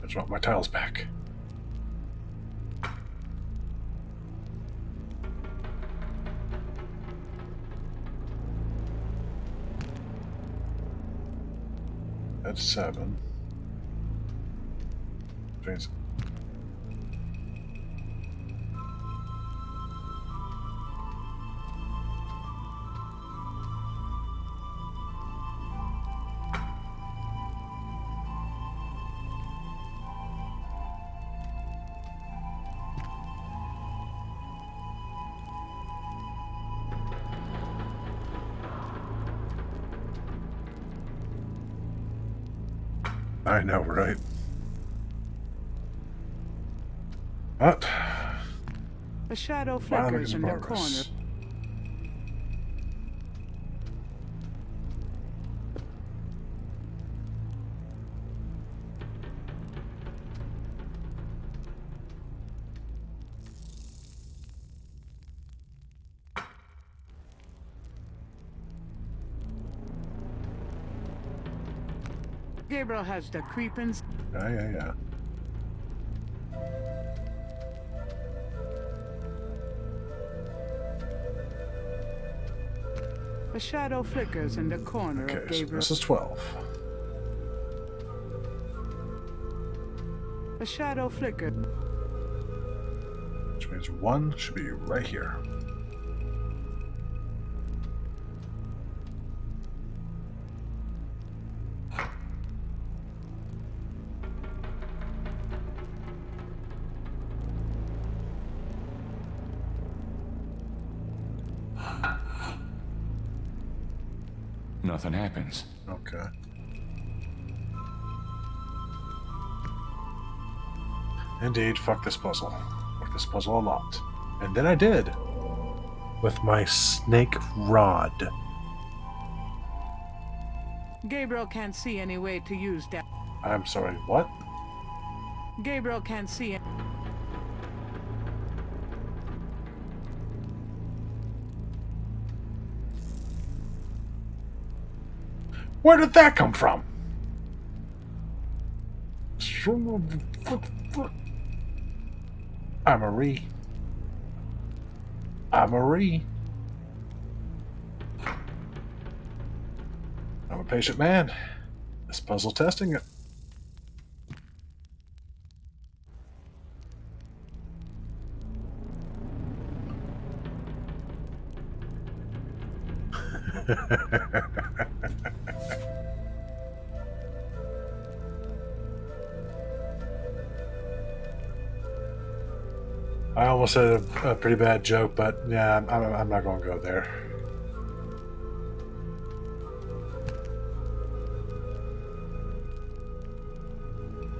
I just want my tiles back. That's 7. Means I know, right? But a shadow flickers in the corner. Gabriel has the creepings. Yeah. A shadow flickers in the corner of Gabriel. So this is 12. A shadow flicker. Which means 1 should be right here. Nothing happens. Okay. Indeed, fuck this puzzle. Fuck this puzzle a lot. And then I did. With my snake rod. Gabriel can't see any way to use that. I'm sorry, what? Gabriel can't see it. Where did that come from? Amory. I'm a patient man. This puzzle testing it. I almost said a pretty bad joke, but yeah, I'm not going to go there.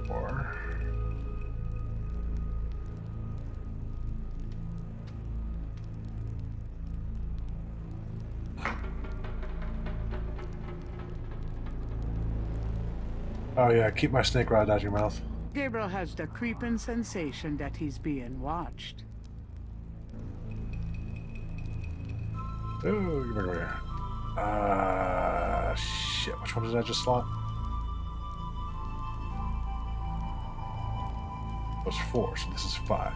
Or... Oh yeah, keep my snake rod out of your mouth. Gabriel has the creeping sensation that he's being watched. Oh, get back over here. Shit, which one did I just slot? It was 4, so this is 5.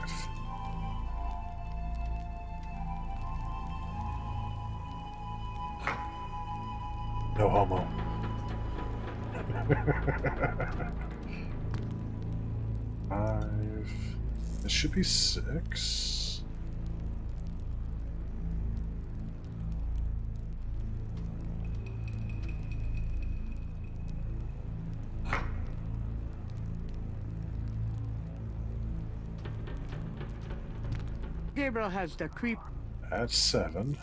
No homo. Five. This should be 6. Gabriel has the creep. That's 7.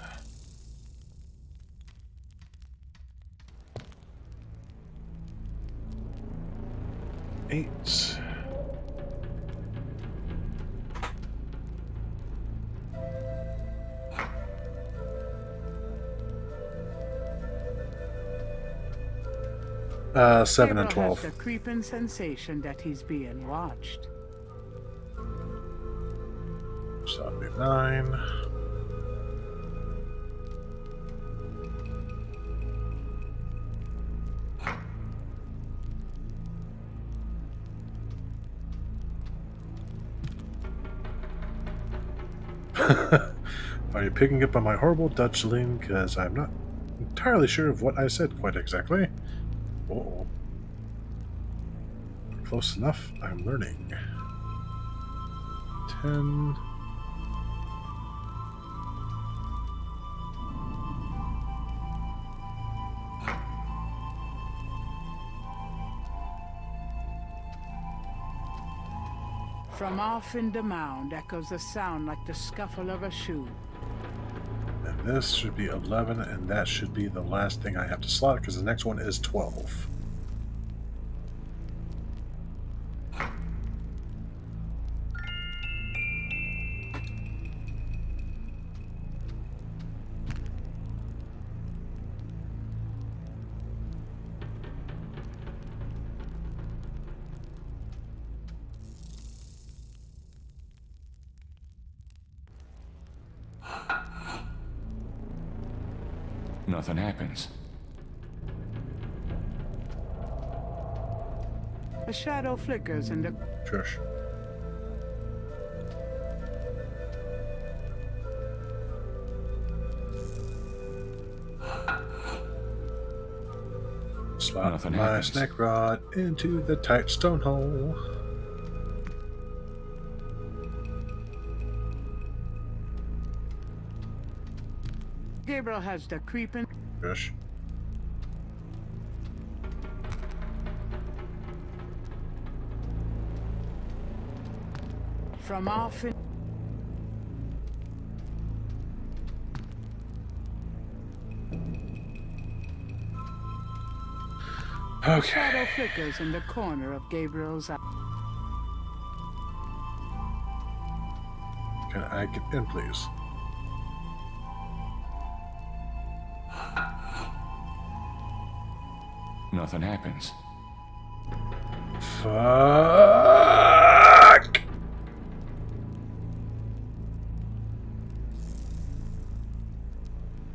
Eight. Seven and 12. Has the creeping sensation that he's being watched. So that'd be 9. Are you picking up on my horrible Dutchling? Because I'm not entirely sure of what I said quite exactly. Oh, close enough. I'm learning. 10. From off in the mound echoes a sound like the scuffle of a shoe. And this should be 11, and that should be the last thing I have to slot, because the next one is 12. Nothing happens. A shadow flickers in the... Shush. Slot my snake rod into the tight stone hole. Gabriel has the creeping... Shush. From off in... Okay. A shadow flickers in the corner of Gabriel's eye. Can I get in, please? Nothing happens. Fuck!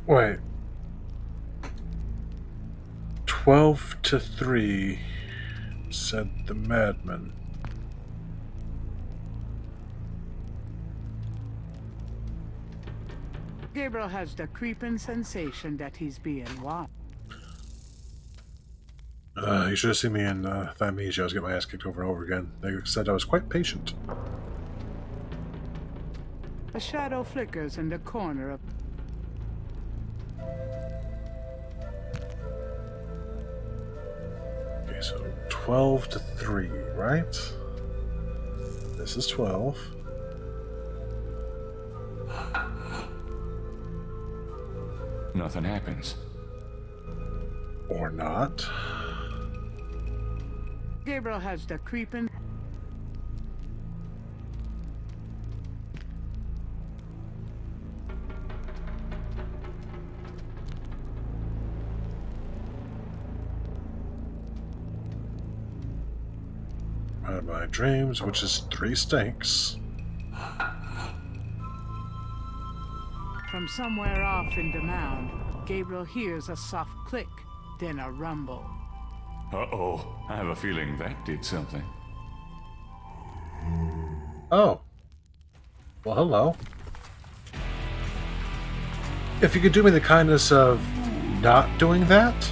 Wait. 12-3, said the madman. Gabriel has the creeping sensation that he's being watched. You should have seen me in Thymesia. I was getting my ass kicked over and over again. They said I was quite patient. A shadow flickers in the corner of... Okay, so 12-3, right? This is 12. nothing happens. Or not. Gabriel has the creeping. My dreams, which is 3 stinks. From somewhere off in the mound, Gabriel hears a soft click, then a rumble. Uh-oh. I have a feeling that did something. Oh. Well, hello. If you could do me the kindness of not doing that.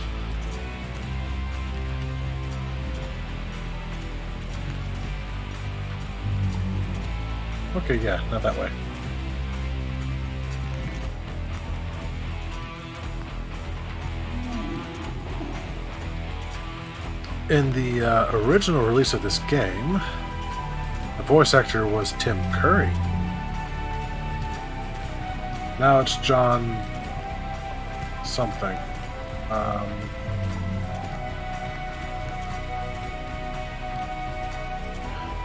Okay, yeah, not that way. In the original release of this game, the voice actor was Tim Curry. Now it's John something.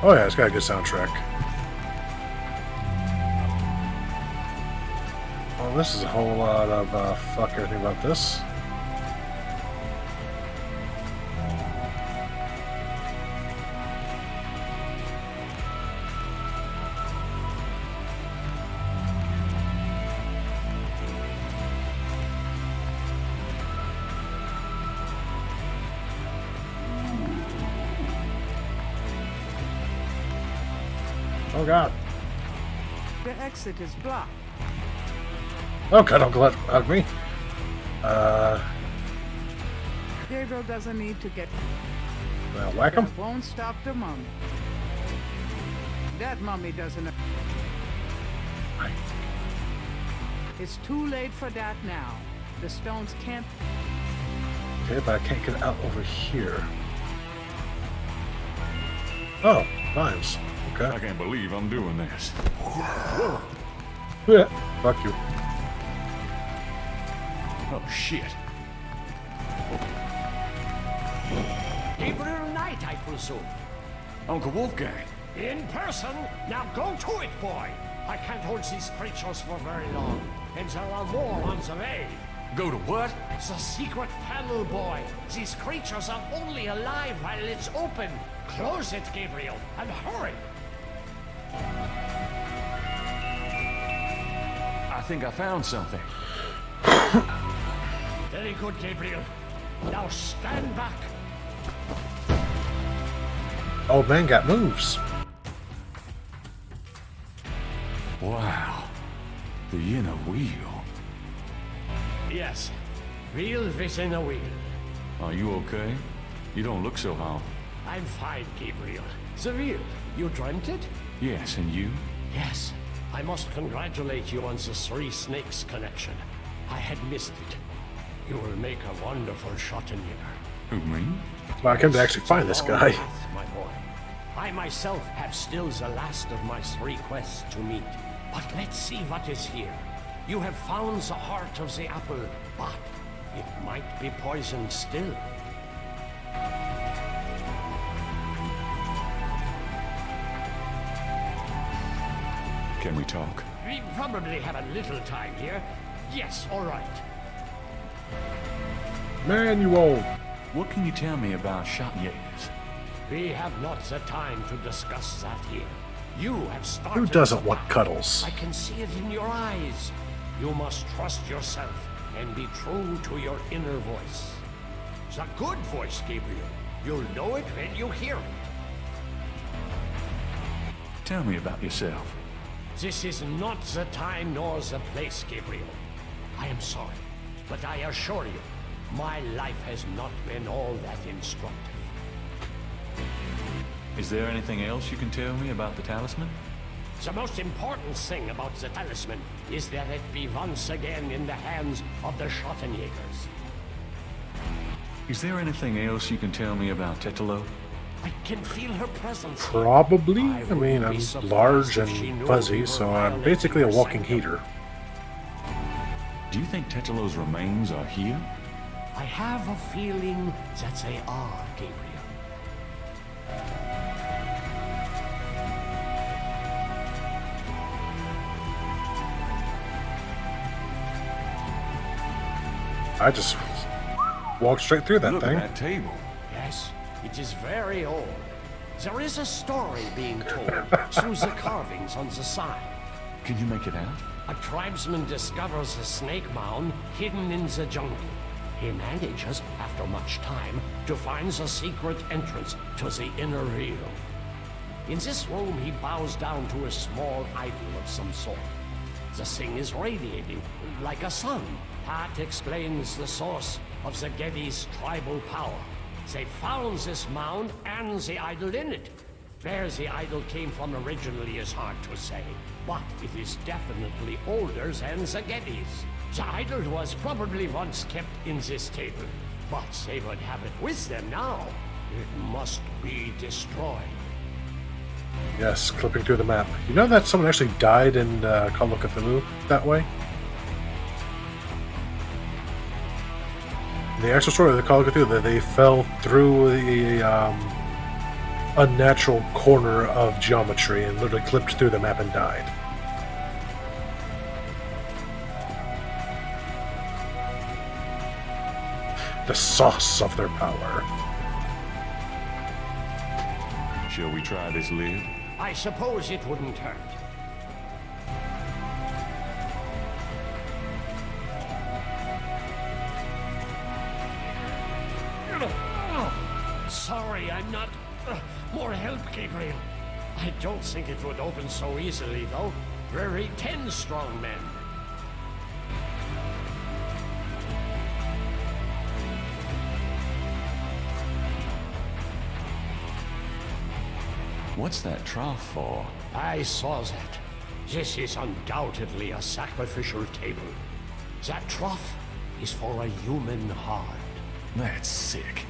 Oh yeah, it's got a good soundtrack. Oh, this is a whole lot of fuck everything about this. Oh god. The exit is blocked. Oh god, don't hug me. Gabriel doesn't need to get... Well, whack him. That won't stop the mummy. That mummy doesn't... It's too late for that now. The stones can't... Okay, but I can't get out over here. Oh, vines. Okay. I can't believe I'm doing this. Yeah, fuck you. Oh, shit. Gabriel Knight, I presume. Uncle Wolfgang. In person? Now go to it, boy. I can't hold these creatures for very long. And there are more on the way. Go to what? The secret panel, boy. These creatures are only alive while it's open. Close it, Gabriel, and hurry. I think I found something. Very good, Gabriel. Now stand back. Old man got moves. Wow. The inner wheel. Yes. Wheel within a wheel. Are you okay? You don't look so hot. I'm fine, Gabriel. The wheel. You dreamt it? Yes, and you? Yes. I must congratulate you on the Three Snakes connection. I had missed it. You will make a wonderful Schottenjäger. Who, me? Well, I came to actually find this guy. My boy. I myself have still the last of my 3 quests to meet. But let's see what is here. You have found the heart of the apple, but it might be poisoned still. Can we talk? We probably have a little time here. Yes, all right. Manual. What can you tell me about Schottenjägers? We have not the time to discuss that here. You have started... Who doesn't want cuddles? I can see it in your eyes. You must trust yourself and be true to your inner voice. The good voice, Gabriel. You'll know it when you hear it. Tell me about yourself. This is not the time nor the place, Gabriel. I am sorry, but I assure you, my life has not been all that instructive. Is there anything else you can tell me about the talisman? The most important thing about the talisman is that it be once again in the hands of the Schottenjägers. Is there anything else you can tell me about Tetelo? I can feel her presence. Probably. I mean, I'm large and fuzzy, so I'm basically a walking heater. Do you think Tetelo's remains are here? I have a feeling that they are, Gabriel. I just walked straight through that Look thing. at that table. Yes, it is very old. There is a story being told through the carvings on the side. Can you make it out? A tribesman discovers a snake mound hidden in the jungle. He manages, after much time, to find the secret entrance to the inner realm. In this room, he bows down to a small idol of some sort. The thing is radiating like a sun. That explains the source of the Geddes' tribal power. They found this mound and the idol in it. Where the idol came from originally is hard to say, but it is definitely older than the Geddes. The idol was probably once kept in this table, but they would have it with them now. It must be destroyed. Yes, clipping through the map. You know that someone actually died in Call of Cthulhu that way? In the actual story of the Call of Cthulhu, they fell through the unnatural corner of geometry and literally clipped through the map and died. The sauce of their power. Shall we try this lid? I suppose it wouldn't hurt. Sorry, I'm not... more help, Gabriel. I don't think it would open so easily, though. We're 10 strong men. What's that trough for? I saw that. This is undoubtedly a sacrificial table. That trough is for a human heart. That's sick.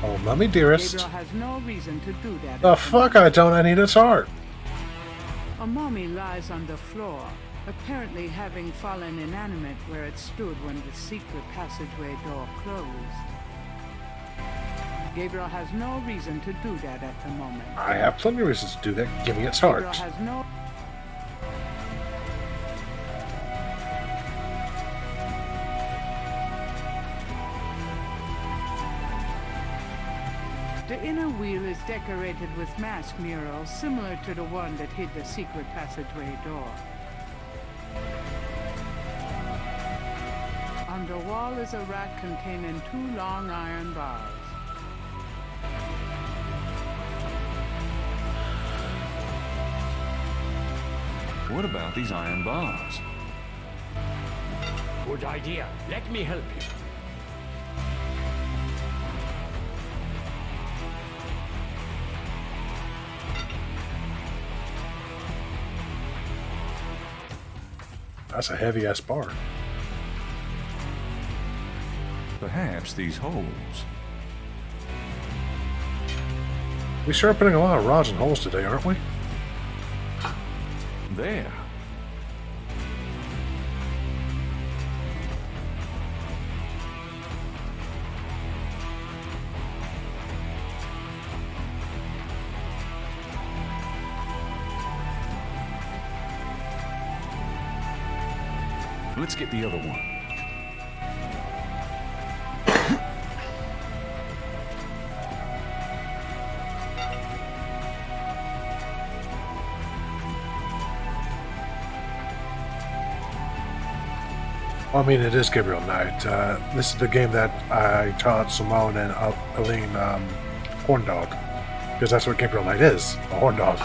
Oh, mummy dearest. Gabriel has no reason to do that. The fuck I don't, I need its heart. A mummy lies on the floor, apparently having fallen inanimate where it stood when the secret passageway door closed. Gabriel has no reason to do that at the moment. I have plenty of reasons to do that. Give me its heart. Gabriel has no... The inner wheel is decorated with mask murals similar to the one that hid the secret passageway door. On the wall is a rack containing 2 long iron bars. What about these iron bars? Good idea. Let me help you. That's a heavy-ass bar. Perhaps these holes. We sure are putting a lot of rods and holes today, aren't we? There. Let's get the other one. Well, I mean, it is Gabriel Knight. This is the game that I taught Simone and Aline Horn Dog. Because that's what Gabriel Knight is, a horn dog.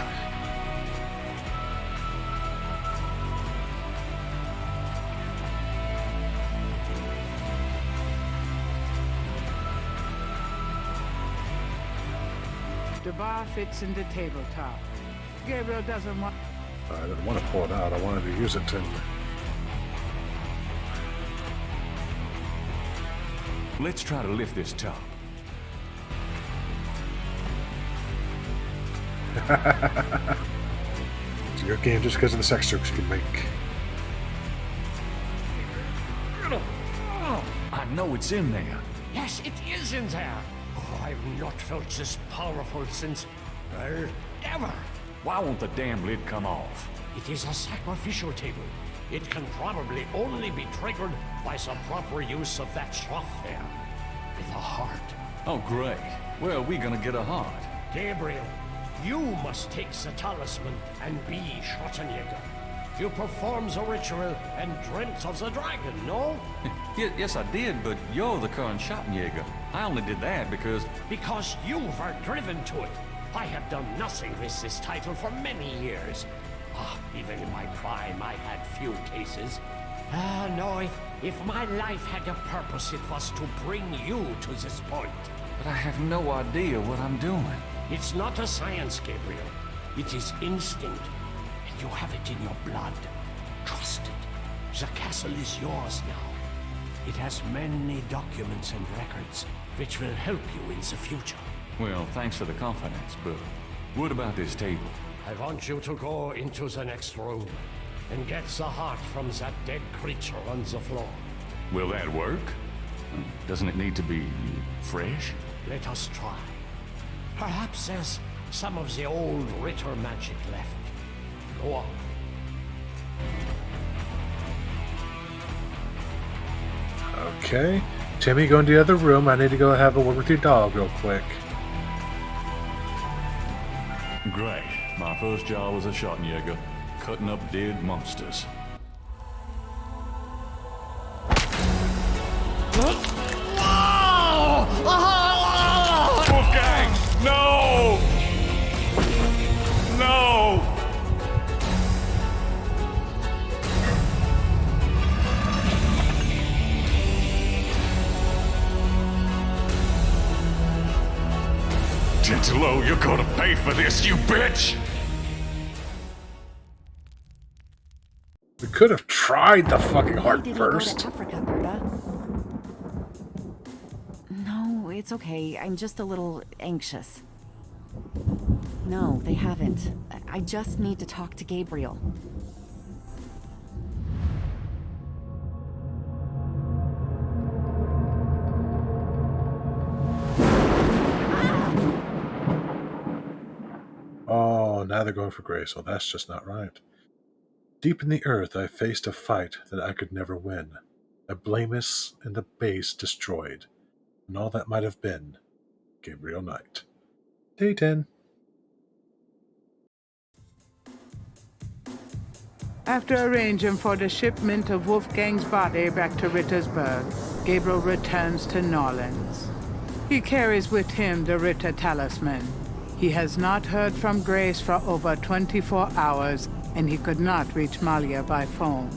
The bar fits in the tabletop. Gabriel doesn't want... I didn't want to pull it out. I wanted to use it to... Let's try to lift this top. It's a good game just because of the sex jokes you can make. I know it's in there. Yes, it is in there. Oh, I've not felt this powerful since, well, ever. Why won't the damn lid come off? It is a sacrificial table. It can probably only be triggered by some proper use of that trough there. With a heart. Oh, great. Well, we're gonna get a heart. Gabriel, you must take the talisman and be Schwarzenegger. You performed the ritual and dreamt of the dragon, no? Yes, I did, but you're the current Schottenjäger. I only did that because... Because you were driven to it. I have done nothing with this title for many years. Even in my prime, I had few cases. No, if my life had a purpose, it was to bring you to this point. But I have no idea what I'm doing. It's not a science, Gabriel. It is instinct. And you have it in your blood. Trust it. The castle is yours now. It has many documents and records, which will help you in the future. Well, thanks for the confidence, but what about this table? I want you to go into the next room and get the heart from that dead creature on the floor. Will that work? Doesn't it need to be fresh? Let us try. Perhaps there's some of the old Ritter magic left. Go on. Okay. Timmy, go into the other room. I need to go have a word with your dog real quick. Great. My first job was a Schottenjäger, cutting up dead monsters. Wolfgang! No! No! Gentilo, you're gonna pay for this, you bitch! We could have tried the fucking heart Did first. Go to Africa, Berta? No, it's okay. I'm just a little anxious. No, they haven't. I just need to talk to Gabriel. Oh, now they're going for Grace. Well, that's just not right. Deep in the earth I faced a fight that I could never win. A blameless and the base destroyed. And all that might have been. Gabriel Knight. Day 10. After arranging for the shipment of Wolfgang's body back to Rittersburg, Gabriel returns to Norlands. He carries with him the Ritter talisman. He has not heard from Grace for over 24 hours, and he could not reach Malia by phone.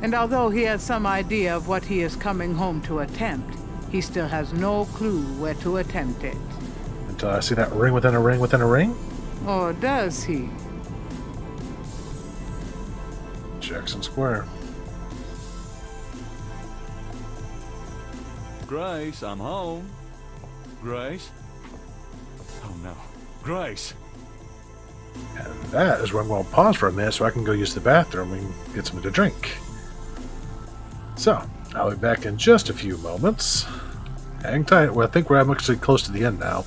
And although he has some idea of what he is coming home to attempt, he still has no clue where to attempt it. Until I see that ring within a ring within a ring? Or does he? Jackson Square. Grace, I'm home. Grace? Oh no. Grace! And that is where I'm going to pause for a minute so I can go use the bathroom and get something to drink. So, I'll be back in just a few moments. Hang tight. Well, I think we're actually close to the end now.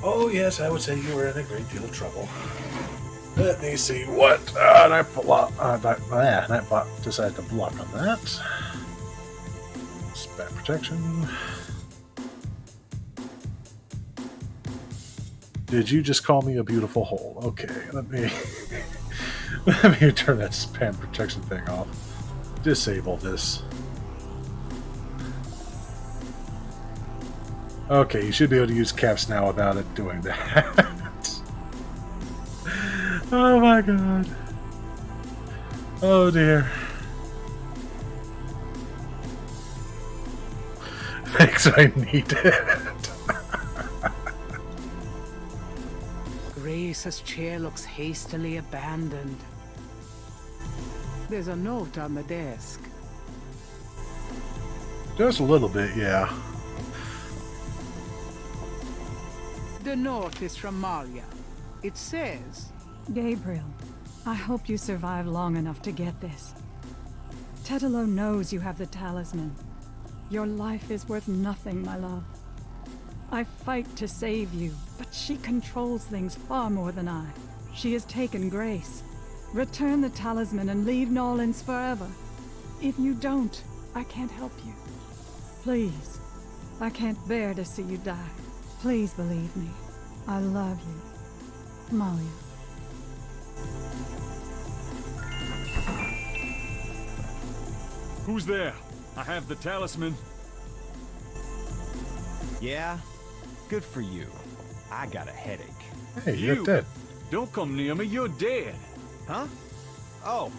Oh yes, I would say you were in a great deal of trouble. Let me see what. And I decided to block on that. Spat protection. Did you just call me a beautiful hole? Okay, let me let me turn that spam protection thing off. Disable this. Okay, you should be able to use caps now without it doing that. Oh my god. Oh dear. Thanks, I need it. Grace's chair looks hastily abandoned. There's a note on the desk. Just a little bit, yeah. The note is from Malia. It says, Gabriel, I hope you survive long enough to get this. Tetelo knows you have the talisman. Your life is worth nothing, my love. I fight to save you, but she controls things far more than I. She has taken Grace. Return the talisman and leave Nolans forever. If you don't, I can't help you. Please, I can't bear to see you die. Please believe me. I love you. Malia. Who's there? I have the talisman. Yeah? Good for you. I got a headache. Hey, you're dead. Don't come near me, you're dead. Huh? Oh,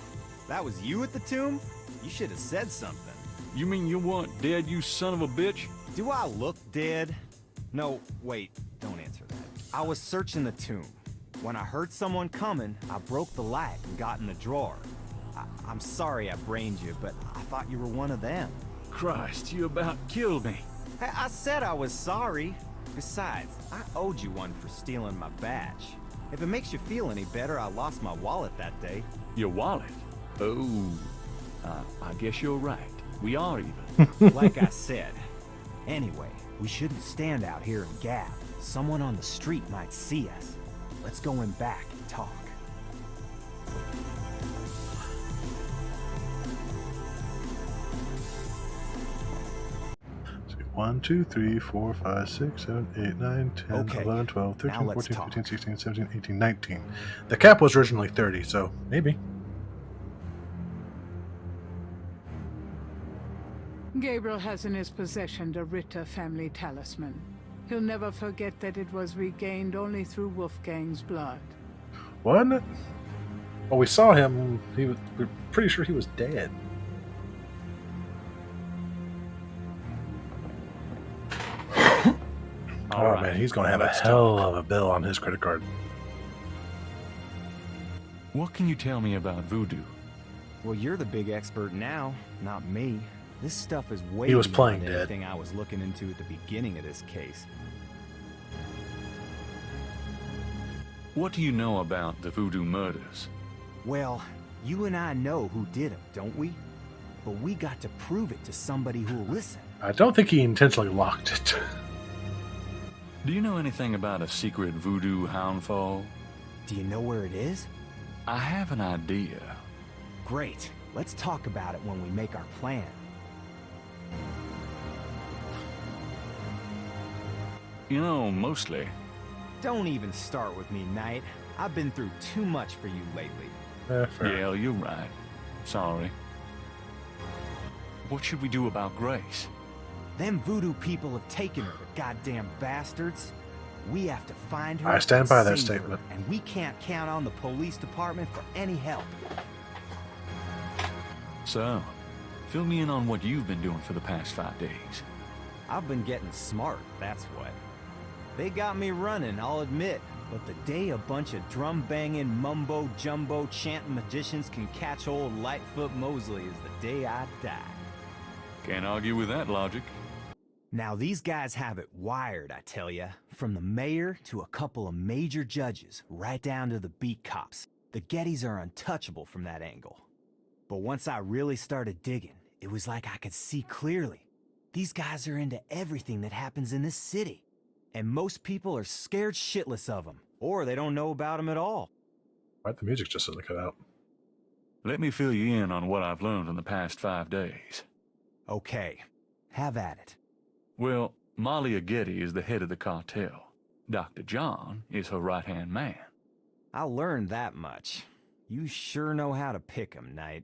that was you at the tomb? You should have said something. You mean you weren't dead, you son of a bitch? Do I look dead? No, wait, don't answer that. I was searching the tomb. When I heard someone coming, I broke the light and got in the drawer. I'm sorry I brained you, but I thought you were one of them. Christ, you about killed me. Hey, I said I was sorry. Besides, I owed you one for stealing my badge. If it makes you feel any better, I lost my wallet that day. Your wallet? Oh, I guess you're right. We are even. Like I said. Anyway, we shouldn't stand out here and gab. Someone on the street might see us. Let's go in back and talk. 1, 2, 3, 4, 5, 6, 7, 8, 9, 10, Okay. 11, 12, 13, Now let's 14, talk. 15, 16, 17, 18, 19. The cap was originally 30, so maybe. Gabriel has in his possession the Ritter family talisman. He'll never forget that it was regained only through Wolfgang's blood. Wasn't it? Well, we saw him. We're pretty sure he was dead. All Oh right, man, he's going to have a let's hell of a bill on his credit card. What can you tell me about voodoo? Well, you're the big expert now, not me. This stuff is way He was beyond playing dead. anything I was looking into at the beginning of this case. What do you know about the voodoo murders? Well, you and I know who did them, don't we? But we got to prove it to somebody who'll listen. I don't think he intentionally locked it. Do you know anything about a secret voodoo houndfall? Do you know where it is? I have an idea. Great. Let's talk about it when we make our plan. You know, mostly. Don't even start with me, Knight. I've been through too much for you lately. Yeah, you're right. Sorry. What should we do about Grace? Them voodoo people have taken her, the goddamn bastards. We have to find her. I stand by that save her, statement. And we can't count on the police department for any help. So, fill me in on what you've been doing for the past 5 days. I've been getting smart, that's what. They got me running, I'll admit. But the day a bunch of drum-banging, mumbo-jumbo chanting magicians can catch old Lightfoot Mosley is the day I die. Can't argue with that logic. Now these guys have it wired, I tell ya. From the mayor to a couple of major judges, right down to the beat cops. The Gettys are untouchable from that angle. But once I really started digging, it was like I could see clearly. These guys are into everything that happens in this city. And most people are scared shitless of them, or they don't know about them at all. Why the music just suddenly cut out? Let me fill you in on what I've learned in the past 5 days. Okay, have at it. Well, Malia Getty is the head of the cartel. Dr. John is her right-hand man. I learned that much. You sure know how to pick 'em, Knight.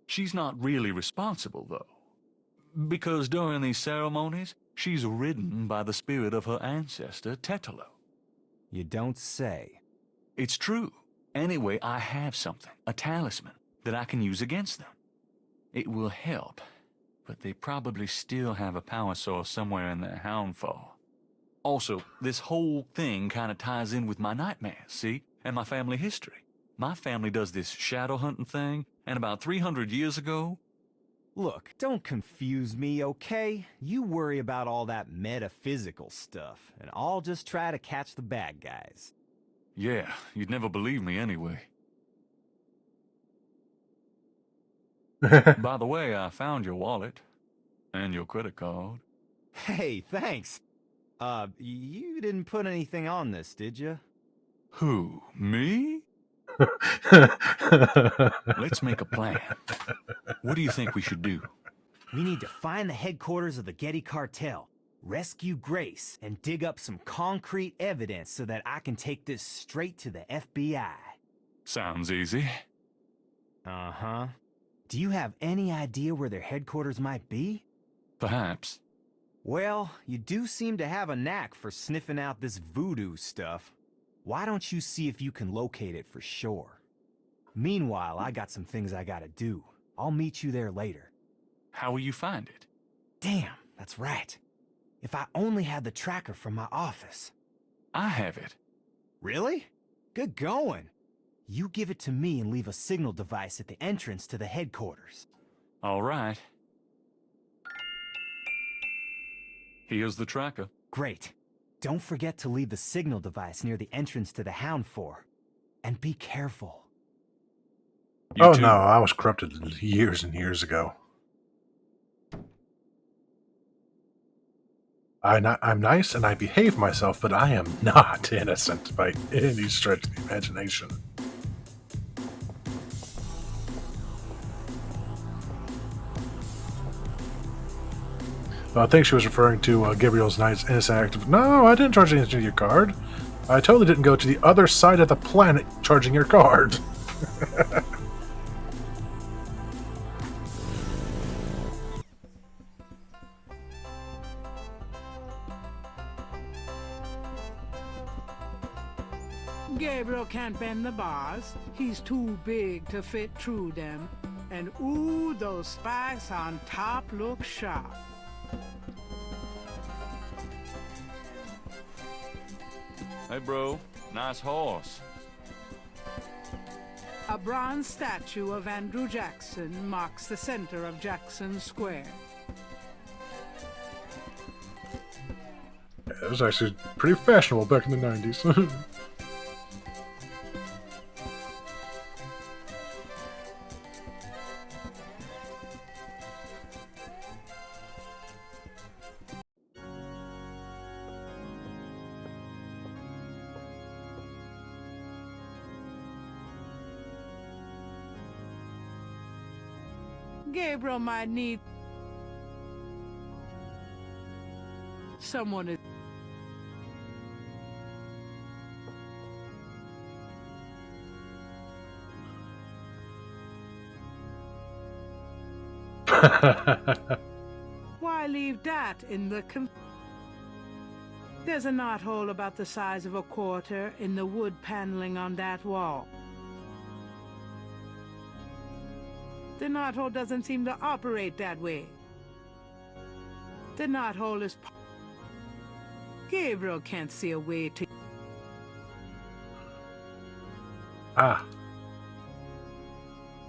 She's not really responsible, though. Because during these ceremonies, she's ridden by the spirit of her ancestor, Tetelo. You don't say. It's true. Anyway, I have something, a talisman, that I can use against them. It will help, but they probably still have a power source somewhere in their Houndfall. Also, this whole thing kind of ties in with my nightmares, see? And my family history. My family does this shadow hunting thing, and about 300 years ago... Look, don't confuse me, okay? You worry about all that metaphysical stuff, and I'll just try to catch the bad guys. Yeah, you'd never believe me anyway. By the way, I found your wallet. And your credit card. Hey, thanks. You didn't put anything on this, did you? Who, me? Let's make a plan. What do you think we should do? We need to find the headquarters of the Getty cartel, rescue Grace, and dig up some concrete evidence so that I can take this straight to the FBI. Sounds easy. Uh-huh. Do you have any idea where their headquarters might be? Perhaps. Well, you do seem to have a knack for sniffing out this voodoo stuff. Why don't you see if you can locate it for sure? Meanwhile, I got some things I gotta do. I'll meet you there later. How will you find it? Damn, that's right. If I only had the tracker from my office. I have it. Really? Good going. You give it to me and leave a signal device at the entrance to the headquarters. All right. Here's the tracker. Great. Don't forget to leave the signal device near the entrance to the Houndfall. And be careful. Oh no, I was corrupted years and years ago. I'm nice and I behave myself, but I am not innocent by any stretch of the imagination. I think she was referring to Gabriel Knight's innocent act of, no, I didn't charge anything to your card. I totally didn't go to the other side of the planet charging your card. Gabriel can't bend the bars. He's too big to fit through them. And ooh, those spikes on top look sharp. Hey, bro. Nice horse. A bronze statue of Andrew Jackson marks the center of Jackson Square. Yeah, it was actually pretty fashionable back in the 90s. Gabriel might need someone. Why leave that in the There's a knothole about the size of a quarter in the wood paneling on that wall. The knothole doesn't seem to operate that way. The knothole is... Gabriel can't see a way to... Ah.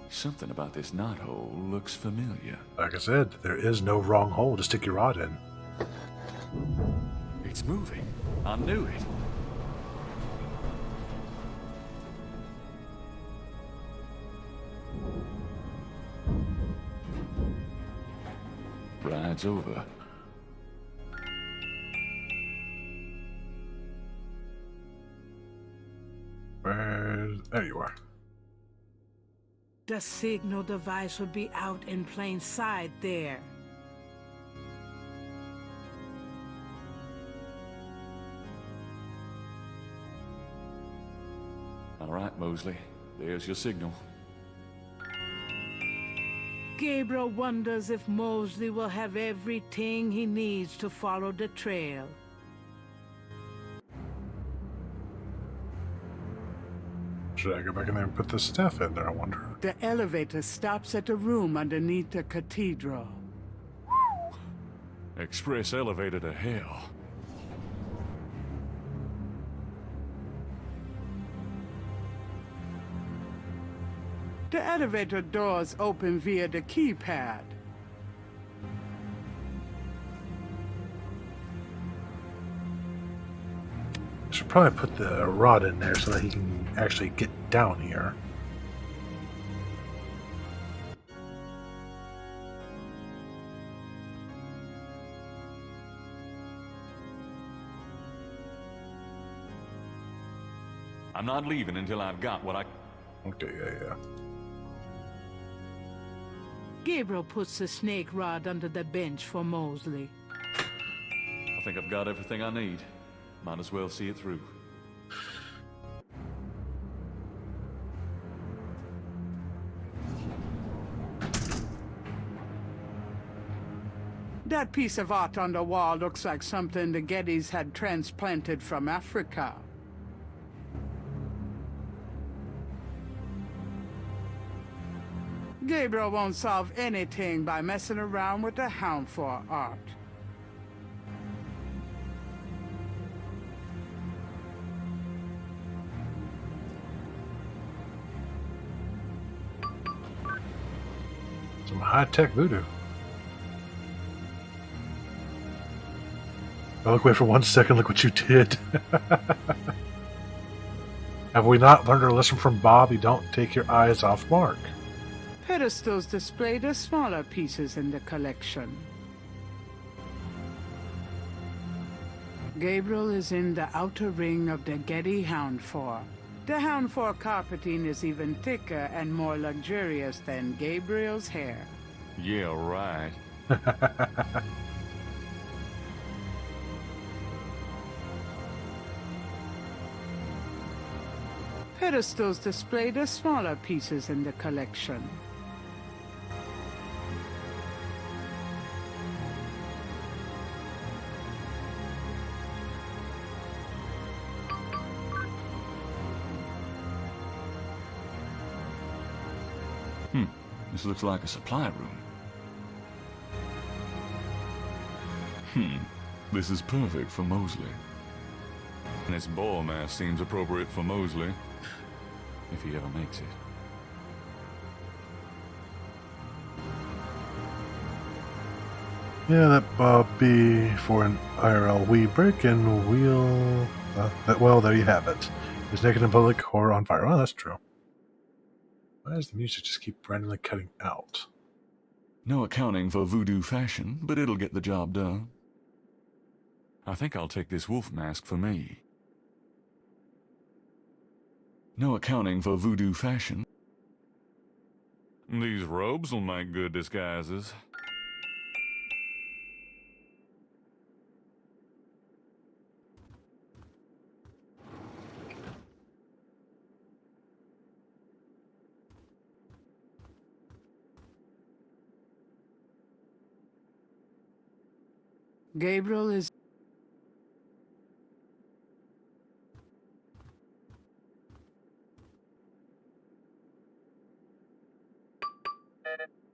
Something about this knothole looks familiar. Like I said, there is no wrong hole to stick your rod in. It's moving. I knew it. night's over. There you are. The signal device would be out in plain sight there. All right, Mosley. There's your signal. Gabriel wonders if Mosley will have everything he needs to follow the trail. Should I go back in there and put this stuff in there, I wonder? The elevator stops at a room underneath the cathedral. Express elevator to hell. The elevator doors open via the keypad. I should probably put the rod in there so that he can actually get down here. I'm not leaving until I've got what I... Okay, yeah. Gabriel puts the snake rod under the bench for Mosley. I think I've got everything I need. Might as well see it through. That piece of art on the wall looks like something the Gettys had transplanted from Africa. Gabriel won't solve anything by messing around with the Hound for art. Some high-tech voodoo. Oh, look away for 1 second, look what you did. Have we not learned our lesson from Bob? You don't take your eyes off Mark. Pedestals display the smaller pieces in the collection. Gabriel is in the outer ring of the Getty Hound 4. The Hound 4 carpeting is even thicker and more luxurious than Gabriel's hair. Yeah, right. Pedestals display the smaller pieces in the collection. This looks like a supply room. This is perfect for Mosley. And this ball mask seems appropriate for Mosley, if he ever makes it. Yeah, that Bob be for an IRL wee break, and we'll... well, there you have it. Is naked in public or on fire. Well, that's true. Why does the music just keep randomly cutting out? No accounting for voodoo fashion, but it'll get the job done. I think I'll take this wolf mask for me. No accounting for voodoo fashion. These robes will make good disguises. Gabriel is...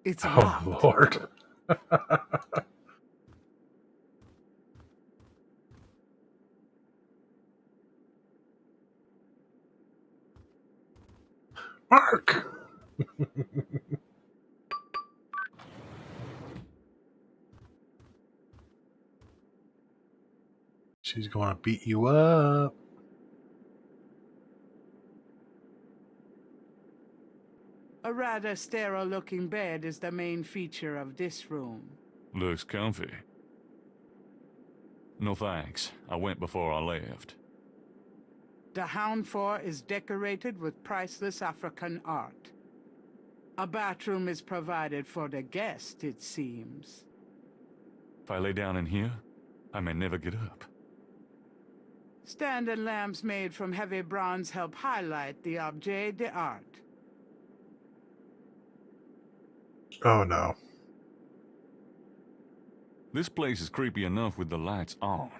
It's locked. Oh, Lord. Mark! She's going to beat you up. A rather sterile-looking bed is the main feature of this room. Looks comfy. No thanks. I went before I left. The Hound 4 is decorated with priceless African art. A bathroom is provided for the guest, it seems. If I lay down in here, I may never get up. Stand and lamps made from heavy bronze help highlight the objet d'art. Oh no. This place is creepy enough with the lights on.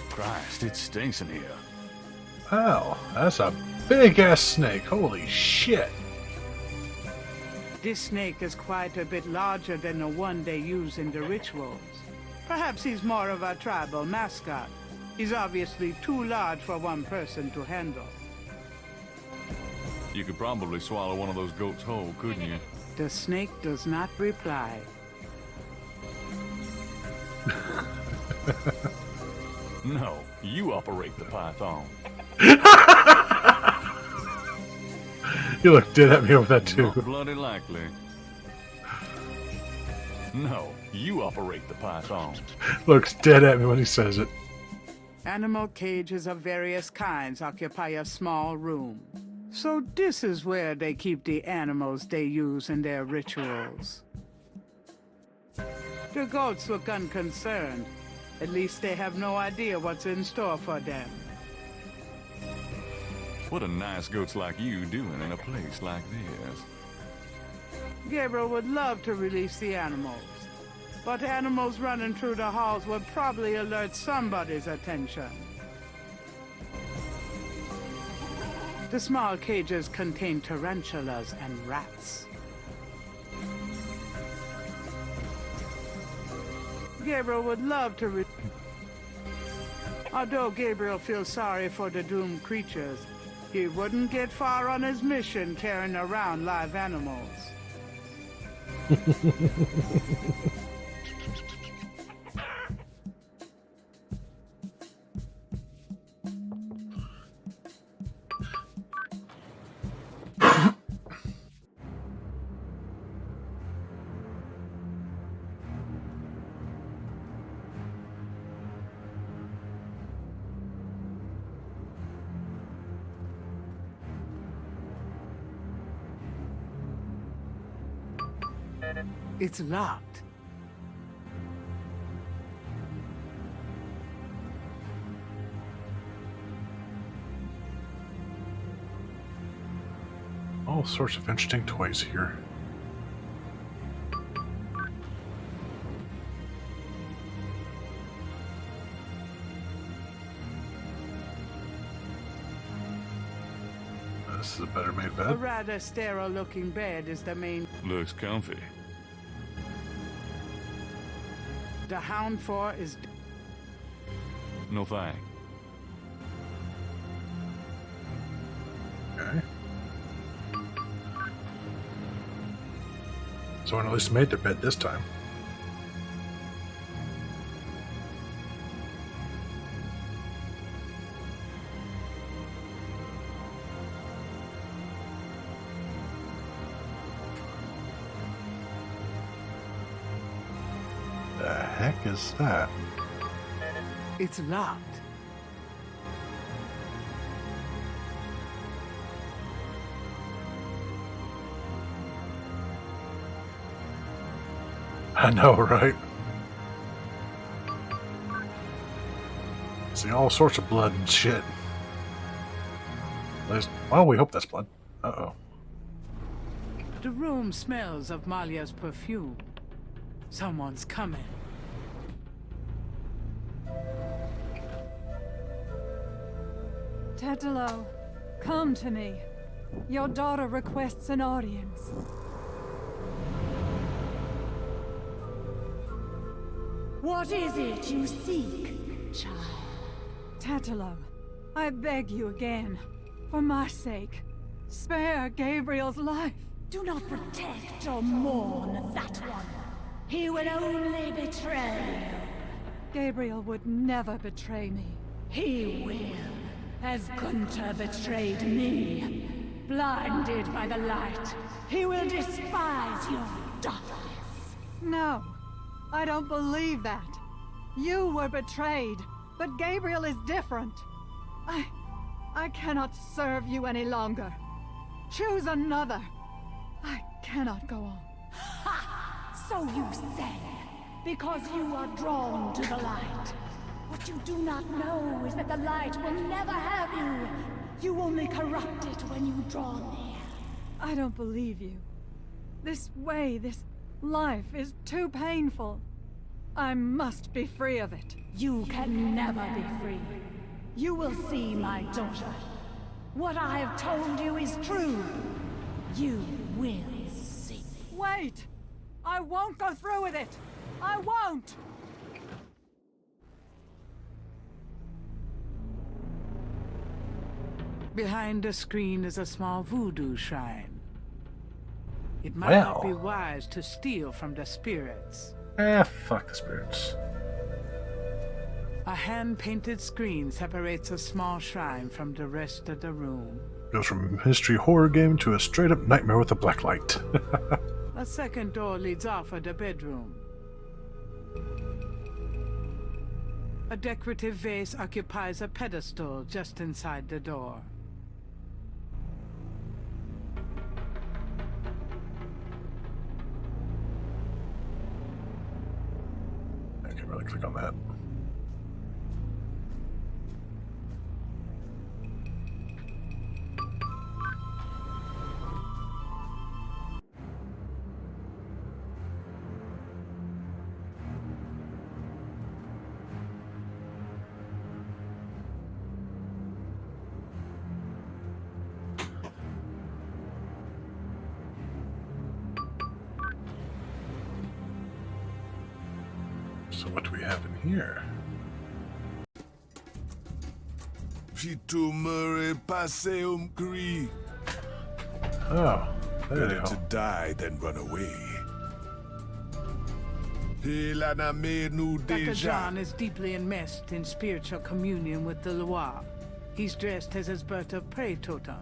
Christ, it stinks in here. Oh, that's a big-ass snake. Holy shit. This snake is quite a bit larger than the one they use in the rituals. Perhaps he's more of a tribal mascot. He's obviously too large for one person to handle. You could probably swallow one of those goats whole, couldn't you? The snake does not reply. No, you operate the python. You look dead at me with that too. Not bloody likely. No, you operate the python. Looks dead at me when he says it. Animal cages of various kinds occupy a small room. So this is where they keep the animals they use in their rituals. The goats look unconcerned. At least they have no idea what's in store for them. What a nice goats like you doing in a place like this? Gabriel would love to release the animals, but animals running through the halls would probably alert somebody's attention. The small cages contain tarantulas and rats. Gabriel would love to Although Gabriel feels sorry for the doomed creatures, he wouldn't get far on his mission carrying around live animals. It's locked. All sorts of interesting toys here. This is a better made A bed. rather sterile-looking bed is the main... Looks comfy. The Hound 4 is... No thanks. Okay. Someone at least made their bed this time. The heck is that? It's locked. I know, right? See all sorts of blood and shit. At least, well, we hope that's blood. Uh-oh. The room smells of Malia's perfume. Someone's coming. Tetelo, come to me. Your daughter requests an audience. What is it you seek, child? Tetelo, I beg you again, for my sake, spare Gabriel's life. Do not protect or mourn that one. He would only betray you. Gabriel would never betray me. He will, as Gunther betrayed me. Blinded by the light, he will despise your darkness. No, I don't believe that. You were betrayed, but Gabriel is different. I cannot serve you any longer. Choose another. I cannot go on. Ha! So you say, because you are drawn to the light. What you do not know is that the light will never have you. You only corrupt it when you draw near. I don't believe you. This way, this life is too painful. I must be free of it. You can never be free. You will see, my daughter. What I have told you is true. You will see. Wait! I won't go through with it! I won't! Behind the screen is a small voodoo shrine. It might not be wise to steal from the spirits. Fuck the spirits. A hand-painted screen separates a small shrine from the rest of the room. Goes from a mystery horror game to a straight-up nightmare with a black light. A second door leads off of the bedroom. A decorative vase occupies a pedestal just inside the door. I can really click on that. So what do we have in here? Oh, there they Better go. to die than run away. Dr. John is deeply enmeshed in spiritual communion with the Loire. He's dressed as his bird of prey totem,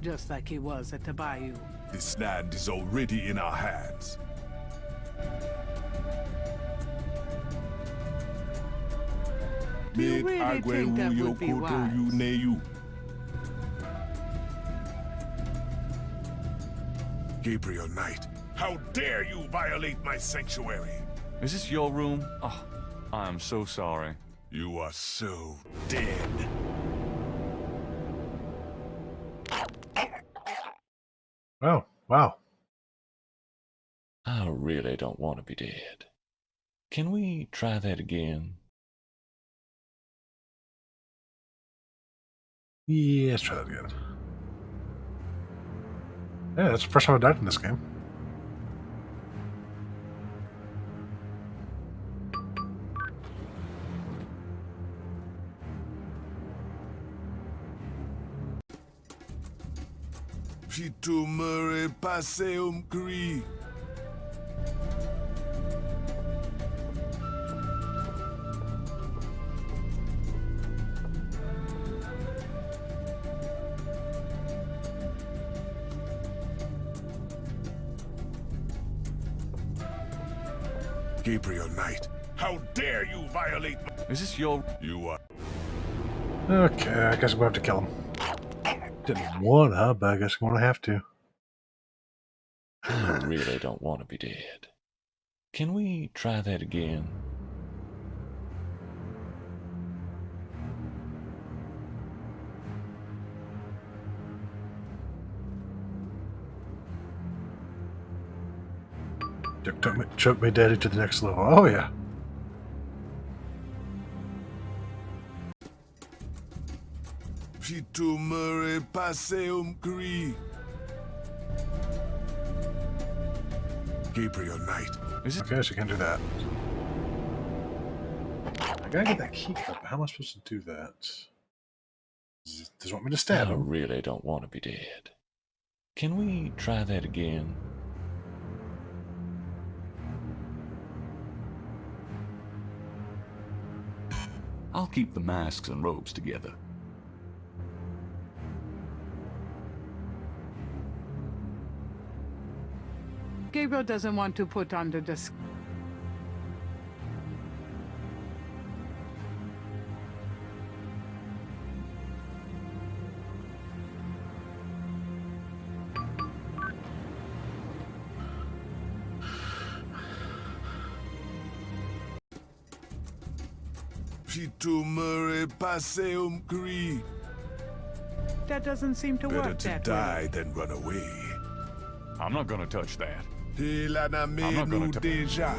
just like he was at the bayou. This land is already in our hands. Do you really think that would be wise? Gabriel Knight, how dare you violate my sanctuary? Is this your room? Oh, I'm so sorry. You are so dead. Oh, wow. I really don't want to be dead. Can we try that again? Yeah, let's try that again. Yeah, that's the first time I died in this game. Gabriel Knight, how dare you violate my... Is this your... You are... Okay, I guess we'll have to kill him. Didn't wanna, but I guess we're gonna have to. I really don't want to be dead. Can we try that again? Took me daddy to the next level. Oh yeah. Gabriel Knight. Okay, so you can do that. gotta get that key card, but how am I supposed to do that? Does it want me to stab I him? really don't want to be dead. Can we try that again? I'll keep the masks and robes together. Gabriel doesn't want to put on the disguise. That doesn't seem to work that way. Than run away. I'm not gonna touch that. I'm not gonna deja.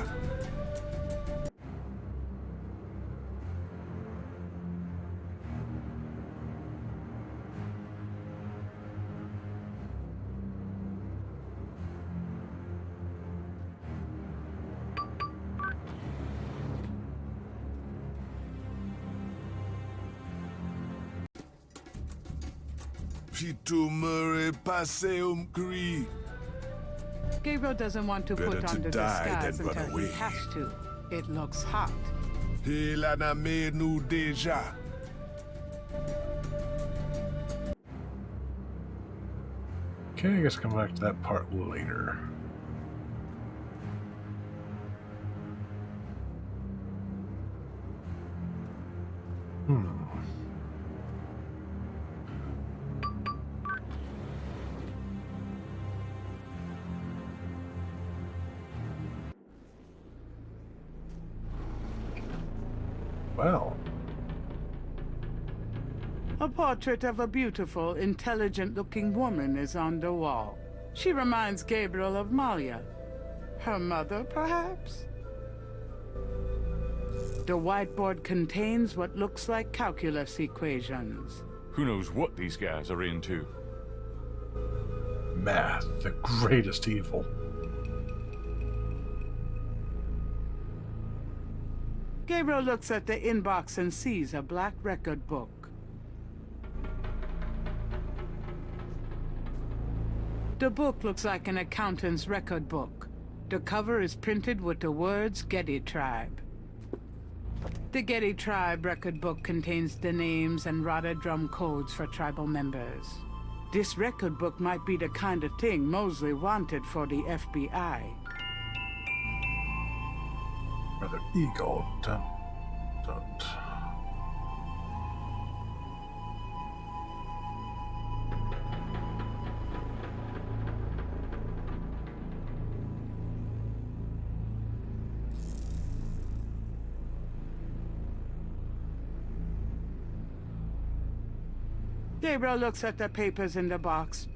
Gabriel doesn't want to put on the disguise until he has to. It looks hot. Okay, I guess come back to that part later. Well. A portrait of a beautiful, intelligent-looking woman is on the wall. She reminds Gabriel of Malia. Her mother, perhaps? The whiteboard contains what looks like calculus equations. Who knows what these guys are into? Math, the greatest evil. Gabriel looks at the inbox and sees a black record book. The book looks like an accountant's record book. The cover is printed with the words Getty Tribe. The Getty Tribe record book contains the names and rotted drum codes for tribal members. This record book might be the kind of thing Mosley wanted for the FBI. Brother Eagle. Dun, dun. Gabriel looks at the papers in the box.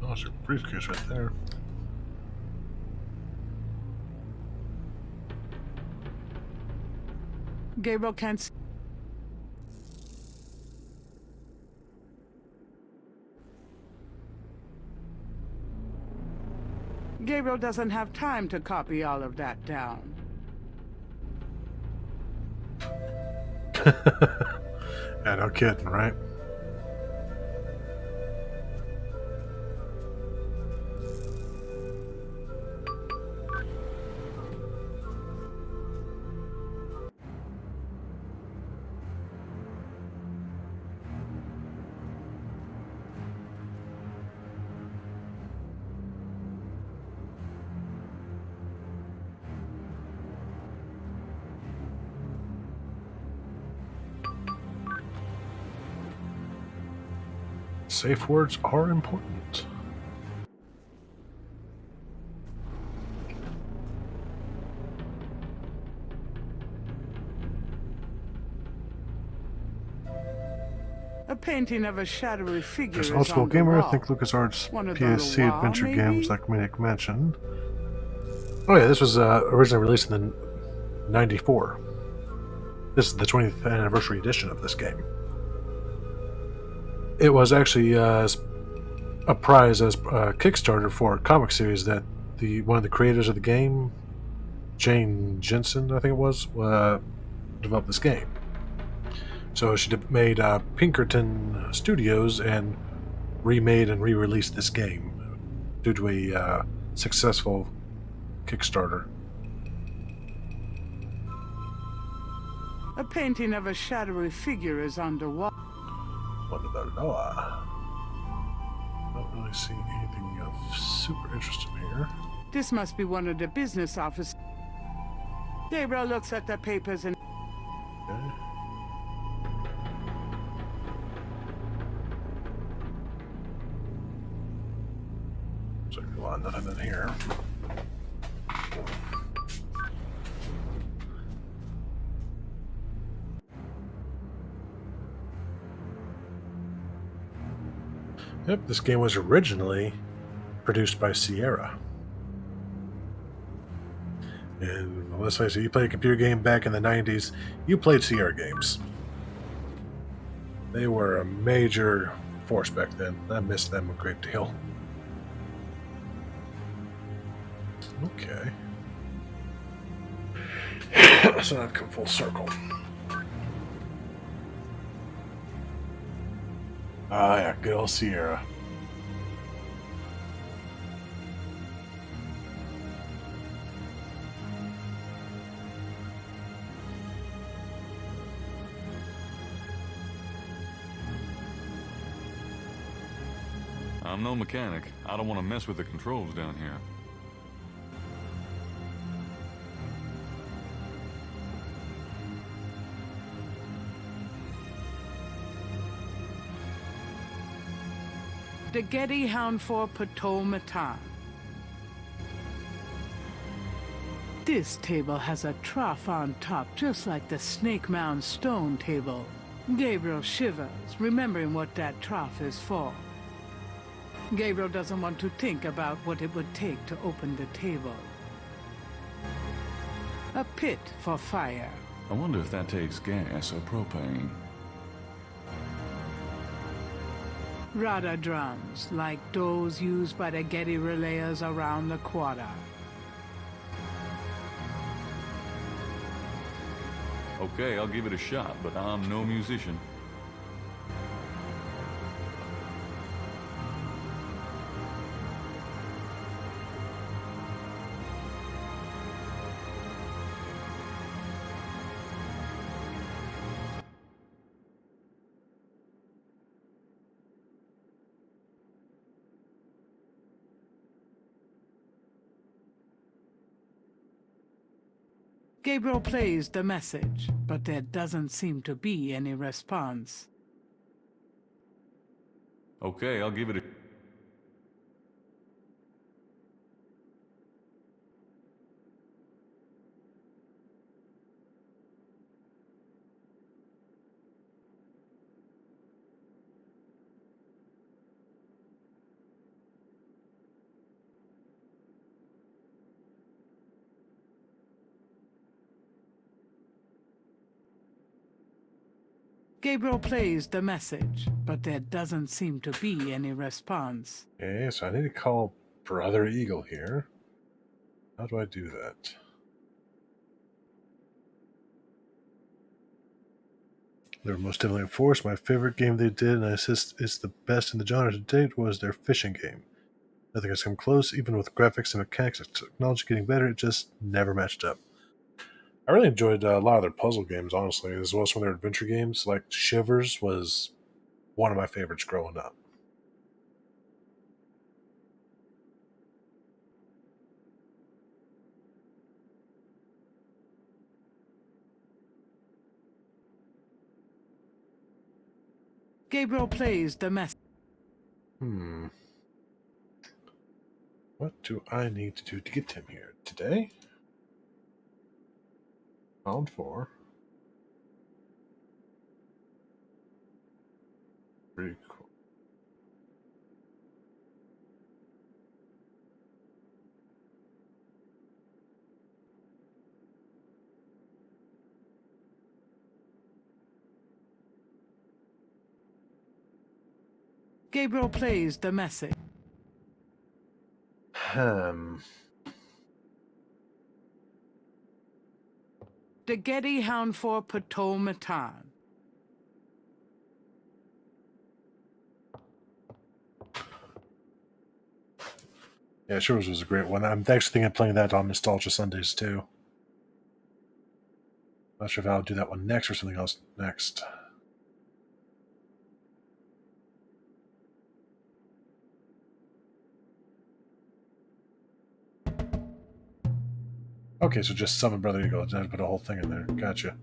Oh, it's your briefcase right there. Gabriel can't see. Gabriel doesn't have time to copy all of that down. Yeah, no kidding, right? Safe words are important. A painting of a shadowy figure There's is old school on the gamer, I wall. think LucasArts One of the on the PSC wall, adventure maybe? games like Minik mentioned. Oh yeah, this was originally released in the 94. This is the 20th anniversary edition of this game. It was actually a prize as a Kickstarter for a comic series that one of the creators of the game, Jane Jensen, I think it was, develop this game. So she made Pinkerton Studios and remade and re-released this game due to a successful Kickstarter. A painting of a shadowy figure is underwater. What about Noah? Don't really see anything of super interest in here. This must be one of the business offices. Gabriel looks at the papers and... Okay. So nothing in here. Yep, this game was originally produced by Sierra. And let's face it, you played a computer game back in the 90s, you played Sierra games. They were a major force back then. I missed them a great deal. Okay. So I've come full circle. Ah, yeah, good old Sierra. I'm no mechanic. I don't want to mess with the controls down here. The Getty Hound for Potomatan. This table has a trough on top, just like the Snake Mound stone table. Gabriel shivers, remembering what that trough is for. Gabriel doesn't want to think about what it would take to open the table. A pit for fire. I wonder if that takes gas or propane. Rada drums, like those used by the Getty relayers around the quarter. Okay, I'll give it a shot, but I'm no musician. Gabriel plays the message, but there doesn't seem to be any response. Okay, I'll give it a... Gabriel plays the message, but there doesn't seem to be any response. Okay, so I need to call Brother Eagle here. How do I do that? They were most definitely enforced. My favorite game they did, and I insist it's the best in the genre to date, was their fishing game. Nothing has come close, even with graphics and mechanics and technology getting better, it just never matched up. I really enjoyed a lot of their puzzle games, honestly, as well as some of their adventure games. Like Shivers was one of my favorites growing up. Gabriel plays the message. What do I need to do to get him here? Today? Round 4. Pretty cool. Gabriel plays the message. The Getty Hound for Potomatan. Yeah, sure was a great one. I'm actually thinking of playing that on Nostalgia Sundays too. Not sure if I'll do that one next or something else next. Okay, so just summon Brother Eagle. I didn't put a whole thing in there. Gotcha.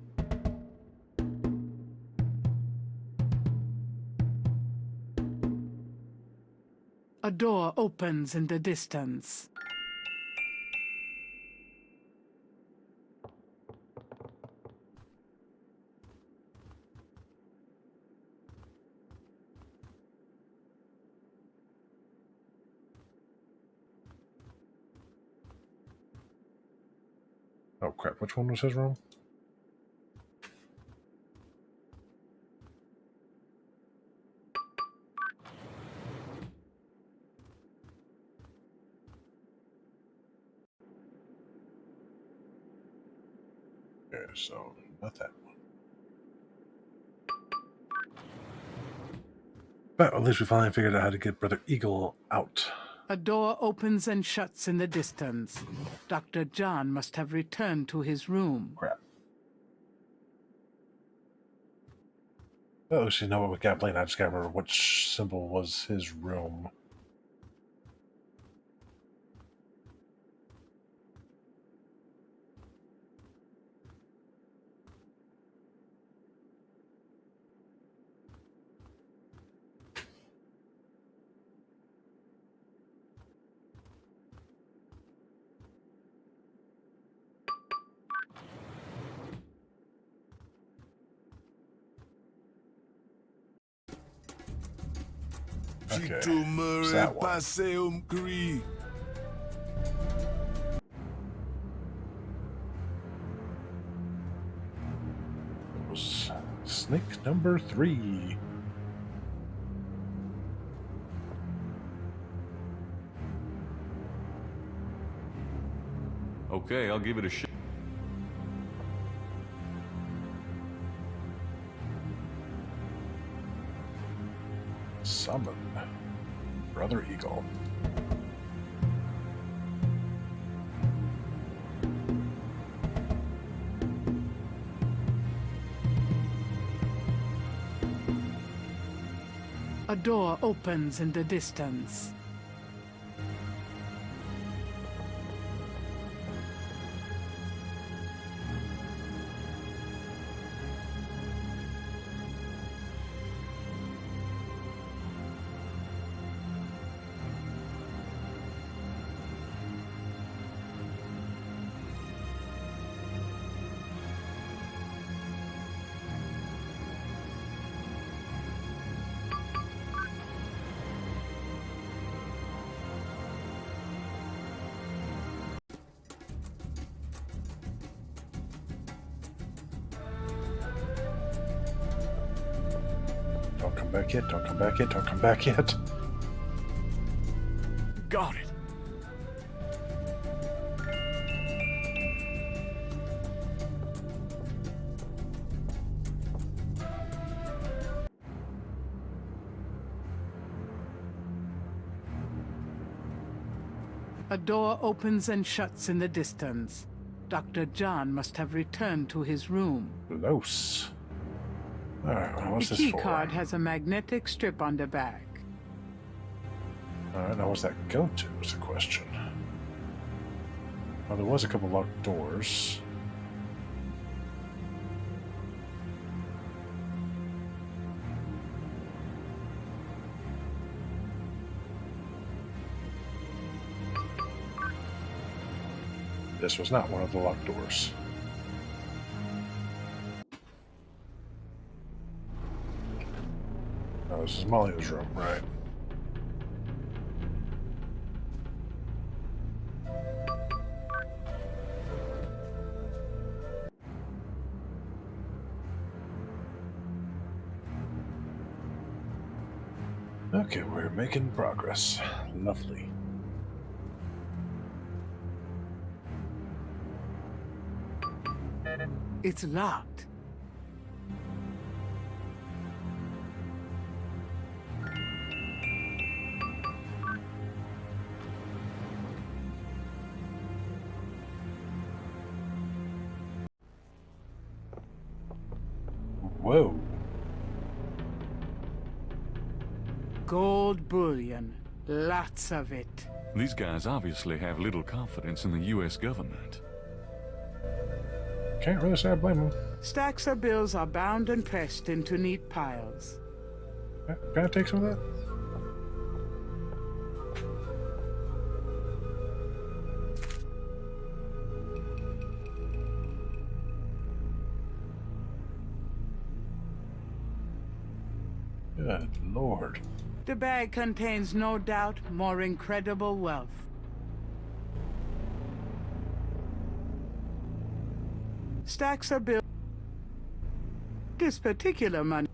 A door opens in the distance. Oh crap, which one was his room? Okay, so not that one. But at least we finally figured out how to get Brother Eagle out. A door opens and shuts in the distance. Dr. John must have returned to his room. Crap. Oh, so you know what we got playing? I just gotta remember which symbol was his room. Okay, it's that one. It was snake number 3. Okay, I'll give it a shot. Summon Brother Eagle. A door opens in the distance. Don't come back yet, don't come back yet, don't come back yet. Got it. A door opens and shuts in the distance. Dr. John must have returned to his room. Close. Alright, well, what's The this key for? card has a magnetic strip on the back. Alright, now what's that go to is the question. Well, there was a couple locked doors. This was not one of the locked doors. No, this is Molly's room, right? Okay, we're making progress. Lovely. It's locked. Whoa. Gold bullion. Lots of it. These guys obviously have little confidence in the U.S. government. Can't really say I blame them. Stacks of bills are bound and pressed into neat piles. Can I take some of that? Good Lord. The bag contains no doubt more incredible wealth. Stacks of bills. This particular money.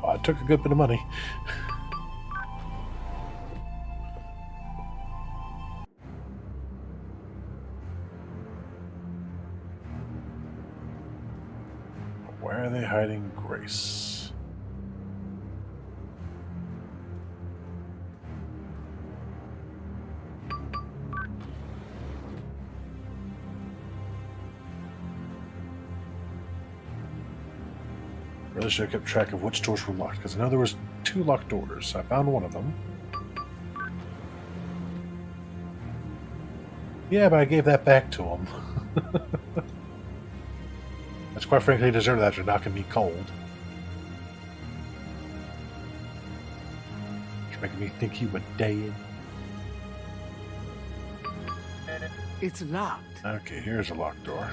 Oh, I took a good bit of money. Where are they hiding Grace? Really should have kept track of which doors were locked, because I know there was 2 locked doors. I found one of them. Yeah, but I gave that back to him. That's quite frankly deserved that after knocking me cold. Just making me think he was dead. It's locked. Okay, here's a locked door.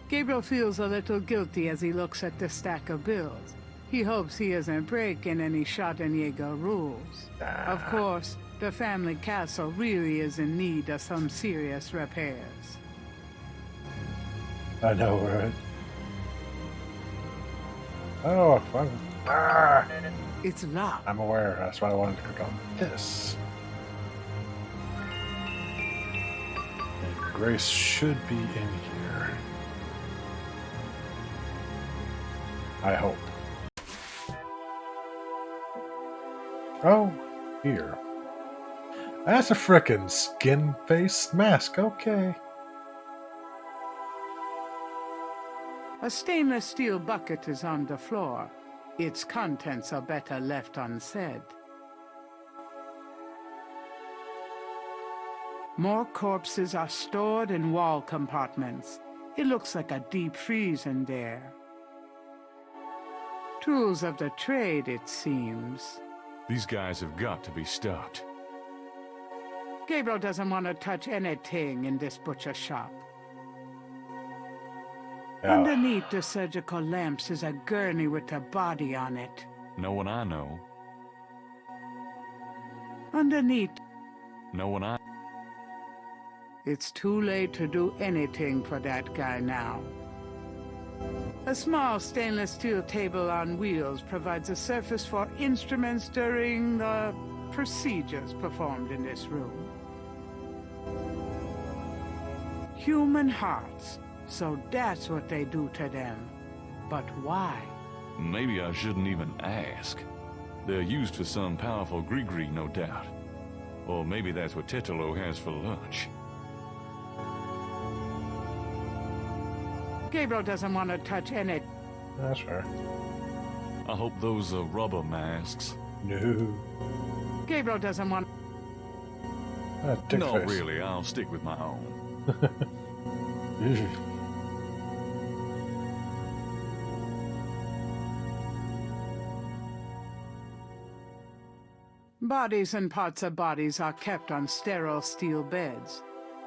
Gabriel feels a little guilty as he looks at the stack of bills. He hopes he isn't breaking any Schottenjäger rules. Of course, the family castle really is in need of some serious repairs. I know, right? Oh, fun. Ah! It's locked. I'm aware. That's why I wanted to click on this. And Grace should be in here. I hope. Oh, here. That's a frickin' skin face mask. Okay. A stainless steel bucket is on the floor. Its contents are better left unsaid. More corpses are stored in wall compartments. It looks like a deep freeze in there. Tools of the trade, it seems. These guys have got to be stopped. Gabriel doesn't want to touch anything in this butcher shop. Yeah. Underneath the surgical lamps is a gurney with a body on it. No one I know. Underneath, No one I... it's too late to do anything for that guy now. A small stainless steel table on wheels provides a surface for instruments during the procedures performed in this room. Human hearts, so that's what they do to them. But why? Maybe I shouldn't even ask. They're used for some powerful gree-gree, no doubt. Or maybe that's what Tetelo has for lunch. Gabriel doesn't want to touch any... That's fair. I hope those are rubber masks. No. Gabriel doesn't want... No, really, I'll stick with my own. Bodies and parts of bodies are kept on sterile steel beds.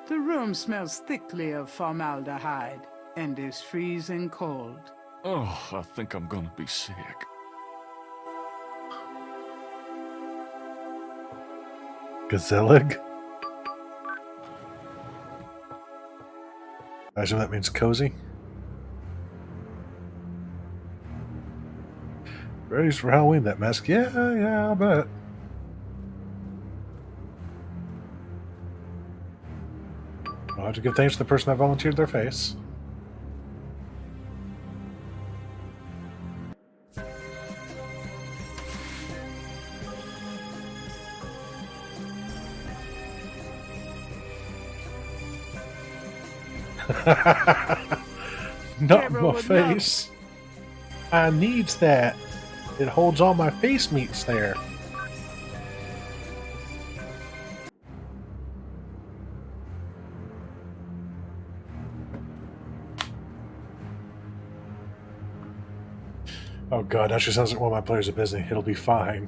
The room smells thickly of formaldehyde and is freezing cold. Oh, I think I'm gonna be sick. Gazelig? I assume that means cozy? Very used for Halloween, that mask. Yeah, I bet. I'll have to give thanks to the person that volunteered their face. Not my face. I needs that. It holds all my face meats there. Oh god, that just sounds like one of my players at Disney. It'll be fine.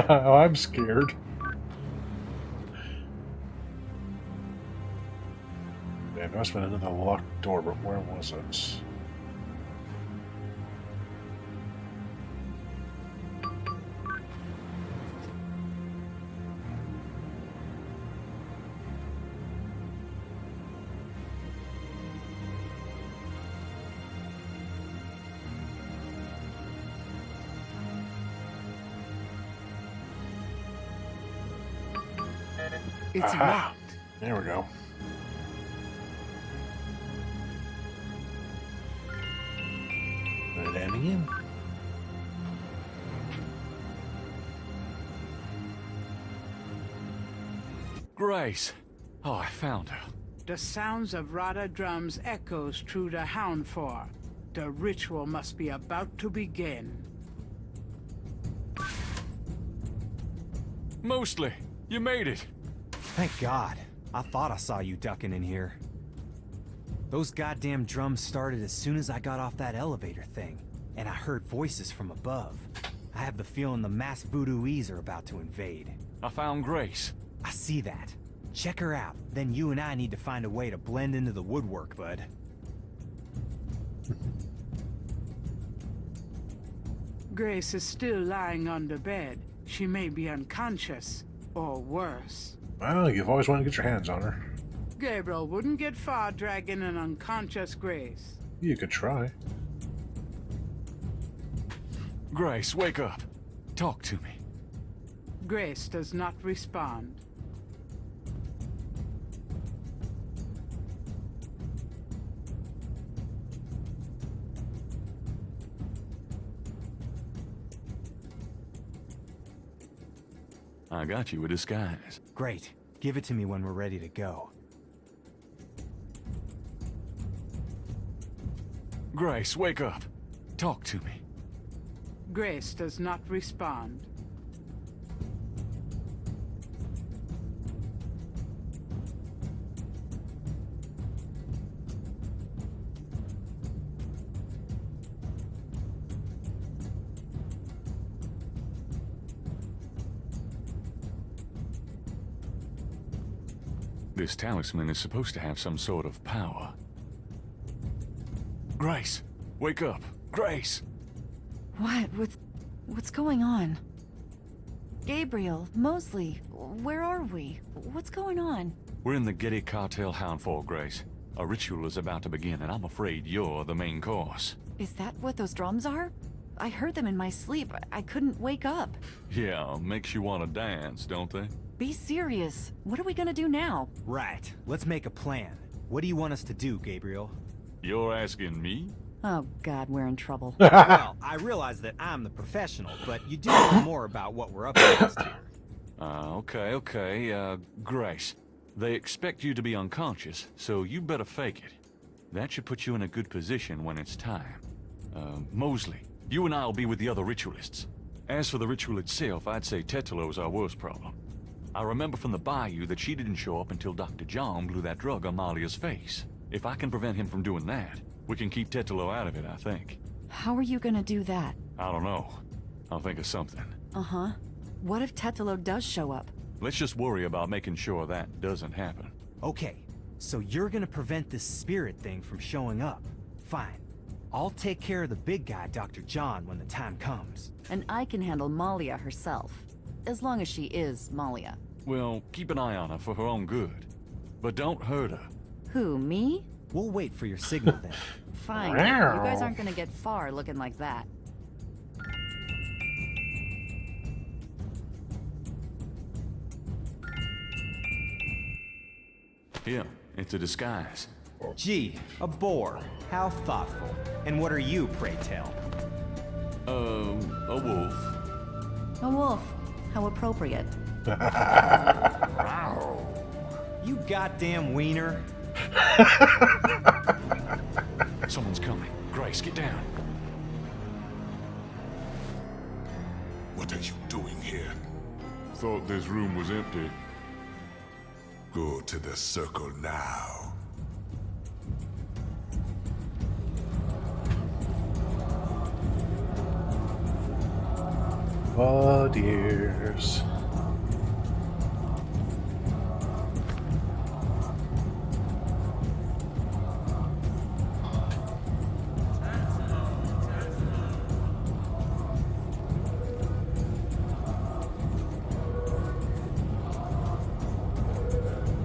I'm scared. Yeah, there must have been another locked door, but where was it? It's locked. There we go. Let it in. Grace! Oh, I found her. The sounds of Rada drums echoes through the Houndfor. The ritual must be about to begin. Mostly, you made it. Thank God. I thought I saw you ducking in here. Those goddamn drums started as soon as I got off that elevator thing, and I heard voices from above. I have the feeling the masked voodooese are about to invade. I found Grace. I see that. Check her out. Then you and I need to find a way to blend into the woodwork, bud. Grace is still lying on the bed. She may be unconscious, or worse. Well, you've always wanted to get your hands on her. Gabriel wouldn't get far dragging an unconscious Grace. You could try. Grace, wake up. Talk to me. Grace does not respond. I got you a disguise. Great. Give it to me when we're ready to go. Grace, wake up. Talk to me. Grace does not respond. This talisman is supposed to have some sort of power. Grace, wake up. Grace! What? What's going on? Gabriel, Mosley, where are we? What's going on? We're in the Getty Cartel Houndfall, Grace. A ritual is about to begin, and I'm afraid you're the main course. Is that what those drums are? I heard them in my sleep. I couldn't wake up. Yeah, makes you want to dance, don't they? Be serious. What are we gonna do now? Right. Let's make a plan. What do you want us to do, Gabriel? You're asking me? Oh God, we're in trouble. Well, I realize that I'm the professional, but you do know more about what we're up against here. Okay. Grace, they expect you to be unconscious, so you better fake it. That should put you in a good position when it's time. Mosley, you and I'll be with the other ritualists. As for the ritual itself, I'd say Tetalo's our worst problem. I remember from the bayou that she didn't show up until Dr. John blew that drug on Malia's face. If I can prevent him from doing that, we can keep Tetalo out of it, I think. How are you gonna do that? I don't know. I'll think of something. Uh-huh. What if Tetalo does show up? Let's just worry about making sure that doesn't happen. Okay, so you're gonna prevent this spirit thing from showing up. Fine. I'll take care of the big guy, Dr. John, when the time comes. And I can handle Malia herself. As long as she is Malia. Well, keep an eye on her for her own good. But don't hurt her. Who, me? We'll wait for your signal then. Fine. You guys aren't gonna get far looking like that. Yeah, it's a disguise. Gee, a boar. How thoughtful. And what are you, pray tell? A wolf. A wolf. How appropriate. You goddamn wiener. Someone's coming. Grace, get down. What are you doing here? Thought this room was empty. Go to the circle now. Oh, dears.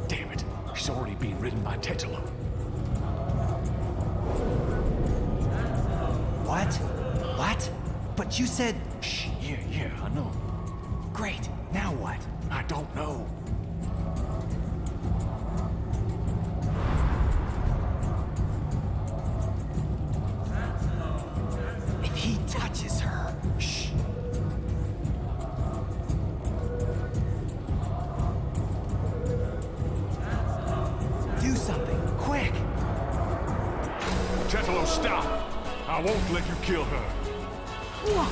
Damn it. She's already being ridden by Tetelo. What? What? But you said... Shh, yeah, I know. Great. Now what? I don't know. If he touches her... Shh. Do something, quick! Tetelo, stop! I won't let you kill her. What?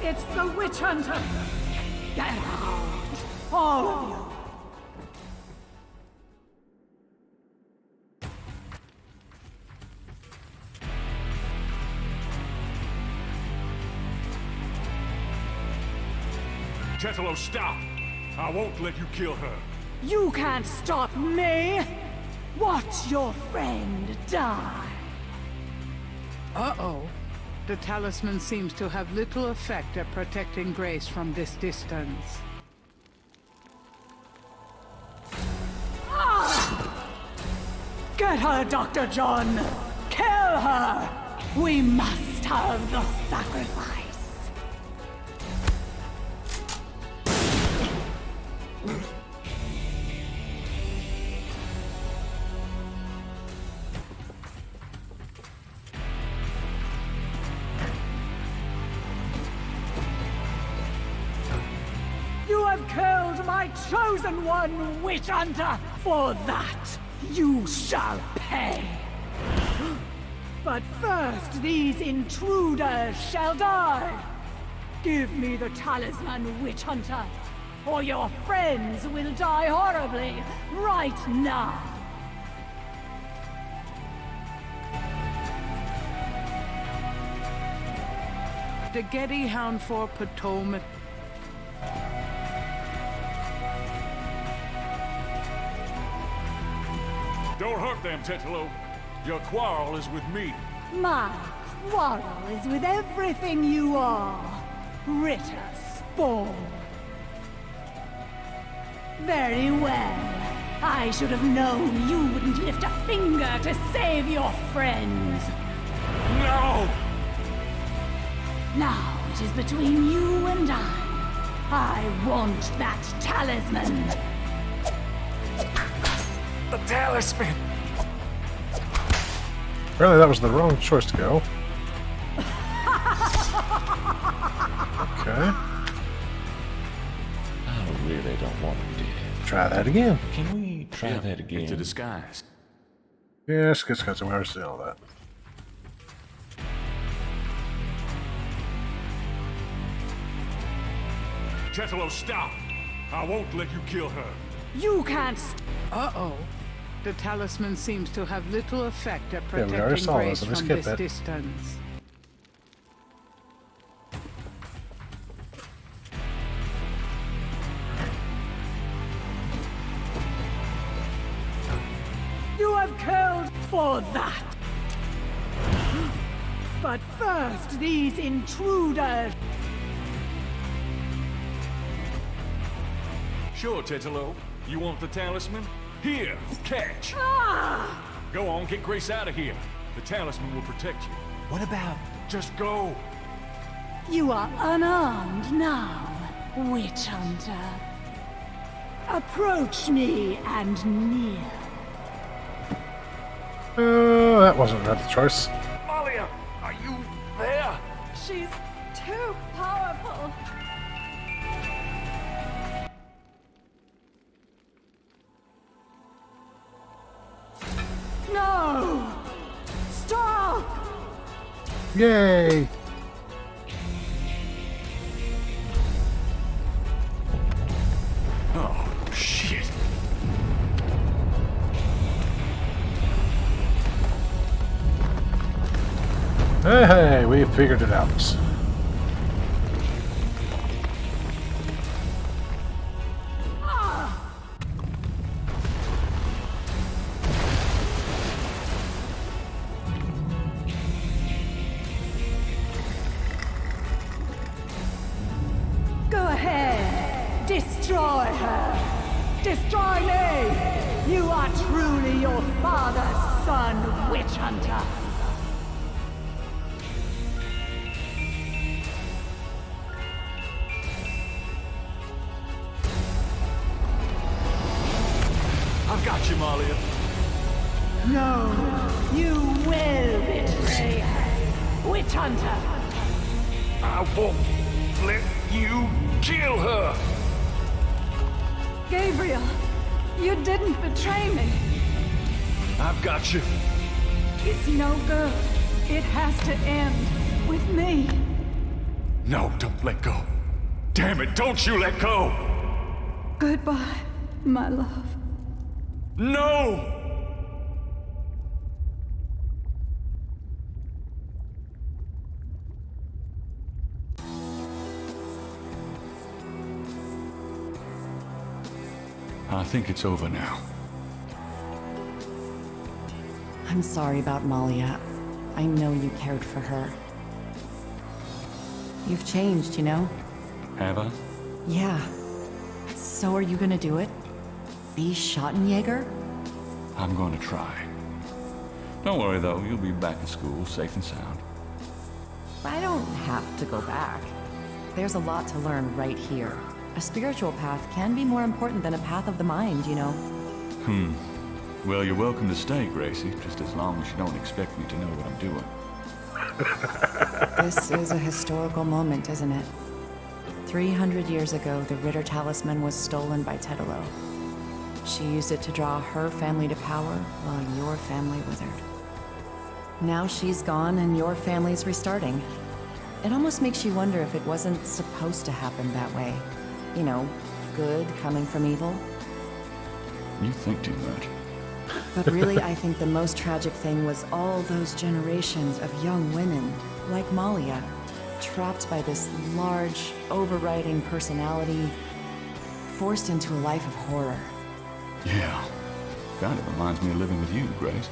It's the witch hunter! Get out! All of you! Tetelo, stop! I won't let you kill her. You can't stop me! Watch your friend die! Uh-oh. The talisman seems to have little effect at protecting Grace from this distance. Get her, Dr. John! Kill her! We must have the sacrifice! You have killed my chosen one, witch hunter! For that, you shall pay! But first, these intruders shall die! Give me the talisman, witch hunter, or your friends will die horribly right now! The Getty Hound for Potomac. Don't hurt them, Tetelo. Your quarrel is with me. My quarrel is with everything you are, Ritter Spawn. Very well. I should have known you wouldn't lift a finger to save your friends. No! Now it is between you and I want that talisman. The talisman! Apparently that was the wrong choice to go. Okay. I really don't want him dead. Try that again. Can we try that again? It's a disguise. Yeah, it's got some hard to all that. Tetelo, stop! I won't let you kill her. You can't. Uh-oh. The talisman seems to have little effect at Yeah, we already protecting saw Grace this. Let me from skip this it. distance. You have killed for that. But first, these intruders. Sure, Tetelo. You want the talisman? Here, catch! Go on, get Grace out of here. The talisman will protect you. What about... Just go! You are unarmed now, witch hunter. Approach me and kneel. That wasn't the choice. Malia, are you there? She's too powerful. No! Stop! Yay! Oh, shit. Hey, we figured it out. Go ahead! Destroy her! Destroy me! You are truly your father's son, witch hunter! I've got you, Malia. No, you will betray her, witch hunter! I won't let you kill her. Gabriel, you didn't betray me. I've got you. It's no good. It has to end with me. No, don't let go. Damn it, don't you let go. Goodbye, my love. No! I think it's over now. I'm sorry about Malia. I know you cared for her. You've changed, you know? Have I? Yeah. So are you gonna do it? Be Schottenjäger? I'm going to try. Don't worry, though. You'll be back in school, safe and sound. I don't have to go back. There's a lot to learn right here. A spiritual path can be more important than a path of the mind, you know? Well, you're welcome to stay, Gracie, just as long as you don't expect me to know what I'm doing. This is a historical moment, isn't it? 300 years ago, the Ritter talisman was stolen by Tetelo. She used it to draw her family to power while your family withered. Now she's gone and your family's restarting. It almost makes you wonder if it wasn't supposed to happen that way. You know, good coming from evil. You think too much. But really, I think the most tragic thing was all those generations of young women, like Malia, trapped by this large, overriding personality, forced into a life of horror. Yeah. Kind of reminds me of living with you, Grace.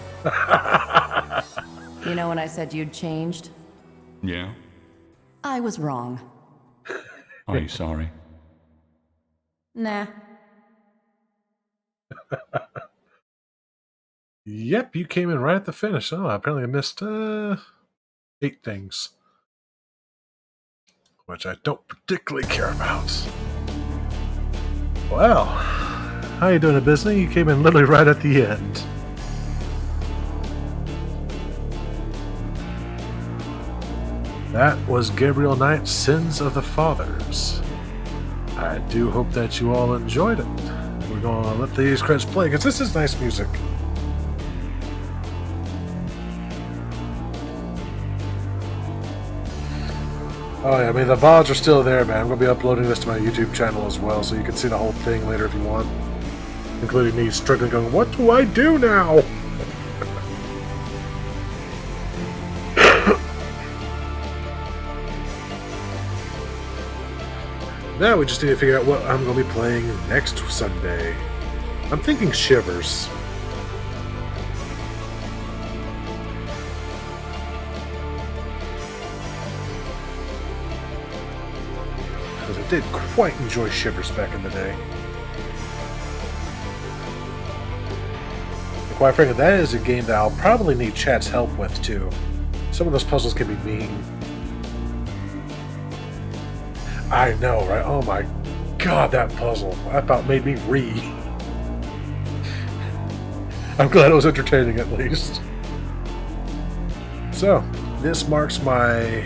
You know when I said you'd changed? Yeah? I was wrong. Are you sorry? Nah. Yep, you came in right at the finish. Oh, apparently I missed 8 things. Which I don't particularly care about. Well, how you doing, Abysny? You came in literally right at the end. That was Gabriel Knight's Sins of the Fathers. I do hope that you all enjoyed it. We're going to let these credits play because this is nice music. Oh yeah, I mean the VODs are still there, man. I'm going to be uploading this to my YouTube channel as well, so you can see the whole thing later if you want. Including me struggling going, what do I do now? Now we just need to figure out what I'm going to be playing next Sunday. I'm thinking Shivers. Because I did quite enjoy Shivers back in the day. And quite frankly, that is a game that I'll probably need chat's help with too. Some of those puzzles can be mean. I know, right? Oh my god, that puzzle. That about made me read. I'm glad it was entertaining at least. So, this marks my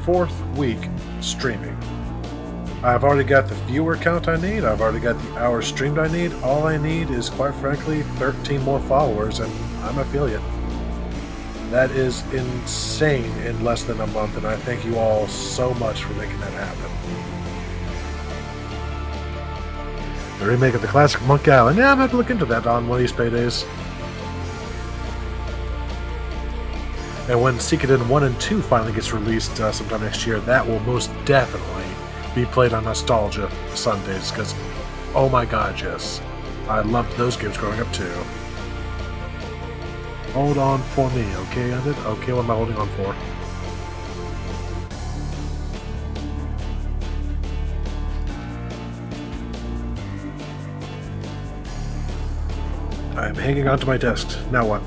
fourth week streaming. I've already got the viewer count I need. I've already got the hours streamed I need. All I need is, quite frankly, 13 more followers, and I'm affiliate. That is insane in less than a month, and I thank you all so much for making that happen. The remake of the classic Monkey Island. Yeah, I'm going to look into that on one of these paydays. And when Suikoden 1 and 2 finally gets released sometime next year, that will most definitely be played on Nostalgia Sundays, because, oh my god, yes. I loved those games growing up too. Hold on for me, okay, Undead? Okay, what am I holding on for? I'm hanging onto my desk. Now what?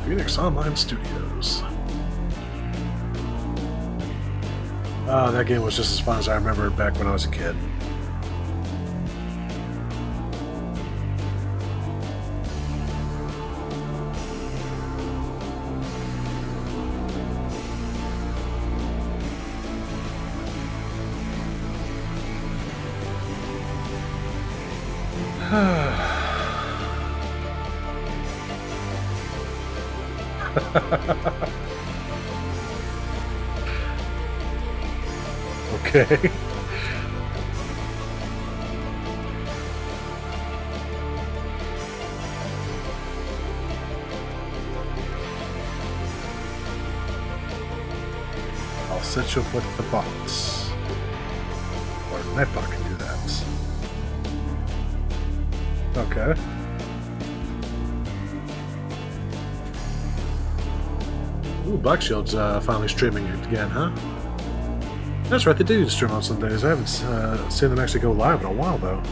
Phoenix Online Studios. Oh, that game was just as fun as I remember it back when I was a kid. Okay. I'll set you up with the box. Or Nightbot can do that. Okay. Ooh, Black Shield's finally streaming it again, huh? That's right, they do stream on Sundays. I haven't seen them actually go live in a while, though.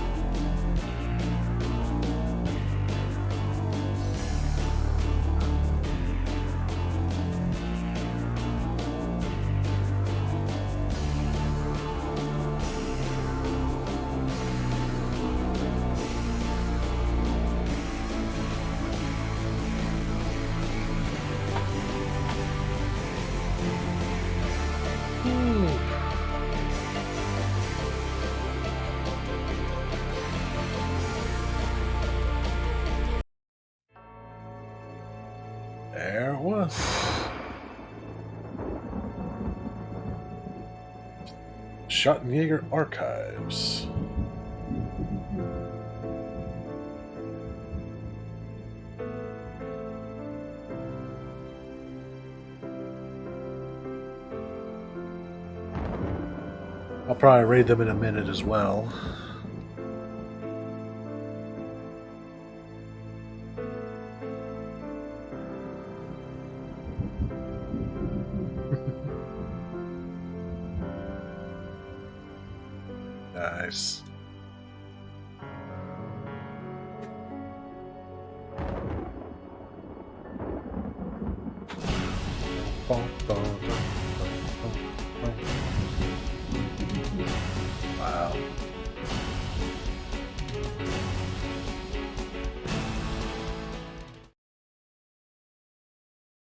There it was. Schottenjäger Archives. I'll probably raid them in a minute as well. Nice. Wow.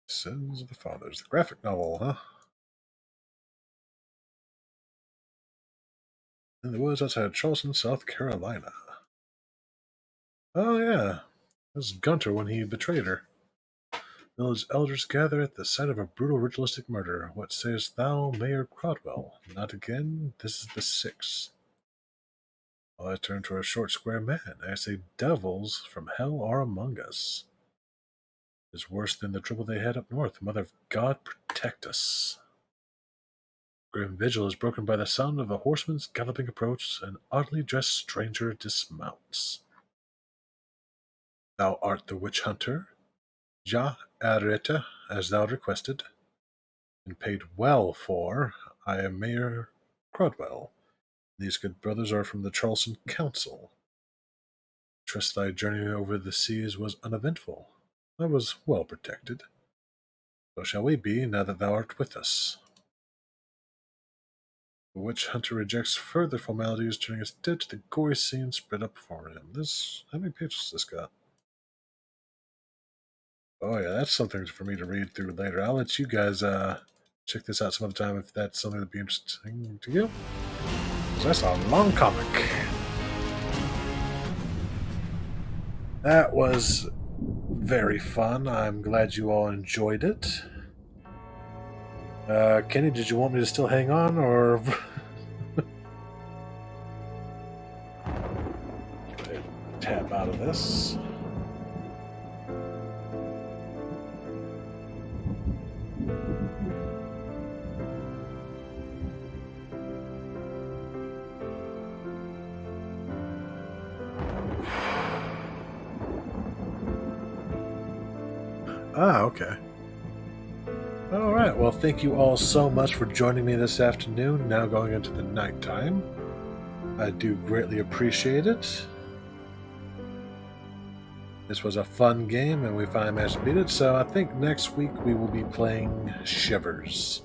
Sins of the Fathers. The graphic novel, huh? In the woods outside Charleston, South Carolina. Oh, yeah. This is Gunter when he betrayed her. Village elders gather at the site of a brutal ritualistic murder. What sayest thou, Mayor Crodwell? Not again? This is the sixth. Well, I turn to a short square man. I say devils from hell are among us. It is worse than the trouble they had up north. Mother of God, protect us. Grim vigil is broken by the sound of a horseman's galloping approach. An oddly dressed stranger dismounts. Thou art the witch hunter? Ja arete, as thou requested, and paid well for. I am Mayor Crodwell. These good brothers are from the Charleston Council. Trust thy journey over the seas was uneventful. I was well protected. So shall we be, now that thou art with us. The witch hunter rejects further formalities, turning instead to the gory scene spread up before him. How many pages has this got? Oh yeah, that's something for me to read through later. I'll let you guys check this out some other time if that's something that'd be interesting to you. So that's a long comic. That was very fun. I'm glad you all enjoyed it. Kenny, did you want me to still hang on, or... Tab out of this. Ah, okay. Alright, well, thank you all so much for joining me this afternoon, now going into the nighttime. I do greatly appreciate it. This was a fun game, and we finally managed to beat it, so I think next week we will be playing Shivers.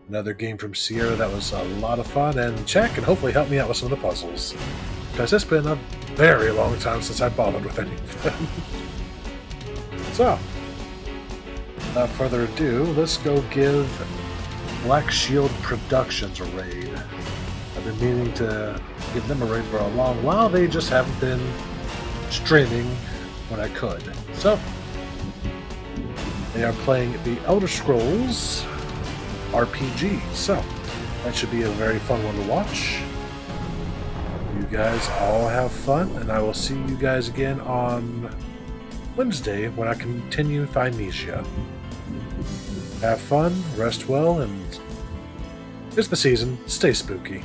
Another game from Sierra that was a lot of fun, and Jack can hopefully help me out with some of the puzzles. Because it's been a very long time since I bothered with any of them. So, without further ado, let's go give Black Shield Productions a raid. I've been meaning to give them a raid for a long while, they just haven't been streaming when I could. So, they are playing the Elder Scrolls RPG, so that should be a very fun one to watch. You guys all have fun, and I will see you guys again on Wednesday when I continue Thymesia. Have fun, rest well, and it's the season. Stay spooky.